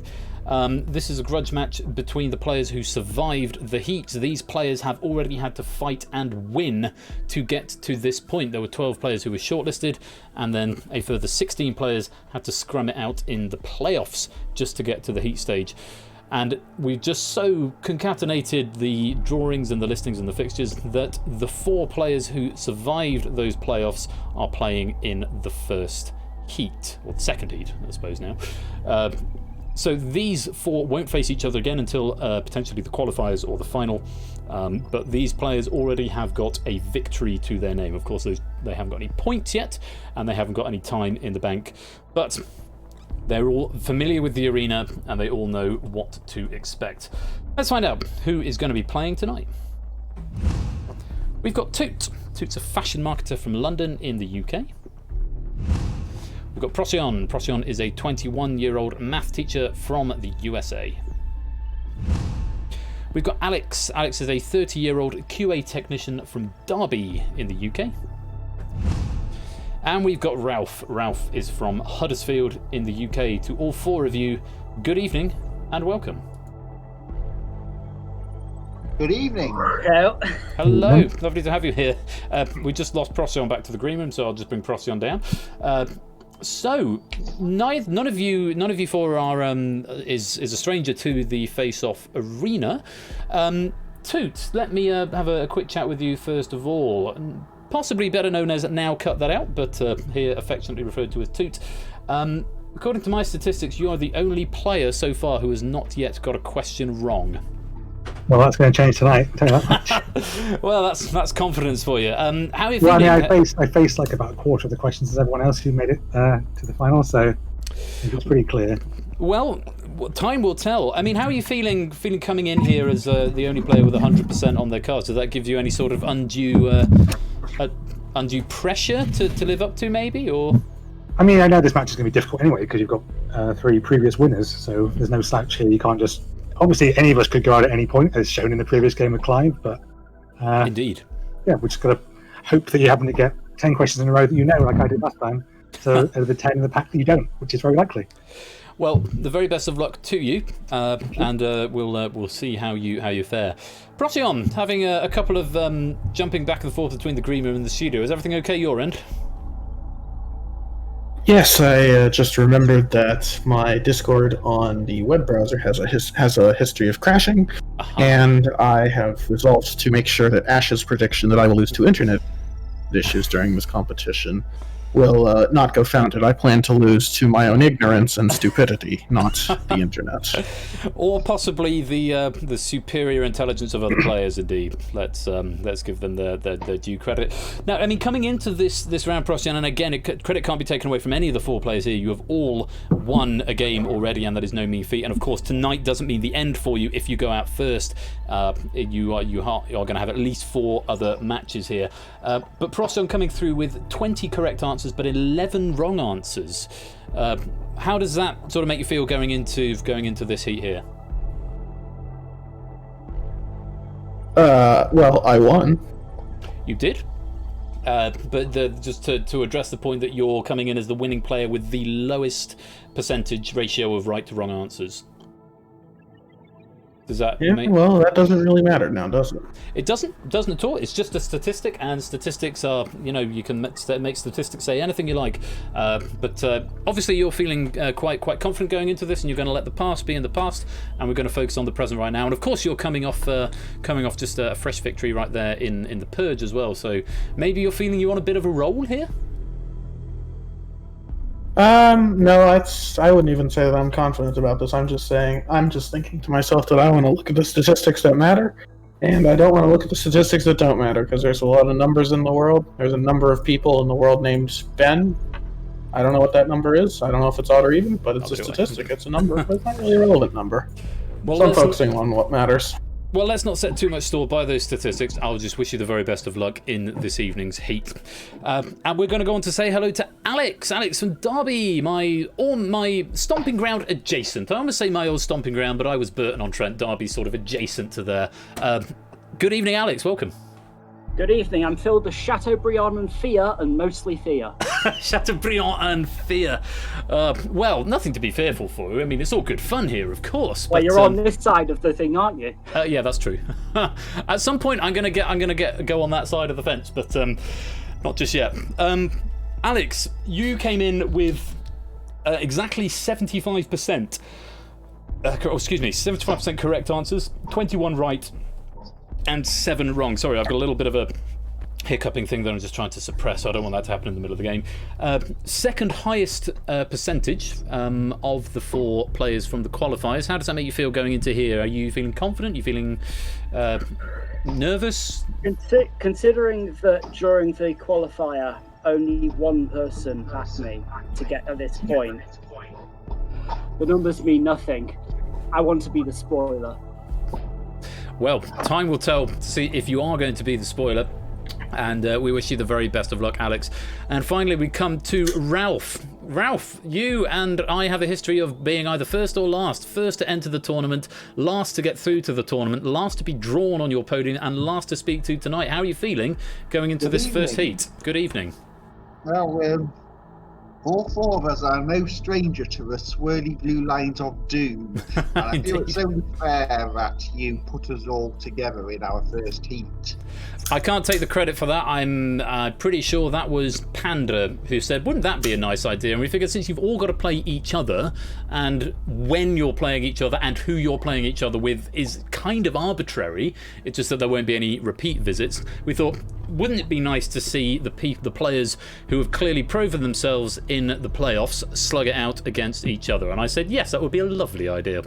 This is a grudge match between the players who survived the heat. These players have already had to fight and win to get to this point. There were 12 players who were shortlisted, and then a further 16 players had to scrum it out in the playoffs just to get to the heat stage. And we've just so concatenated the drawings and the listings and the fixtures that the 4 players who survived those playoffs are playing in the first heat, or the second heat, I suppose now. So these 4 won't face each other again until potentially the qualifiers or the final. But these players already have got a victory to their name. Of course, they haven't got any points yet, and they haven't got any time in the bank. But they're all familiar with the arena, and they all know what to expect. Let's find out who is going to be playing tonight. We've got Toot. Toot's a fashion marketer from London in the UK. We've got Procyon. Procyon is a 21-year-old math teacher from the USA. We've got Alex. Alex is a 30-year-old QA technician from Derby in the UK. And we've got Ralph. Ralph is from Huddersfield in the UK. To all 4 of you, good evening and welcome. Good evening. Hello. Hello. Lovely to have you here. We just lost Procyon back to the green room, so I'll just bring Procyon down. So, none of you 4 are is a stranger to the face-off arena. Toot, let me have a quick chat with you first of all. Possibly better known as Now Cut That Out, but here affectionately referred to as Toot. According to my statistics, you are the only player so far who has not yet got a question wrong. Well, that's going to change tonight. I'll tell you that much. Well, that's confidence for you. How are you Well, feeling? I mean, I faced like about a quarter of the questions as everyone else who made it to the final, so it was pretty clear. Well, time will tell. I mean, how are you feeling coming in here as the only player with 100% on their cards? Does that give you any sort of undue pressure to live up to, maybe, or? I mean, I know this match is going to be difficult anyway because you've got 3 previous winners, so there's no slouch here. You can't just. Obviously, any of us could go out at any point, as shown in the previous game with Clive, but... Indeed. Yeah, we just got to hope that you happen to get 10 questions in a row that you know, like I did last time. So, out of the 10 in the pack that you don't, which is very likely. Well, the very best of luck to you, and we'll see how you fare. Procyon, having a couple of jumping back and forth between the green room and the studio. Is everything okay your end? Yes, I just remembered that my Discord on the web browser has a history of crashing, and I have resolved to make sure that Ash's prediction that I will lose to internet issues during this competition will not go founded. I plan to lose to my own ignorance and stupidity, not the internet. Or possibly the superior intelligence of other players. Indeed, let's give them their due credit. Now, I mean, coming into this round, Procyon, and again, credit can't be taken away from any of the 4 players here. You have all won a game already, and that is no mean feat. And of course, tonight doesn't mean the end for you. If you go out first, you are going to have at least 4 other matches here. But Procyon coming through with 20 correct answers, but 11 wrong answers. How does that sort of make you feel going into this heat here? Well, I won. You did, but just to address the point that you're coming in as the winning player with the lowest percentage ratio of right to wrong answers. Does that well, that doesn't really matter now, does it? It doesn't at all. It's just a statistic, and statistics are, you can make statistics say anything you like. But obviously you're feeling quite confident going into this, and you're going to let the past be in the past, and we're going to focus on the present right now. And of course you're coming off just a fresh victory right there in the Purge as well. So maybe you're feeling you're on a bit of a roll here? No, I wouldn't even say that I'm confident about this. I'm just thinking to myself that I want to look at the statistics that matter, And I don't want to look at the statistics that don't matter, because there's a lot of numbers in the world. There's a number of people in the world named Ben. I don't know what that number is. I don't know if it's odd or even, but it's a statistic. It's a number, but it's not really a relevant number. Well, so I'm focusing on what matters. Well, let's not set too much store by those statistics. I'll just wish you the very best of luck in this evening's heat. And we're going to go on to say hello to Alex. Alex from Derby, my stomping ground adjacent. I almost say my old stomping ground, but I was Burton-on-Trent. Derby sort of adjacent to there. Good evening, Alex. Welcome. Good evening. I'm filled with Chateaubriand and fear, and mostly fear. Chateaubriand and fear. Well, nothing to be fearful for. I mean, it's all good fun here, of course. Well, but, you're on this side of the thing, aren't you? Yeah, that's true. At some point, I'm gonna go on that side of the fence, but not just yet. Alex, you came in with exactly 75%. 75% correct answers, 21 right, and 7 wrong. Sorry, I've got a little bit of a hiccuping thing that I'm just trying to suppress, so I don't want that to happen in the middle of the game. Second highest percentage of the 4 players from the qualifiers. How does that make you feel going into here? Are you feeling confident? Are you feeling nervous? Considering that during the qualifier, only one person passed me to get to this point, the numbers mean nothing. I want to be the spoiler. Well, time will tell to see if you are going to be the spoiler. And we wish you the very best of luck, Alex. And finally, we come to Ralph. Ralph, you and I have a history of being either first or last. First to enter the tournament, last to get through to the tournament, last to be drawn on your podium, and last to speak to tonight. How are you feeling going into this first heat? Good evening. Well, all 4 of us are no stranger to the swirly blue lines of doom. And I feel it's only fair that you put us all together in our first heat. I can't take the credit for that. I'm pretty sure that was Panda who said, wouldn't that be a nice idea? And we figured since you've all got to play each other, and when you're playing each other and who you're playing each other with is kind of arbitrary, it's just that there won't be any repeat visits, we thought, wouldn't it be nice to see the players who have clearly proven themselves in the playoffs slug it out against each other? And I said, yes, that would be a lovely idea.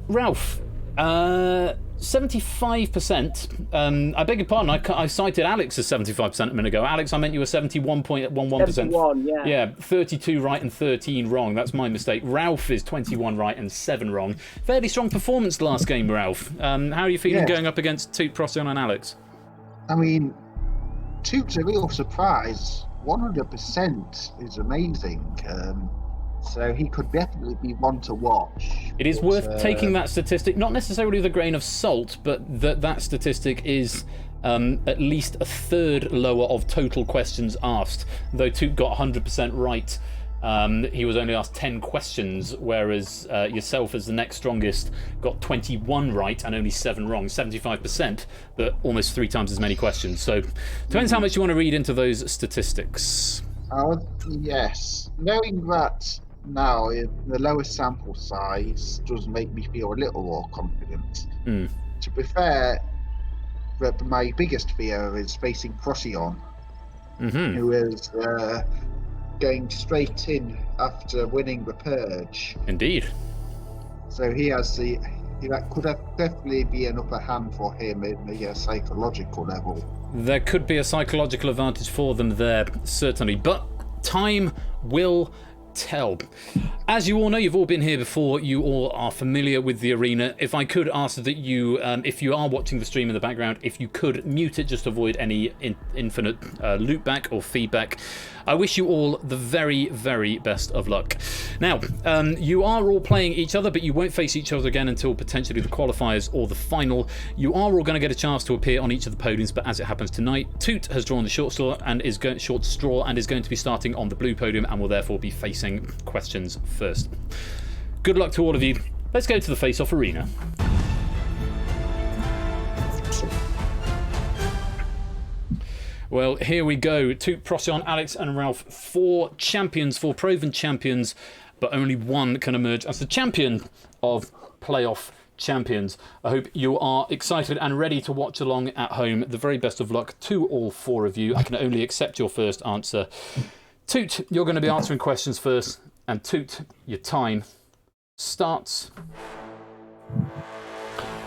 Ralph, 75%. I beg your pardon, I cited Alex as 75% a minute ago. Alex, I meant you were 71.11%. 71, yeah. Yeah, 32 right and 13 wrong. That's my mistake. Ralph is 21 right and 7 wrong. Fairly strong performance last game, Ralph. How are you feeling going up against Toot, Procyon and Alex? I mean, Toot's a real surprise. 100% is amazing. So he could definitely be one to watch. It is worth taking that statistic, not necessarily with a grain of salt, but that statistic is at least a third lower of total questions asked. Though Toot got 100% right, he was only asked 10 questions, whereas yourself, as the next strongest, got 21 right and only 7 wrong. 75%, but almost 3 times as many questions. So depends how much you want to read into those statistics. Yes. Knowing that now the lowest sample size does make me feel a little more confident. To be fair, my biggest fear is facing Procyon, who is going straight in after winning the Purge. Indeed. So he has that could definitely be an upper hand for him in the psychological level. There could be a psychological advantage for them there, certainly, but time will tell. As you all know, you've all been here before, you all are familiar with the arena. If I could ask that you, if you are watching the stream in the background, if you could mute it just to avoid any infinite loopback or feedback. I wish you all the very, very best of luck. Now, you are all playing each other, but you won't face each other again until potentially the qualifiers or the final. You are all going to get a chance to appear on each of the podiums, but as it happens tonight, Toot has drawn the short straw and is going to be starting on the blue podium and will therefore be facing questions first. Good luck to all of you. Let's go to the face-off arena. Well, here we go. Toot, Procyon, Alex and Ralph, 4 champions, 4 proven champions, but only one can emerge as the champion of playoff champions. I hope you are excited and ready to watch along at home. The very best of luck to all 4 of you. I can only accept your first answer. Toot, you're going to be answering questions first, and Toot, your time starts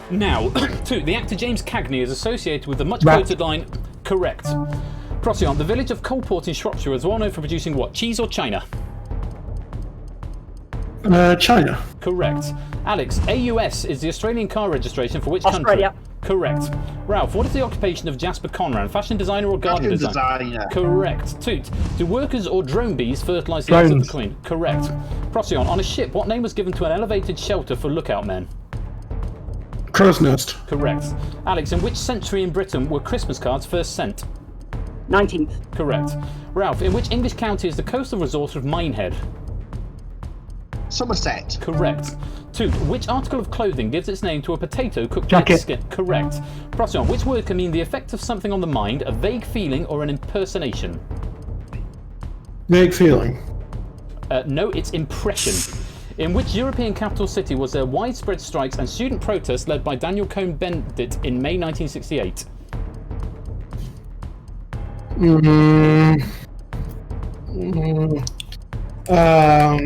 Now, 2. The actor James Cagney is associated with the much quoted line. Correct. Procyon, the village of Coalport in Shropshire is well known for producing what? Cheese or China? China. Correct. Alex, AUS is the Australian car registration for which Australia. country? Correct. Ralph, what is the occupation of Jasper Conran? Fashion designer or garden designer? Correct. Toot, do workers or drone bees fertilise the eggs of the queen? Correct. Procyon, on a ship, what name was given to an elevated shelter for lookout men? Crow's Nest. Correct. Alex, in which century in Britain were Christmas cards first sent? 19th. Correct. Ralph, in which English county is the coastal resort of Minehead? Somerset. Correct. 2. Which article of clothing gives its name to a potato cooked Jacket. in its skin? Correct. Procyon, which word can mean the effect of something on the mind, a vague feeling, or an impersonation? Vague feeling. No, it's impression. In which European capital city was there widespread strikes and student protests led by Daniel Cohn-Bendit in May 1968?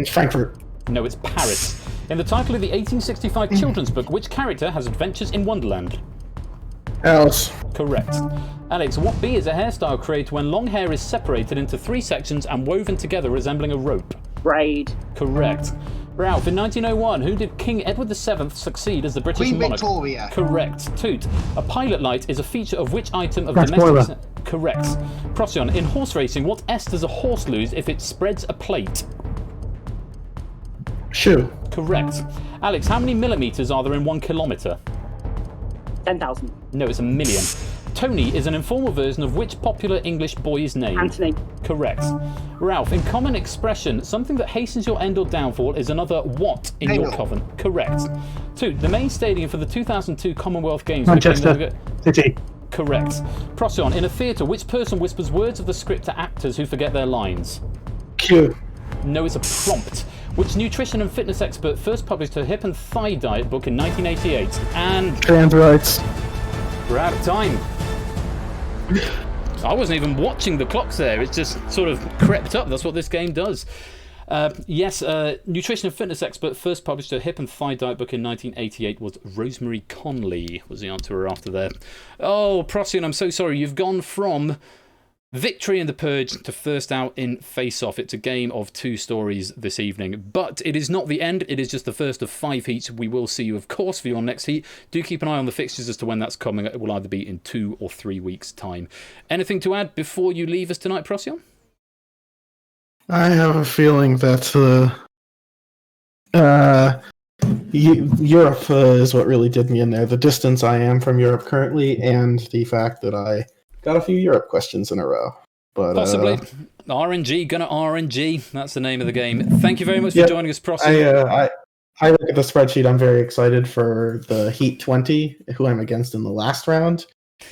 Frankfurt. No, it's Paris. In the title of the 1865 children's book, which character has adventures in Wonderland? Alice. Correct. Alex, what bee is a hairstyle created when long hair is separated into 3 sections and woven together resembling a rope? Braid. Correct. Ralph, in 1901, who did King Edward VII succeed as the British Queen monarch? Victoria. Correct. Toot, a pilot light is a feature of which item of Gas domestic... boiler. Correct. Procyon, in horse racing, what S does a horse lose if it spreads a plate? Shoe. Correct. Alex, how many millimetres are there in 1 kilometre? 10,000. No, it's a million. Tony is an informal version of which popular English boy's name? Anthony. Correct. Ralph, in common expression, something that hastens your end or downfall is another what in your coven? Correct. 2. The main stadium for the 2002 Commonwealth Games Manchester City. Correct. Procyon, in a theatre, which person whispers words of the script to actors who forget their lines? Q. No, it's a prompt. Which nutrition and fitness expert first published her hip and thigh diet book in 1988? And... Trans rights. We're out of time. I wasn't even watching the clocks there. It just sort of crept up. That's what this game does. Yes, nutrition and fitness expert first published her hip and thigh diet book in 1988 was Rosemary Conley, was the answer we're after there. Oh, Procyon, I'm so sorry. You've gone from victory in the Purge to first out in Face Off. It's a game of 2 stories this evening. But it is not the end. It is just the first of 5 heats. We will see you, of course, for your next heat. Do keep an eye on the fixtures as to when that's coming. It will either be in 2 or 3 weeks' time. Anything to add before you leave us tonight, Procyon? I have a feeling that Europe is what really did me in there. The distance I am from Europe currently, and the fact that I got a few Europe questions in a row. But possibly. RNG, gonna RNG. That's the name of the game. Thank you very much for joining us, Procyon. I look at the spreadsheet. I'm very excited for the Heat 20, who I'm against in the last round.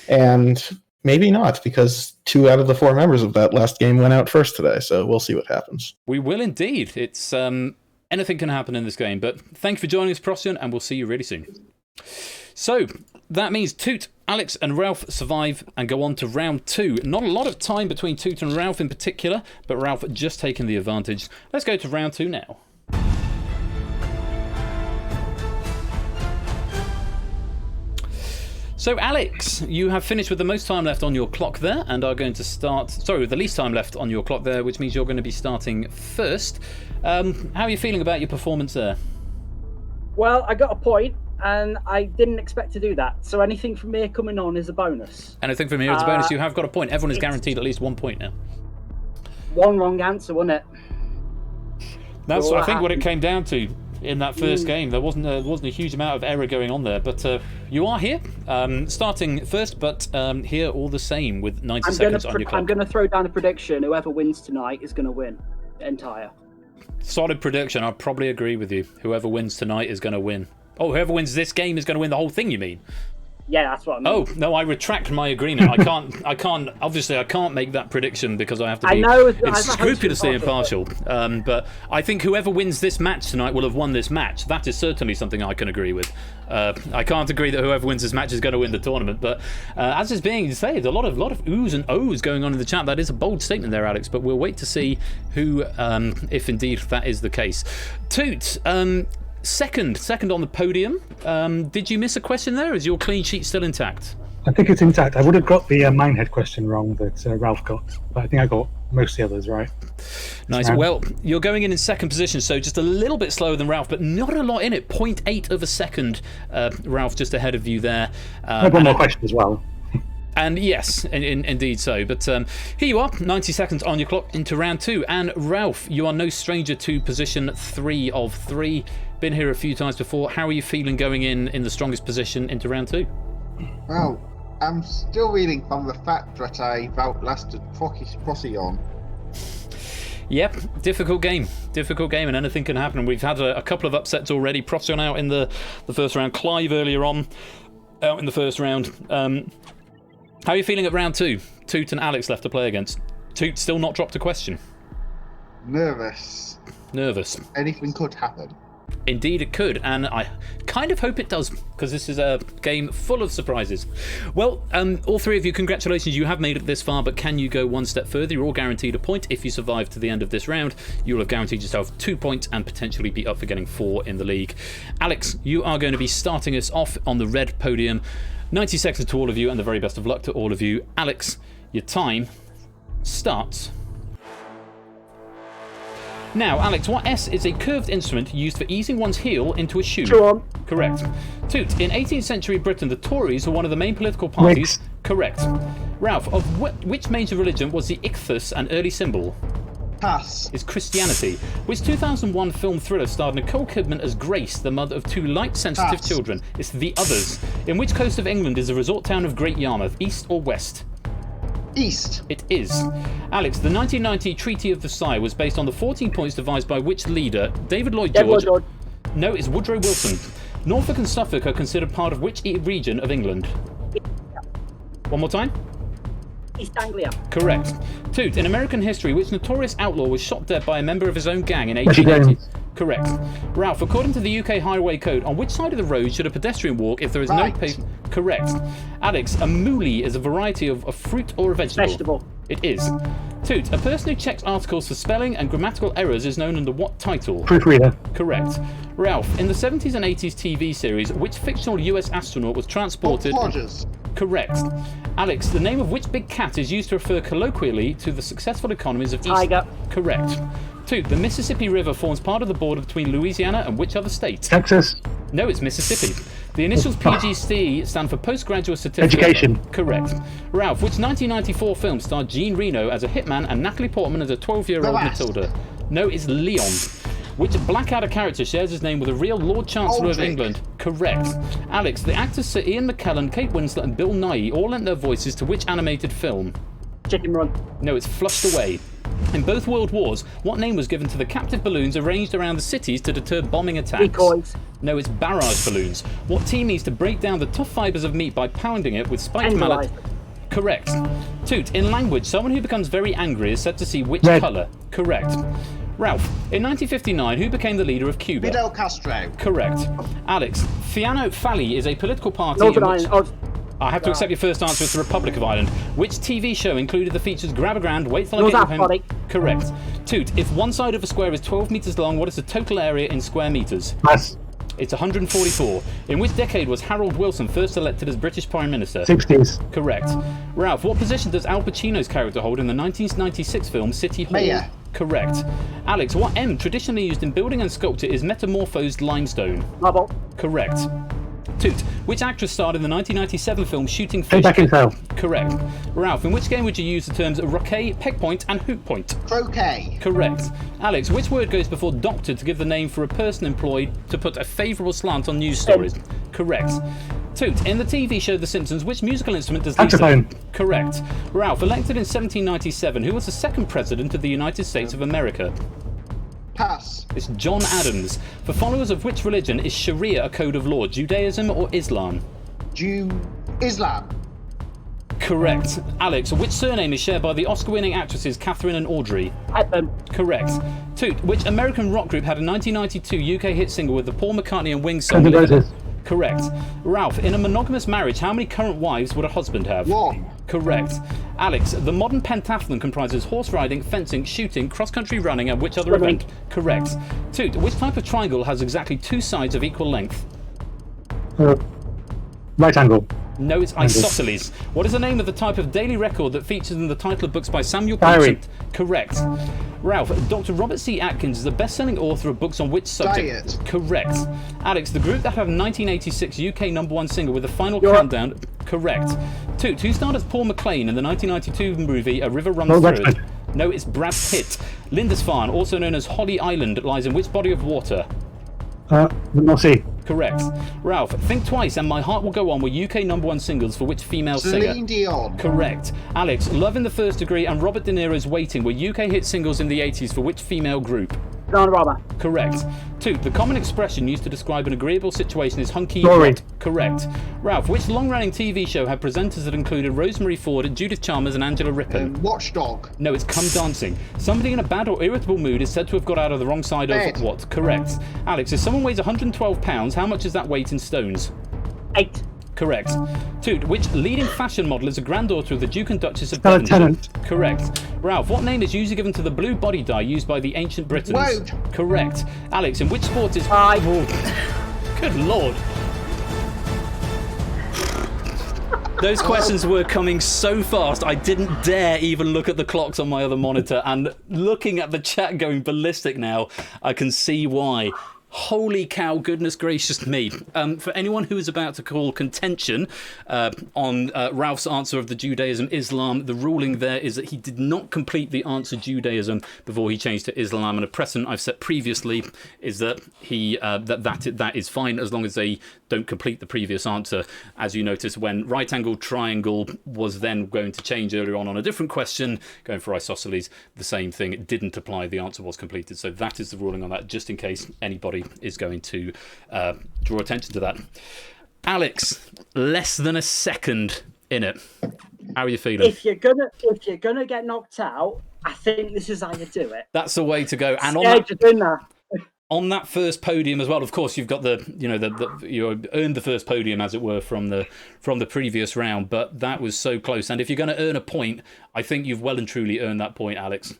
And maybe not, because 2 out of the 4 members of that last game went out first today. So we'll see what happens. We will indeed. It's anything can happen in this game. But thank you for joining us, Procyon, and we'll see you really soon. So that means Toot, Alex and Ralph survive and go on to round 2. Not a lot of time between Toot and Ralph in particular, but Ralph just taken the advantage. Let's go to round 2 now. So Alex, you have finished with the most time left on your clock there and are going to start, sorry, with the least time left on your clock there, which means you're going to be starting first. How are you feeling about your performance there? Well, I got a point, and I didn't expect to do that. So anything from here coming on is a bonus. Anything from here is a bonus. You have got a point. Everyone is guaranteed at least 1 point now. 1 wrong answer, wasn't it? That's, I think, what it came down to in that first game. There wasn't a huge amount of error going on there, but you are here, starting first, but here all the same with 90 seconds on your clock. I'm going to throw down a prediction. Whoever wins tonight is going to win. Entire. Solid prediction. I probably agree with you. Whoever wins tonight is going to win. Oh, whoever wins this game is going to win the whole thing, you mean? Yeah, that's what I mean. Oh, no, I retract my agreement. I can't, obviously I can't make that prediction because I have to be scrupulously impartial. But I think whoever wins this match tonight will have won this match. That is certainly something I can agree with. I can't agree that whoever wins this match is going to win the tournament. But as is being said, a lot of oohs and ohs going on in the chat. That is a bold statement there, Alex. But we'll wait to see who, if indeed that is the case. Toot, Second on the podium. Did you miss a question there? Is your clean sheet still intact? I think it's intact. I would have got the Minehead question wrong that Ralph got, but I think I got most of the others right. Nice. Well, you're going in second position, so just a little bit slower than Ralph, but not a lot in it. 0.8 of a second, Ralph, just ahead of you there. I have one more question as well. And yes, indeed so. But here you are, 90 seconds on your clock into round 2. And Ralph, you are no stranger to position 3 of 3. Been here a few times before. How are you feeling going in the strongest position into round 2? Well, I'm still reeling from the fact that I've outlasted Procyon. Yep, difficult game, and anything can happen. We've had a couple of upsets already. Procyon out in the first round. Clive earlier on out in the first round. How are you feeling at round 2? Toot and Alex left to play against. Toot still not dropped a question. Nervous. Anything could happen. Indeed it could, and I kind of hope it does, because this is a game full of surprises. Well, all 3 of you, congratulations, you have made it this far, but can you go one step further? You're all guaranteed a point. If you survive to the end of this round, you'll have guaranteed yourself 2 points and potentially be up for getting 4 in the league. Alex, you are going to be starting us off on the red podium. 90 seconds to all of you, and the very best of luck to all of you. Alex, your time starts now. Alex, what S is a curved instrument used for easing one's heel into a shoe? Go on. Correct. Toot, in 18th century Britain, the Tories were one of the main political parties. Whigs. Correct. Ralph, of which major religion was the ichthus an early symbol? Pass. Is Christianity. Which 2001 film thriller starred Nicole Kidman as Grace, the mother of 2 light-sensitive children? It's The Others. In which coast of England is the resort town of Great Yarmouth, east or west? East. It is. Alex, the 1990 Treaty of Versailles was based on the 14 points devised by which leader? David Lloyd George. No, it's Woodrow Wilson. Norfolk and Suffolk are considered part of which region of England? One more time? East Anglia. Correct. Toot, in American history, which notorious outlaw was shot dead by a member of his own gang in 1880? Correct. Ralph, according to the UK Highway Code, on which side of the road should a pedestrian walk if there is no pavement? Correct. Alex, a mouli is a variety of a fruit or a vegetable. It is. Toot, a person who checks articles for spelling and grammatical errors is known under what title? Proofreader. Correct. Ralph, in the 70s and 80s TV series, which fictional US astronaut was transported? Rogers. Correct. Alex, the name of which big cat is used to refer colloquially to the successful economies of East? Tiger. Correct. Toot, the Mississippi River forms part of the border between Louisiana and which other state? Texas. No, it's Mississippi. The initials PGC stand for Postgraduate Certificate. Education. Correct. Ralph, which 1994 film starred Jean Reno as a hitman and Natalie Portman as a 12-year-old Matilda? No, it's Leon. Which Blackadder character shares his name with a real Lord Chancellor of England? Correct. Alex, the actors Sir Ian McKellen, Kate Winslet and Bill Nighy all lent their voices to which animated film? Chicken Run. No, it's Flushed Away. In both World Wars, what name was given to the captive balloons arranged around the cities to deter bombing attacks? Decoys. No, it's barrage balloons. What team needs to break down the tough fibres of meat by pounding it with spiked mallet? Correct. Toot, in language, someone who becomes very angry is said to see which colour? Correct. Ralph, in 1959, who became the leader of Cuba? Fidel Castro. Correct. Alex, Fianna Fáil is a political party Northern in which... Ireland. I have to accept your first answer. It's the Republic of Ireland. Which TV show included the features Grab a Grand, Wait Till I Get You Home? Correct. Toot, if one side of a square is 12 metres long, what is the total area in square metres? Pass. It's 144. In which decade was Harold Wilson first elected as British Prime Minister? 60s. Correct. Ralph, what position does Al Pacino's character hold in the 1996 film City Hall? Mayor. Correct. Alex, what M traditionally used in building and sculpture is metamorphosed limestone? Marble. Correct. Toot, which actress starred in the 1997 film Shooting Fish? Back in Hell. Correct. Ralph, in which game would you use the terms roquet, peg point, and hoop point? Croquet. Correct. Alex, which word goes before doctor to give the name for a person employed to put a favourable slant on news stories? Correct. Toot, in the TV show The Simpsons, which musical instrument does Lisa? Saxophone. Correct. Ralph, elected in 1797, who was the second president of the United States of America? Pass. It's John Adams. For followers of which religion is Sharia a code of law, Judaism or Islam? Islam. Correct. Alex, which surname is shared by the Oscar-winning actresses Catherine and Audrey? Hepburn. Correct. Toot, which American rock group had a 1992 UK hit single with the Paul McCartney and Wings song? Guns N' Roses. Correct. Ralph, in a monogamous marriage, how many current wives would a husband have? One. Correct. Alex, the modern pentathlon comprises horse riding, fencing, shooting, cross-country running, and which other event? Correct. Toot, which type of triangle has exactly 2 sides of equal length? Right angle. No, it's isosceles. What is the name of the type of daily record that features in the title of books by Samuel Diary. Pepys? Correct. Ralph, Dr. Robert C. Atkins is the best-selling author of books on which subject? Diet. Correct. Alex, the group that had a 1986 UK #1 single with the final countdown? Correct. Toot, who starred as Paul McLean in the 1992 movie A River Runs Through It? No, it's Brad Pitt. Lindisfarne, also known as Holly Island, lies in which body of water? The North Sea. Correct. Ralph, Think Twice and My Heart Will Go On were UK #1 singles for which female singer? Celine Dion. Correct. Alex, Love in the First Degree and Robert De Niro's Waiting were UK hit singles in the 80s for which female group? Bananarama. Correct. Toot, the common expression used to describe an agreeable situation is hunky. Glory. Correct. Ralph, which long-running TV show had presenters that included Rosemary Ford, Judith Chalmers and Angela Rippon? Watchdog. No, it's Come Dancing. Somebody in a bad or irritable mood is said to have got out of the wrong side Bed. of what? Correct. Alex, if someone weighs 112 pounds, how much is that weight in stones? 8. Correct. Toot, which leading fashion model is a granddaughter of the Duke and Duchess of Stella Devonshire? Tennant. Correct. Ralph, what name is usually given to the blue body dye used by the ancient Britons? Woad. Correct. Alex, in which sport is... Good lord. Those questions were coming so fast, I didn't dare even look at the clocks on my other monitor, and looking at the chat going ballistic now, I can see why. Holy cow, goodness gracious me. For anyone who is about to call contention on Ralph's answer of the Judaism Islam, the ruling there is that he did not complete the answer Judaism before he changed to Islam, and a precedent I've set previously is that he that is fine as long as they don't complete the previous answer. As you notice, when right angle triangle was then going to change earlier on a different question, going for isosceles, the same thing, it didn't apply, the answer was completed. So that is the ruling on that, just in case anybody is going to draw attention to that. Alex, less than a second in it. How are you feeling? If you're gonna get knocked out, I think this is how you do it. That's the way to go. And on that first podium as well, of course, you've got you earned the first podium, as it were, from the previous round. But that was so close. And if you're going to earn a point, I think you've well and truly earned that point, Alex.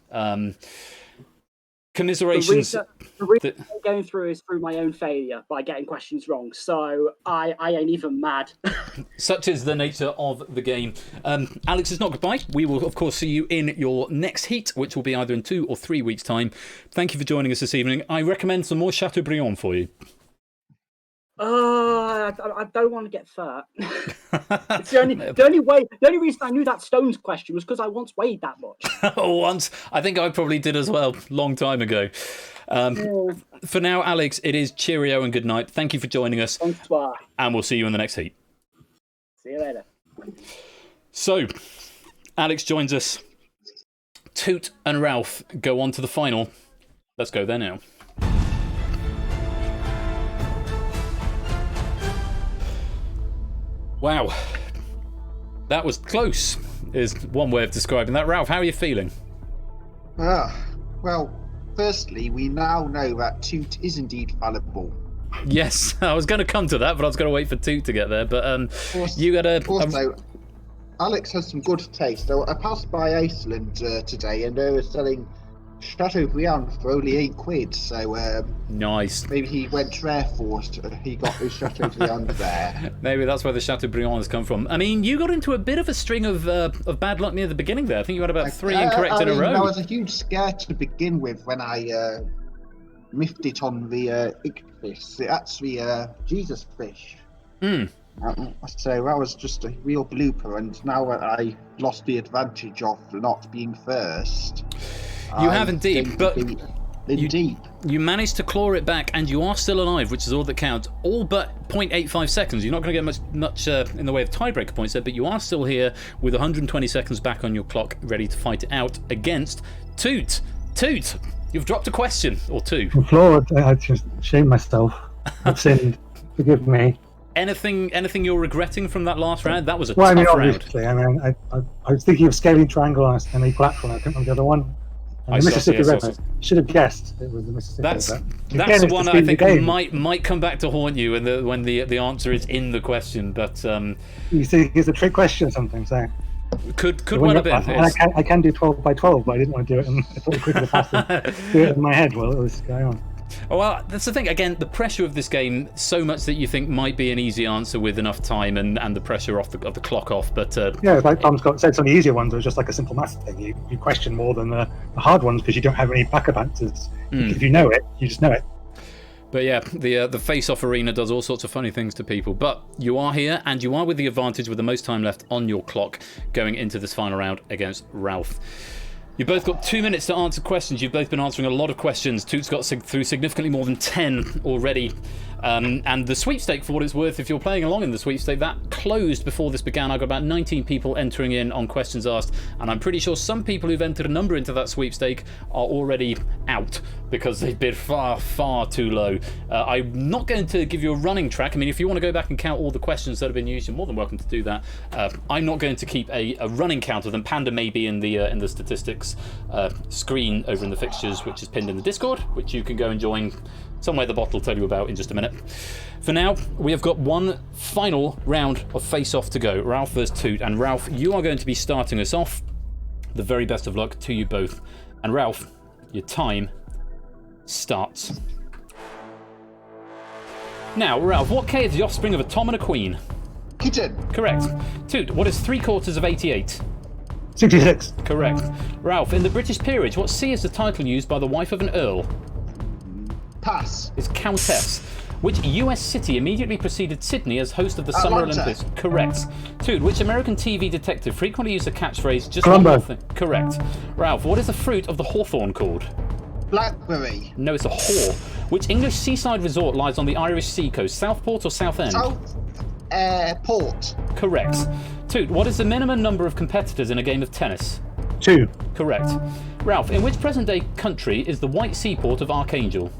Commiserations. The reason I'm going through is through my own failure by getting questions wrong. So I ain't even mad. Such is the nature of the game. Alex, it's not goodbye. We will, of course, see you in your next heat, which will be either in 2 or 3 weeks' time. Thank you for joining us this evening. I recommend some more Chateaubriand for you. I don't want to get fat. It's the only reason I knew that stones question was because I once weighed that much. Once, I think I probably did as well, long time ago. For now, Alex, it is cheerio and good night. Thank you for joining us. Bonsoir. And we'll see you in the next heat. See you later. So, Alex joins us. Toot and Ralph go on to the final. Let's go there now. Wow, that was close, is one way of describing that. Ralph, how are you feeling? Well, firstly, we now know that Toot is indeed fallible. Yes, I was going to come to that, but I was going to wait for Toot to get there. But you got a... Also, Alex has some good taste. So I passed by Iceland today, and they were selling Chateaubriand for only £8. So nice. Maybe he went rare forced. He got his Chateaubriand there. Maybe that's where the Chateaubriand has come from. I mean, you got into a bit of a string of bad luck near the beginning there. I think you had about 3 incorrect in a row. That was a huge scare to begin with when I miffed it on the Ichthys. It's actually Jesus fish. So that was just a real blooper, and now I lost the advantage of not being first. You have indeed, but you managed to claw it back, and you are still alive, which is all that counts. All but 0.85 seconds. You're not going to get much in the way of tiebreaker points there, but you are still here with 120 seconds back on your clock, ready to fight it out against Toot. Toot, you've dropped a question or two. I'm floored. I just shamed myself. I've sinned. Forgive me. Anything you're regretting from that last round? That was a tough round. Obviously. I mean, I was thinking of scaling triangle on an equal platform. I couldn't remember the other one. The Mississippi River. Should have guessed it was the Mississippi River. That's the one I think might come back to haunt you when the answer is in the question. But you think it's a trick question or something? So Could well have been. I can do 12 by 12, but I didn't want to do it. And I thought it quicker to pass than do it in my head while it was going on. Well, that's the thing. Again, the pressure of this game, so much that you think might be an easy answer with enough time and the pressure of the clock off. But yeah, like Tom Scott said, some of the easier ones are just like a simple math thing. You question more than the hard ones because you don't have any backup answers. If you know it, you just know it. But yeah, the face-off arena does all sorts of funny things to people. But you are here, and you are with the advantage with the most time left on your clock going into this final round against Ralph. You've both got 2 minutes to answer questions. You've both been answering a lot of questions. Toot's got through significantly more than 10 already. And the sweepstake, for what it's worth, if you're playing along in the sweepstake, that closed before this began. I got about 19 people entering in on questions asked, and I'm pretty sure some people who've entered a number into that sweepstake are already out because they've bid far, far too low. I'm not going to give you a running track. I mean, if you want to go back and count all the questions that have been used, you're more than welcome to do that. I'm not going to keep a running count of them. Panda may be in the statistics screen over in the fixtures, which is pinned in the Discord, which you can go and join somewhere the bot will tell you about in just a minute. For now, we have got one final round of face-off to go. Ralph versus Toot. And Ralph, you are going to be starting us off. The very best of luck to you both. And Ralph, your time starts. Now, Ralph, what K is the offspring of a Tom and a Queen? Kitten. Correct. Toot, what is 3/4 of 88? 66. Correct. Ralph, in the British peerage, what C is the title used by the wife of an earl? Pass. It's Countess. Which US city immediately preceded Sydney as host of the Summer Atlanta. Olympics? Correct. Toot, which American TV detective frequently used the catchphrase, just Columbo. one more thing? Correct. Ralph, what is the fruit of the hawthorn called? Blackberry. No, it's a haw. Which English seaside resort lies on the Irish sea coast, Southport or Southend? Port. Correct. Toot, what is the minimum number of competitors in a game of tennis? 2. Correct. Ralph, in which present-day country is the white seaport of Archangel?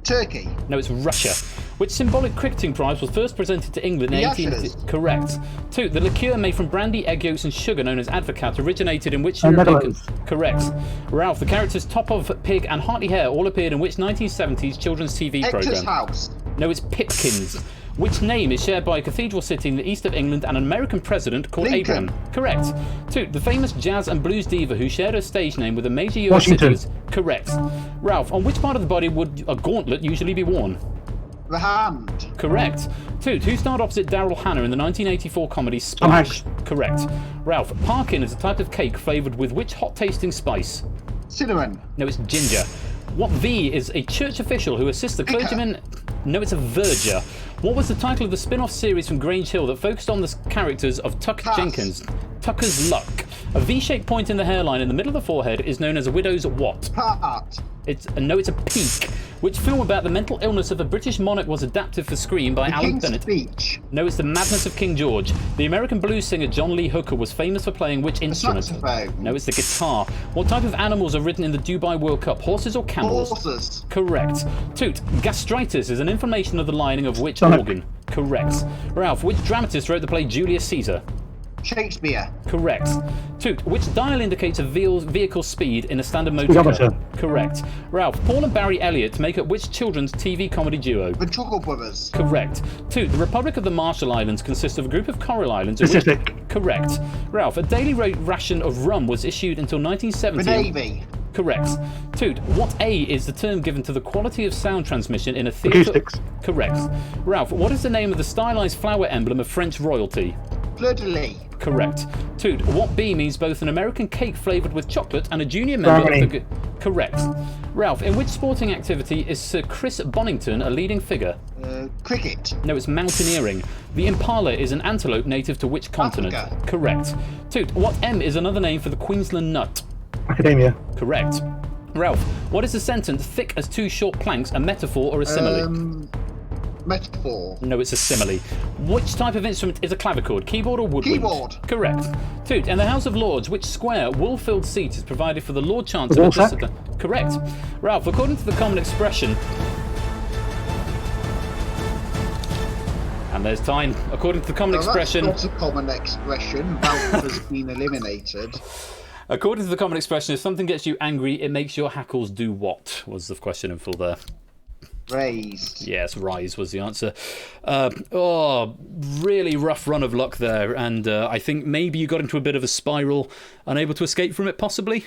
Turkey. No, it's Russia. Which symbolic cricketing prize was first presented to England in The 1880? Ashes. Correct. Toot, the liqueur made from brandy, egg yolks and sugar known as Advocat originated in which Netherlands. Correct. Ralph, the characters Top of Pig and Hartley Hare all appeared in which 1970s children's TV Hector's programme? House. No, it's Pipkins. Which name is shared by a cathedral city in the east of England and an American president called Lincoln. Abraham? Correct. Toot, the famous jazz and blues diva who shared her stage name with a major US Washington. city was... Correct. Ralph, on which part of the body would a gauntlet usually be worn? The hand. Correct. Toot, who starred opposite Daryl Hannah in the 1984 comedy Tom Splash? Hanks. Correct. Ralph, parkin is a type of cake flavoured with which hot-tasting spice? Cinnamon. No, it's ginger. What V is a church official who assists the clergyman? No, it's a verger. What was the title of the spin-off series from Grange Hill that focused on the characters of Tuck Pass. Jenkins? Tucker's Luck. A V-shaped point in the hairline in the middle of the forehead is known as a widow's what? Part. It's a peak. Which film about the mental illness of a British monarch was adapted for screen by The Alan King's Bennett? Speech. No, it's The Madness of King George. The American blues singer John Lee Hooker was famous for playing which instrument? saxophone. No, it's the guitar. What type of animals are ridden in the Dubai World Cup? Horses or camels? Horses. Correct. Toot, gastritis is an inflammation of the lining of which Stomach. organ? Correct. Ralph, which dramatist wrote the play Julius Caesar? Shakespeare. Correct. Toot, which dial indicates a vehicle speed in a standard motor Speedometer. car? Correct. Ralph, Paul and Barry Elliott make up which children's TV comedy duo? The Chuckle Brothers. Correct. Toot, the Republic of the Marshall Islands consists of a group of coral islands. in which- Pacific. Correct. Ralph, a daily ration of rum was issued until The 1970. Navy. Correct. Toot, what A is the term given to the quality of sound transmission in a theatre? Acoustics. Correct. Ralph, what is the name of the stylized flower emblem of French royalty? Fleur de lis. Correct. Toot, what B means both an American cake flavoured with chocolate and a junior member Brownie. of the... Correct. Ralph, in which sporting activity is Sir Chris Bonington a leading figure? Cricket. No, it's mountaineering. The impala is an antelope native to which continent? Africa. Correct. Toot, what M is another name for the Queensland nut? Academia. Correct. Ralph, what is the sentence thick as two short planks, a metaphor or a simile? Metaphor. No, it's a simile. Which type of instrument is a clavichord? Keyboard or woodwind? Keyboard. Correct. Toot, in the House of Lords, which square, wool-filled seat is provided for the Lord Chancellor? Woolsack. Correct. Ralph, according to the common expression... And there's time. According to the common expression... That's not a common expression. Ralph has been eliminated. According to the common expression, if something gets you angry, it makes your hackles do what? Was the question in full there. Raised. Yes, Rise was the answer. Really rough run of luck there, and I think maybe you got into a bit of a spiral, unable to escape from it, possibly?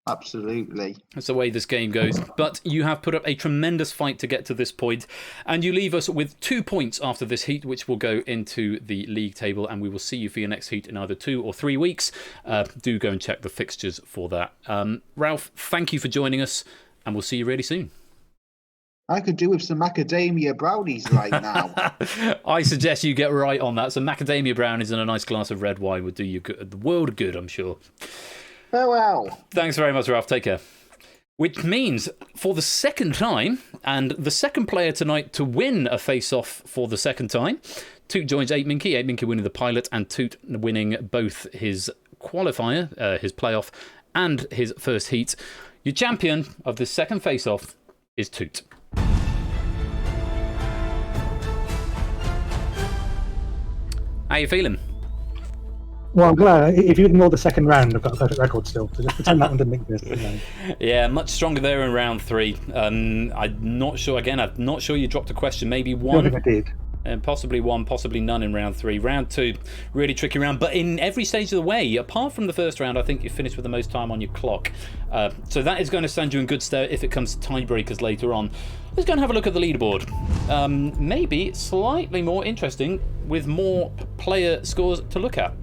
Absolutely. That's the way this game goes. But you have put up a tremendous fight to get to this point, and you leave us with 2 points after this heat, which will go into the league table, and we will see you for your next heat in either 2 or 3 weeks. Do go and check the fixtures for that. Ralph, thank you for joining us, and we'll see you really soon. I could do with some macadamia brownies right now. I suggest you get right on that. Some macadamia brownies and a nice glass of red wine would do you the world of good, I'm sure. Farewell. Thanks very much, Ralph. Take care. Which means, for the second time, and the second player tonight to win a face-off for the second time, Toot joins 8Minky. 8Minky winning the pilot, and Toot winning both his qualifier, his playoff, and his first heat. Your champion of the second face-off is Toot. How you feeling? Well, I'm glad. If you ignore the second round, I've got a perfect record still. So just pretend that one didn't exist. Yeah, much stronger there in round 3. I'm not sure. Again, I'm not sure you dropped a question. Maybe one. I think I did. And possibly one, possibly none in round 3. Round 2, really tricky round. But in every stage of the way, apart from the first round, I think you finished with the most time on your clock. So that is going to stand you in good stead if it comes to tiebreakers later on. Let's go and have a look at the leaderboard. Maybe slightly more interesting with more player scores to look at.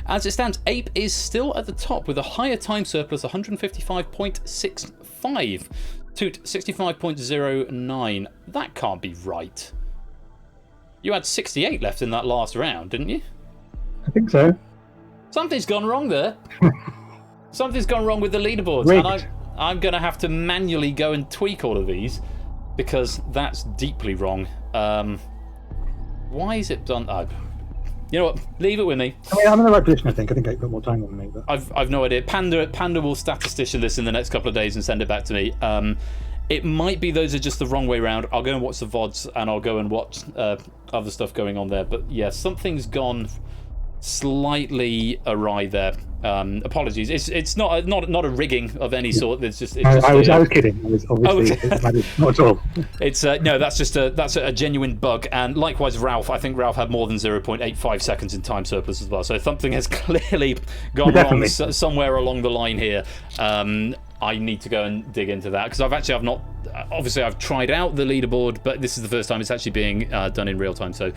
As it stands, Ape is still at the top with a higher time surplus, 155.65. Toot, 65.09. That can't be right. You had 68 left in that last round, didn't you? I think so. Something's gone wrong there. Something's gone wrong with the leaderboards. Rigged. And I'm going to have to manually go and tweak all of these because that's deeply wrong. Why is it done? You know what? Leave it with me. I mean, I'm in the right position, I think. I think I've got more time than me. But... I've no idea. Panda will statistician this in the next couple of days and send it back to me. It might be those are just the wrong way round. I'll go and watch the VODs and I'll go and watch other stuff going on there. But yeah, something's gone slightly awry there. Apologies. It's not a rigging of any sort. It's just. I was kidding. I was obviously not at all. It's no. That's just a genuine bug. And likewise, Ralph. I think Ralph had more than 0.85 seconds in time surplus as well. So something has clearly gone wrong somewhere along the line here. I need to go and dig into that because I've not. Obviously, I've tried out the leaderboard, but this is the first time it's actually being done in real time. So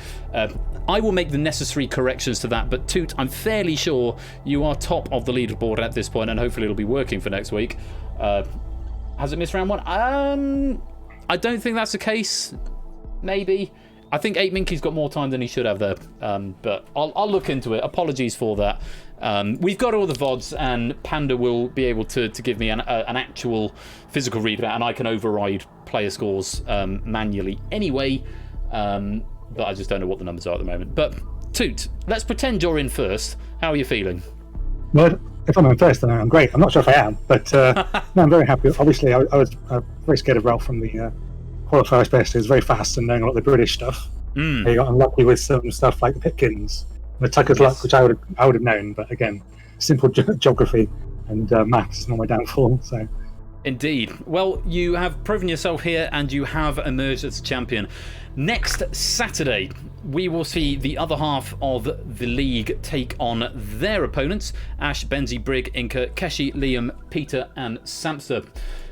I will make the necessary corrections to that. But Toot, I'm fairly sure you are top of the leaderboard at this point, and hopefully it'll be working for next week. Has it missed round 1? I don't think that's the case. Maybe. I think 8Minky's got more time than he should have there, but I'll look into it. Apologies for that. We've got all the VODs, and Panda will be able to give me an actual physical readout, and I can override player scores manually anyway, but I just don't know what the numbers are at the moment. But Toot, let's pretend you're in first. How are you feeling? Well, if I'm in first, then I'm great. I'm not sure if I am, but no, I'm very happy. Obviously, I was very scared of Ralph from the qualifier, especially. He was very fast and knowing a lot of the British stuff. He got unlucky with some stuff like the Pipkins. The Tucker's luck, which I would have known, but again, simple geography and maths is not my downfall. So, indeed. Well, you have proven yourself here, and you have emerged as a champion. Next Saturday, we will see the other half of the league take on their opponents: Ash, Benzie, Brig, Inca, Keshi, Liam, Peter, and Samster.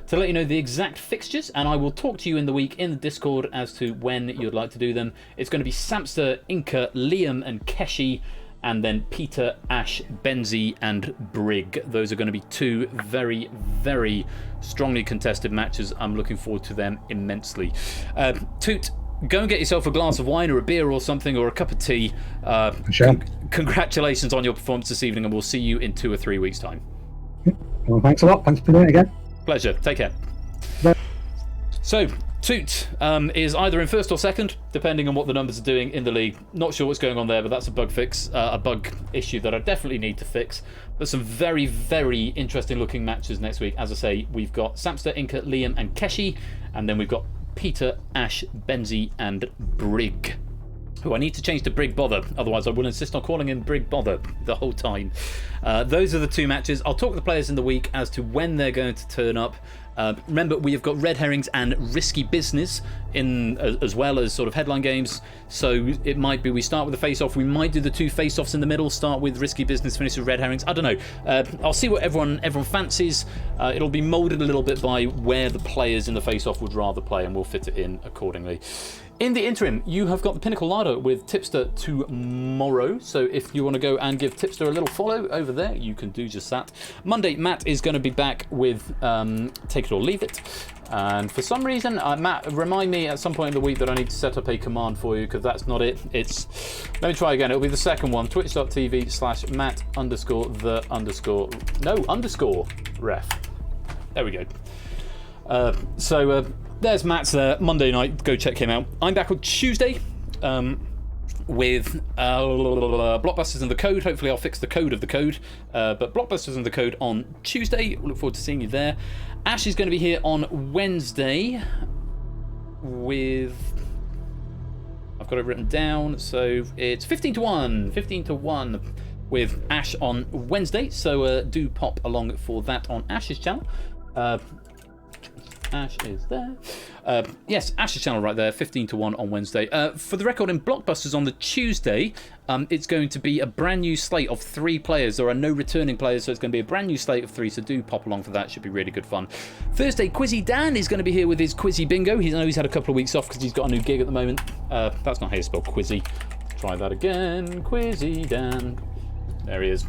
To let you know the exact fixtures, and I will talk to you in the week in the Discord as to when you'd like to do them. It's going to be Samster, Inca, Liam, and Keshi, and then Peter, Ash, Benzie, and Brig. Those are going to be 2 very, very strongly contested matches. I'm looking forward to them immensely. Toot, go and get yourself a glass of wine or a beer or something, or a cup of tea. Sure. Congratulations on your performance this evening, and we'll see you in 2 or 3 weeks' time. Well, thanks a lot. Thanks for doing it again. Pleasure. Take care. So, Toot is either in first or second, depending on what the numbers are doing in the league. Not sure what's going on there, but that's a bug fix, a bug issue that I definitely need to fix. But some very, very interesting looking matches next week. As I say, we've got Samster, Inca, Liam, and Keshi, and then we've got Peter, Ash, Benzie, and Brig. Who I need to change to Brig Bother, otherwise I will insist on calling him Brig Bother the whole time. Those are the 2 matches. I'll talk to the players in the week as to when they're going to turn up. Remember, we have got Red Herrings and Risky Business in as well as sort of headline games. So it might be we start with the face-off. We might do the 2 face-offs in the middle, start with Risky Business, finish with Red Herrings. I don't know. I'll see what everyone fancies. It'll be moulded a little bit by where the players in the face-off would rather play, and we'll fit it in accordingly. In the interim, you have got the Pinnacle Larder with Tipster tomorrow. So if you want to go and give Tipster a little follow over there, you can do just that. Monday, Matt is going to be back with Take It or Leave It. And for some reason, Matt, remind me at some point in the week that I need to set up a command for you, because that's not it. Let me try again. It'll be the second one. Twitch.tv/Matt_ref. There we go. There's Matt's there, Monday night. Go check him out. I'm back on Tuesday with Blockbusters and the Code. Hopefully I'll fix the code of the code. But Blockbusters and the Code on Tuesday. Look forward to seeing you there. Ash is going to be here on Wednesday with... I've got it written down. So it's 15 to 1 with Ash on Wednesday. So do pop along for that on Ash's channel. Ash is there. Yes, Ash's channel right there, 15 to 1 on Wednesday. For the record, in Blockbusters on the Tuesday, it's going to be a brand new slate of 3 players. There are no returning players, so it's going to be a brand new slate of 3, so do pop along for that. Should be really good fun. Thursday, Quizzy Dan is going to be here with his Quizzy Bingo. I know he's had a couple of weeks off because he's got a new gig at the moment. That's not how you spell Quizzy. Try that again. Quizzy Dan. There he is.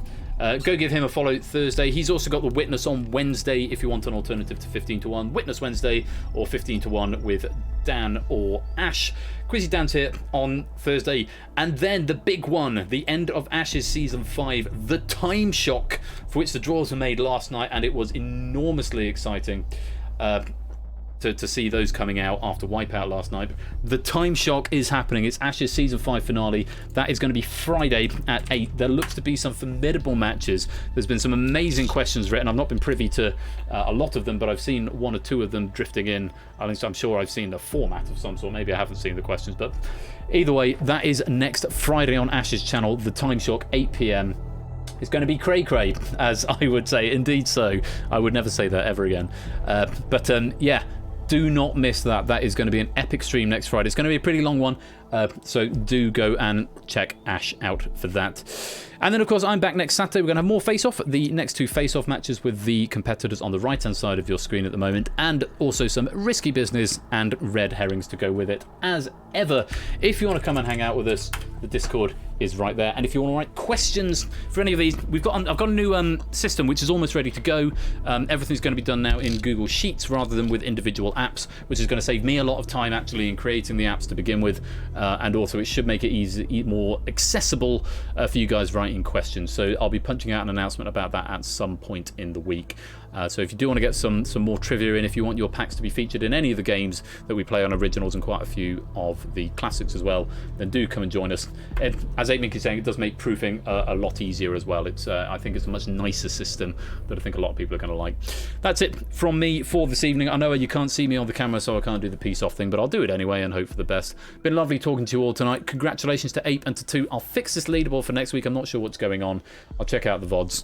Go give him a follow Thursday. He's also got the Witness on Wednesday if you want an alternative to 15 to 1. Witness Wednesday or 15 to 1 with Dan or Ash. Quizzy Dan's here on Thursday. And then the big one, the end of Ash's Season 5, the Time Shock, for which the draws were made last night, and it was enormously exciting. To see those coming out after Wipeout last night. The Time Shock is happening. It's Ash's Season 5 finale. That is going to be Friday at 8. There looks to be some formidable matches. There's been some amazing questions written. I've not been privy to a lot of them, but I've seen 1 or 2 of them drifting in. I'm sure I've seen the format of some sort. Maybe I haven't seen the questions, but either way, that is next Friday on Ash's channel. The Time Shock, 8 PM. It's going to be cray-cray, as I would say. Indeed so. I would never say that ever again. Yeah. Do not miss that. That is going to be an epic stream next Friday. It's going to be a pretty long one, so do go and check Ash out for that. And then, of course, I'm back next Saturday. We're going to have more face-off. The next 2 face-off matches with the competitors on the right-hand side of your screen at the moment, and also some Risky Business and Red Herrings to go with it, as ever. If you want to come and hang out with us, the Discord is right there. And if you want to write questions for any of these, I've got a new system which is almost ready to go. Everything's going to be done now in Google Sheets rather than with individual apps, which is going to save me a lot of time actually in creating the apps to begin with, and also it should make it more accessible for you guys writing questions. So I'll be punching out an announcement about that at some point in the week. So if you do want to get some more trivia in, if you want your packs to be featured in any of the games that we play on Originals and quite a few of the classics as well, then do come and join us. As 8mink is saying, it does make proofing a lot easier as well. I think it's a much nicer system that I think a lot of people are going to like. That's it from me for this evening. I know you can't see me on the camera, so I can't do the peace off thing, but I'll do it anyway and hope for the best. Been lovely talking to you all tonight. Congratulations to Ape and to 2. I'll fix this leaderboard for next week. I'm not sure what's going on. I'll check out the VODs.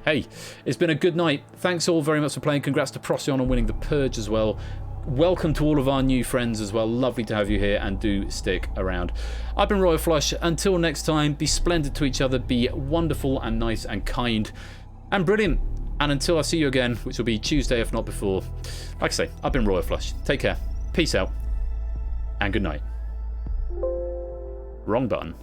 Hey, it's been a good night. Thanks all very much for playing. Congrats to Procyon on winning the Purge as well. Welcome to all of our new friends as well. Lovely to have you here, and do stick around. I've been Royal Flush. Until next time, be splendid to each other, be wonderful and nice and kind and brilliant. And until I see you again, which will be Tuesday if not before, like I say, I've been Royal Flush. Take care, peace out, and good night. Wrong button.